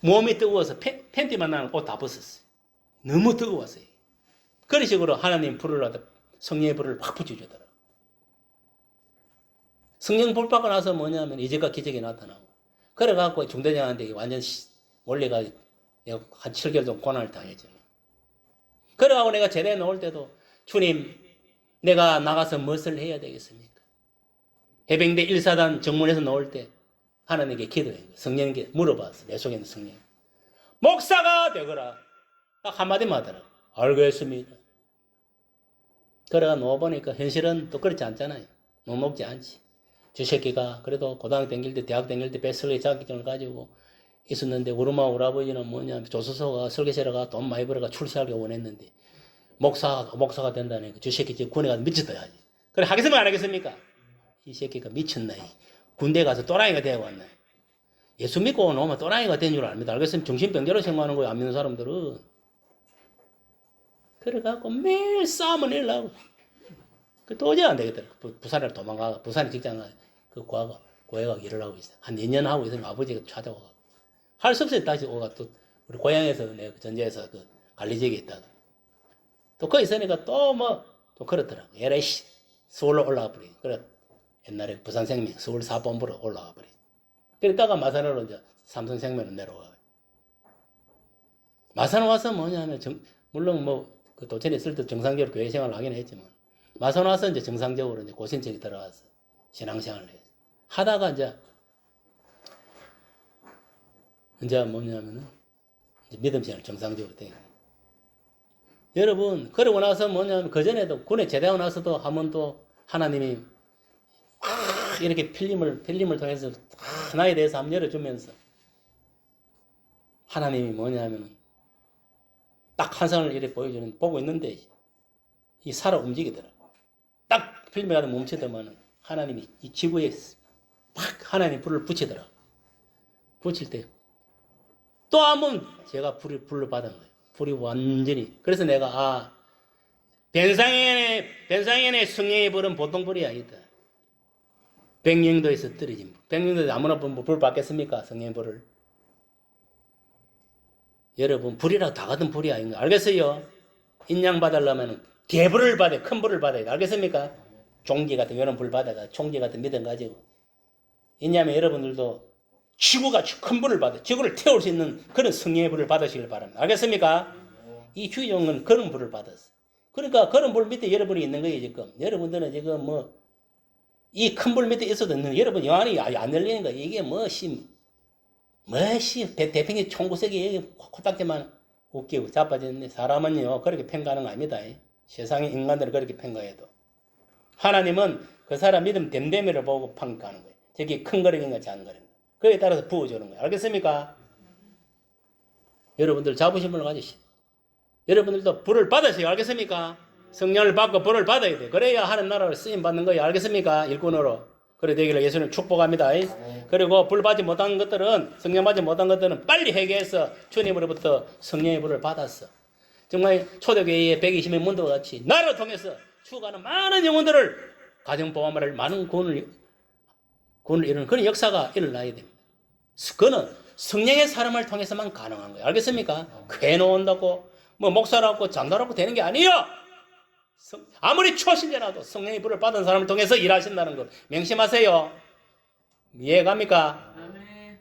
몸이 뜨거워서 팬티만 나는 옷 다 벗었어요. 너무 뜨거웠어요. 그런 식으로 하나님 불을 받아 성령의 불을 확 붙여주더라고요. 성령 불 받고 나서 뭐냐면 이제가 기적이 나타나고 그래갖고 중대장한테 완전 원래가 한 7개월 정도 고난을 당했죠. 그래갖고 내가 제대에 나올 때도 주님 내가 나가서 무엇을 해야 되겠습니까? 해병대 1사단 정문에서 나올 때 하나님께 기도해. 성령께 물어봤어. 내 속에 있는 성령. 목사가 되거라. 딱 한마디만 하더라고. 알겠습니다. 그래가 놓아보니까 현실은 또 그렇지 않잖아요. 녹록지 않지. 저 새끼가 그래도 고등학교 다닐 때 대학 다닐 때 배설의 자격증을 가지고 있었는데 우리 엄마 우리 아버지는 뭐냐 조서서가 설계세라가 돈 많이 벌어가 출세하기 원했는데 목사가 된다는 저 새끼 지금 군에 가서 미쳤다 하지. 그래 하겠습니까 안 하겠습니까? 이 새끼가 미쳤나. 군대 가서 또라이가 되어왔나. 예수 믿고 오면 또라이가 된 줄 압니다. 알겠습니까? 정신병자로 생각하는 거예요. 안 믿는 사람들은. 그래갖고 매일 싸움을 내려고. 그 도저히 안 되겠더라. 부산을 도망가. 부산에 직장 그 고해가 일을 하고 있어요. 한 2년 하고 있으면 아버지가 찾아와. 할 수 없이 다시 오가 또 우리 고향에서 내가 전제에서 그 관리직에 있다가 또 거기 있으니까 또 또 그렇더라고. 에레씨 서울로 올라가 버리. 그래 옛날에 부산생명 서울 4본부로 올라가 버리. 그랬다가 마산으로 이제 삼성생명으로 내려와. 마산 와서 뭐냐면 물론 그 도천에 있을 때 정상적으로 교회 생활을 하긴 했지만 마산 와서 이제 정상적으로 이제 고신청이 들어가서 신앙생활을 해요. 하다가 이제 뭐냐면은 이제 믿음 생활 정상적으로 돼요. 여러분 그러고 나서 뭐냐면 그 전에도 군에 제대하고 나서도 한번 또 하나님이 이렇게 필름을 통해서 나에 대해서 한번 열어주면서 하나님이 뭐냐면은 딱 환상을 이렇게 보고 있는데 이 살아 움직이더라고. 딱 필름에 가서 멈추더만은 하나님이 이 지구에 팍 하나님 불을 붙이더라고. 붙일 때 또 한번 제가 불을 받은 거예요. 불이 완전히. 그래서 내가 변상현의 성령의 불은 보통 불이 아니다. 백령도에서 떨어진 불. 백령도에서 아무나 불 받겠습니까? 성령의 불을. 여러분 불이라고 다 같은 불이 아닌가 알겠어요? 인양 받으려면 개불을 받아야 큰 불을 받아야 돼. 알겠습니까? 종기 같은 이런 불 받아가 총기 같은 믿음 가지고. 왜냐하면 여러분들도 지구가 큰 불을 받아 지구를 태울 수 있는 그런 성령의 불을 받으시길 바랍니다. 알겠습니까? 이 주의종은 그런 불을 받았어. 그러니까 그런 불 밑에 여러분이 있는 거예요. 지금 여러분들은 지금 이 큰 불 밑에 있어도 여러분 영안이 안 열리는 거야. 이게 대평이 총구석이 코딱지만 웃기고 자빠졌네. 사람은요 그렇게 평가하는 거 아닙니다. 세상의 인간들을 그렇게 평가해도 하나님은 그 사람 믿음 됨됨이를 보고 평가하는 거예요. 저게 큰 거리인가 작은 거리인가 그에 따라서 부어주는 거예요. 알겠습니까? 여러분들 자부심을 가지시. 여러분들도 불을 받으세요. 알겠습니까? 성령을 받고 불을 받아야 돼. 그래야 하는 나라로 쓰임 받는 거예요. 알겠습니까? 일꾼으로. 그래 되기를 예수님 축복합니다. 그리고 불 받지 못한 것들은 성령 받지 못한 것들은 빨리 회개해서 주님으로부터 성령의 불을 받았어. 정말 초대교회의 120명 문도와 같이 나를 통해서 추구하는 많은 영혼들을 가정보험을 많은 구원을 이루는 그런 역사가 일어나야 됩니다. 그거는 성령의 사람을 통해서만 가능한 거예요. 알겠습니까? 쾌 놓은다고 목사라고 장로라고 되는 게 아니에요. 아무리 초신자라도 성령의 불을 받은 사람을 통해서 일하신다는 것 명심하세요. 이해갑니까?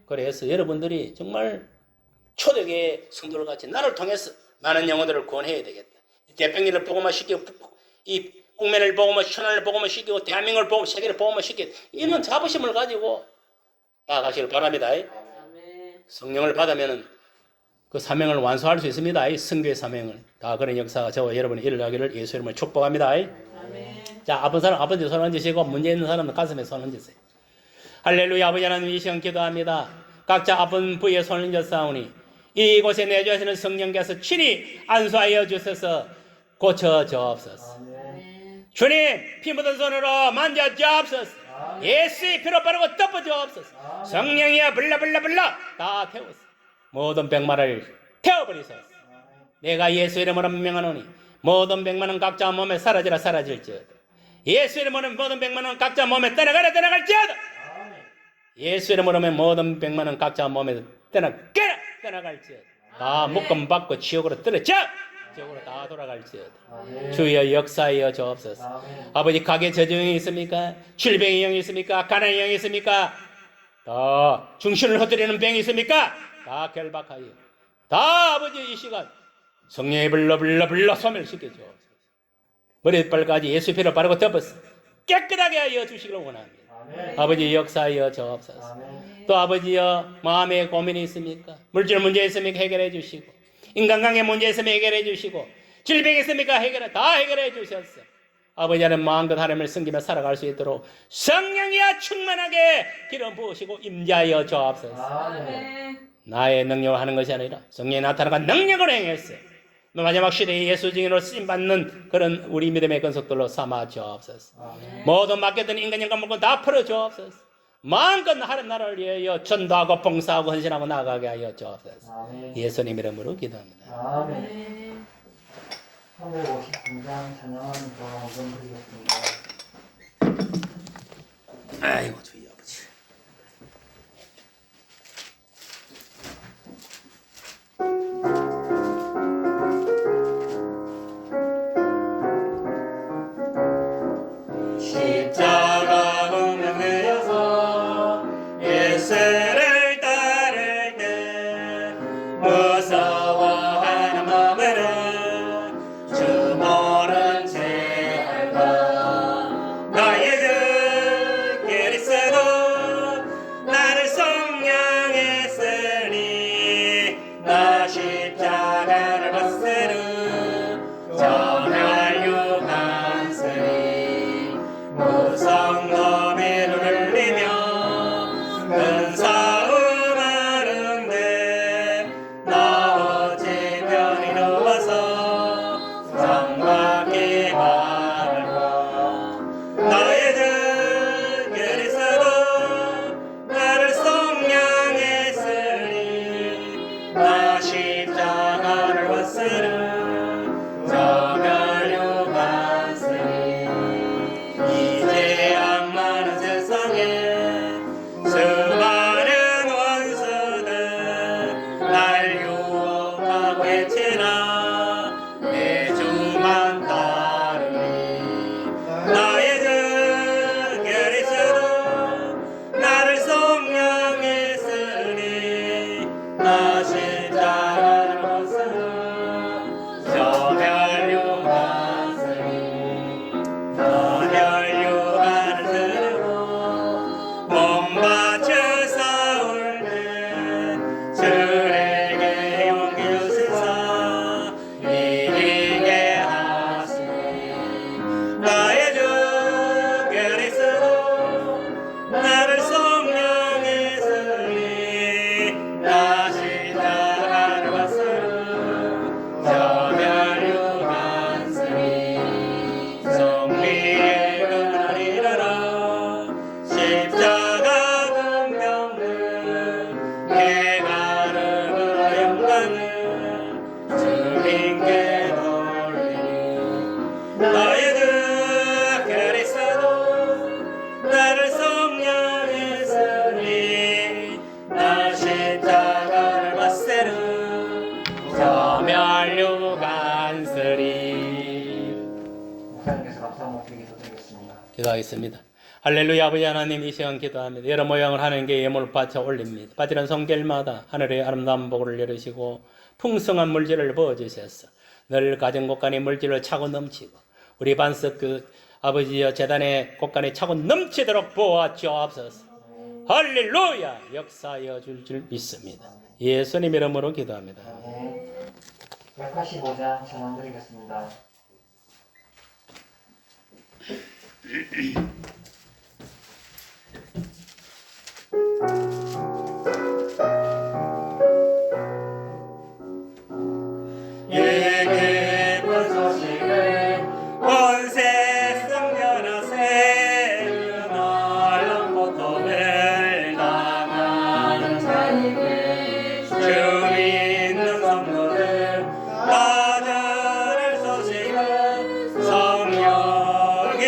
그래서 여러분들이 정말 초대교회 성도를 같이 나를 통해서 많은 영혼들을 구원해야 되겠다. 대평리를 보고만 시키고 이 국면을 보고만 천안을 보고만 시키고 대한민국을 보고 세계를 보고만 시키고 이런 자부심을 가지고 나아가시길 바랍니다. 성령을 받으면 그 사명을 완수할 수 있습니다. 성교의 사명을. 다 그런 역사가 저와 여러분이 일어나기를 예수 이름으로 축복합니다. 자, 아픈 사람 아버지 손 얹으시고 문제 있는 사람은 가슴에 손 얹으세요. 할렐루야. 아버지 하나님 이 시간 기도합니다. 각자 아픈 부위에 손을 얹었사오니 이곳에 내주하시는 성령께서 친히 안수하여 주셔서 고쳐 주옵소서. 주님 피 묻은 손으로 만져 주옵소서. 예수의 피로 바르고 덮어 주옵소서. 성령이여 불러 다 태우소서. 모든 백마를 태워버리소서. 내가 예수 이름으로 명하노니 모든 백마는 각자 몸에 사라질지어다. 예수 이름으로 모든 백마는 각자 몸에 떠나갈지어다. 예수 이름으로 모든 백마는 각자 몸에 떠나갈지어다. 다 묶음 받고 지옥으로 떨어져 지옥으로 다 돌아갈지어다. 주여 역사하여 주옵소서. 아버지 가게 저주형이 있습니까? 질병의 영이 있습니까? 가난의 영이 있습니까? 다 중신을 헛들이는 병이 있습니까? 다 결박하여 다 아버지 이 시간 성령의 불러 소멸시켜 주옵소서. 머리빨까지 예수 피로 바르고 덮어서 깨끗하게 하여 주시기를 원합니다. 아버지 역사하여 주옵소서. 또 아버지여 마음에 고민이 있습니까? 물질 문제 있습니까? 해결해 주시고 인간관계 문제 있으면 해결해 주시고 질병이 있습니까? 다 해결해 주셨어. 아버지는 마음껏 하나님을 섬기며 살아갈 수 있도록 성령이여 충만하게 기름 부으시고 임재하여 주옵소서. 나의 능력을 하는 것이 아니라 성령이 나타나가 능력을 행했어요. 마지막 시대에 예수 증인으로 쓰임받는 그런 우리 믿음의 건속들로 삼아 주옵소서. 모든 맡겼던 인간 영감 물건 다 풀어 주옵소서. 마음껏 하는 나라를 위하여 전도하고 봉사하고 헌신하고 나아가게 하여 주옵소서. 예수님 이름으로 기도합니다. 아멘. 353장 찬양하는 거 한번 드리겠습니다. 아이고 주여 아버지. 십자가 운명되어서 예수를 따를 때 무서워하는 마음으로 주 모른 채 할까 나의 그 그리스도 나를 속량했으니 나 십자가를 벗으려 전하려 간쓰니 무성 놈이 눈을 흘리며 큰 싸움하는데 나 어찌 편히 누워서 상받기 바랄까 나의 주 그리스도 나를 속량했으니 나 십자가를 벗으려 저멸류 간쓰니 이제 악마는 세상에 수많은 원수들 날 유혹하고 해치나 내 주만 따르니 나의 주 그리스도 나를 속량했으니 나 십자가를 벗으려 저멸류 간쓰니 멸류관을 들고 몸 바쳐 싸울 때 주에게 용기 주시사 이기게 하시니 나의 주 그리스도 나를 속량했으니 나 십자가를 벗으려 저멸류 간쓰니 성리의 그날 일어나 십자가 분명들 개가름으로 영광을 주님께 돌리니 나의 주 그리스도 나를 속량했으니 나 십자가를 벗으려 저멸류 간쓰리. 목사님께서 감사 한번 드리겠습니다. 기도하겠습니다. 할렐루야. 아버지 하나님, 이 시간 기도합니다. 여러 모양을 하는 게 예물을 바쳐 올립니다. 바치는 성결마다 하늘의 아름다운 복을 내리시고 풍성한 물질을 부어주셔서 늘 가정 곳간의 물질을 차고 넘치고 우리 반석 그 아버지여 재단의 곳간에 차고 넘치도록 부어 주옵소서. 할렐루야. 역사하여 줄 믿습니다. 예수님 이름으로 기도합니다. 185장 찬양 드리겠습니다. 이 기쁜 소식을 온 세상 변화세 놀라운 고통을 당하는 자에게 주 믿는 성도들 다 전할 소식은 성령이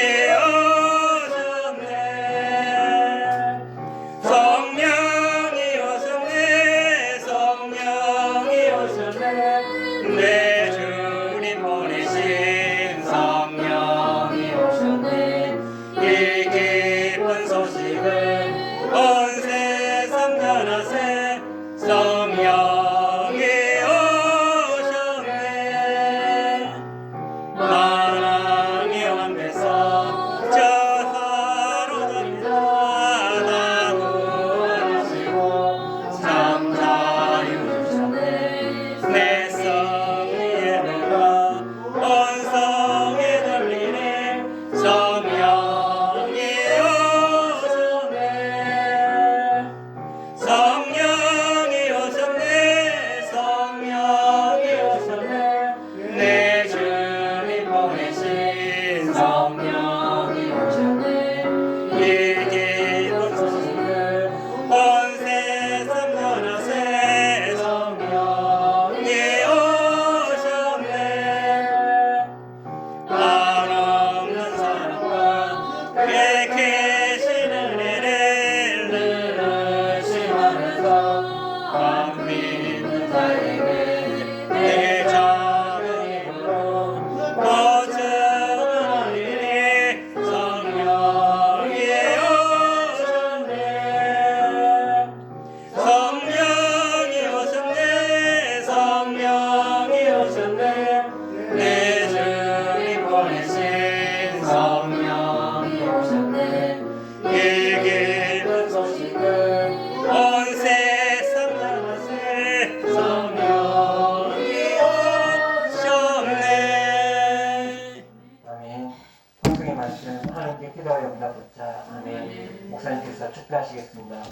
말씀 하나님께 기도하여 응답받자. 아멘. 목사님께서 축도하시겠습니다.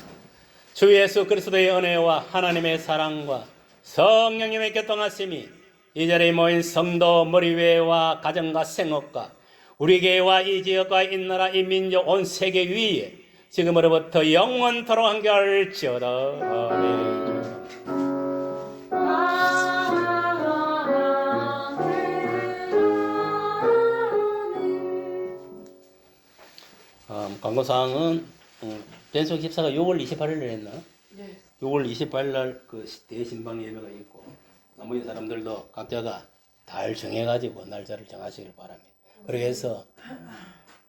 주 예수 그리스도의 은혜와 하나님의 사랑과 성령님의 교통하심이 이 자리에 모인 성도 머리회와 가정과 생업과 우리 교회와 이 지역과 이 나라 이 민족 온 세계 위에 지금으로부터 영원토록 함께할지어다. 아멘. 광고사항은 변속 집사가 6월 28일 날 했나? 네. 6월 28일 날그 대신방 예배가 있고 나머지 사람들도 각자가 달 정해가지고 날짜를 정하시길 바랍니다. 그래서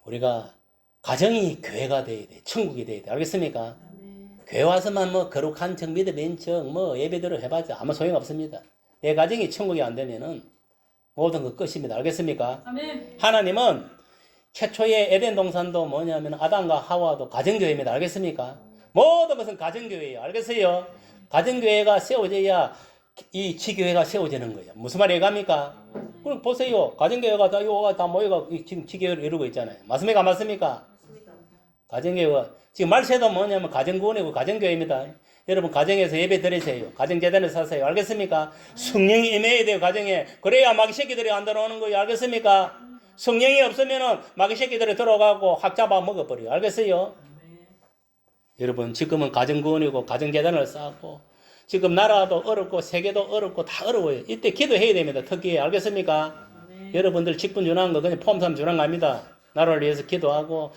우리가 가정이 교회가 돼야 돼, 천국이 돼야 돼. 알겠습니까? 교회 와서만 뭐 거룩한 척 믿음인 척뭐 예배대로 해봤자 아무 소용 없습니다. 내 가정이 천국이 안 되면은 모든 것 끝입니다. 알겠습니까? 아멘. 하나님은 최초의 에덴 동산도 뭐냐면 아담과 하와도 가정교회입니다. 알겠습니까? 모든 것은 가정교회예요. 알겠어요? 가정교회가 세워져야 이 지교회가 세워지는 거예요. 무슨 말이 갑니까? 그럼 보세요. 가정교회가 다 모여가 지금 지교회를 이루고 있잖아요. 맞습니까? 맞습니까? 가정교회가 지금 말세도 뭐냐면 가정구원이고 가정교회입니다. 여러분 가정에서 예배 드리세요. 가정재단을 사세요. 알겠습니까? 성령이 임해야 돼요. 가정에. 그래야 마귀 새끼들이 안 들어오는 거예요. 알겠습니까? 성령이 없으면은 마귀 새끼들이 들어가고 확 잡아 먹어버려요. 알겠어요? 여러분 지금은 가정구원이고 가정재단을 쌓고 지금 나라도 어렵고 세계도 어렵고 다 어려워요. 이때 기도해야 됩니다. 특히 알겠습니까? 여러분들 직분 준한 거 그냥 폼삼 준한 겁니다. 나라를 위해서 기도하고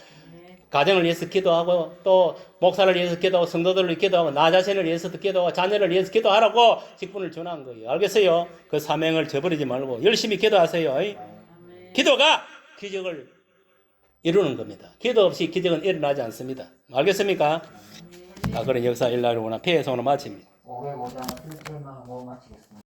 가정을 위해서 기도하고 또 목사를 위해서 기도하고 성도들을 기도하고 나 자신을 위해서도 기도하고 자녀를 위해서 기도하라고 직분을 준한 거예요. 알겠어요? 그 사명을 저버리지 말고 열심히 기도하세요. 기도가 기적을 이루는 겁니다. 기도 없이 기적은 일어나지 않습니다. 알겠습니까? 그런 역사 일나를 원한 피해성으로 마칩니다. 505장 1절만 하고 마치겠습니다.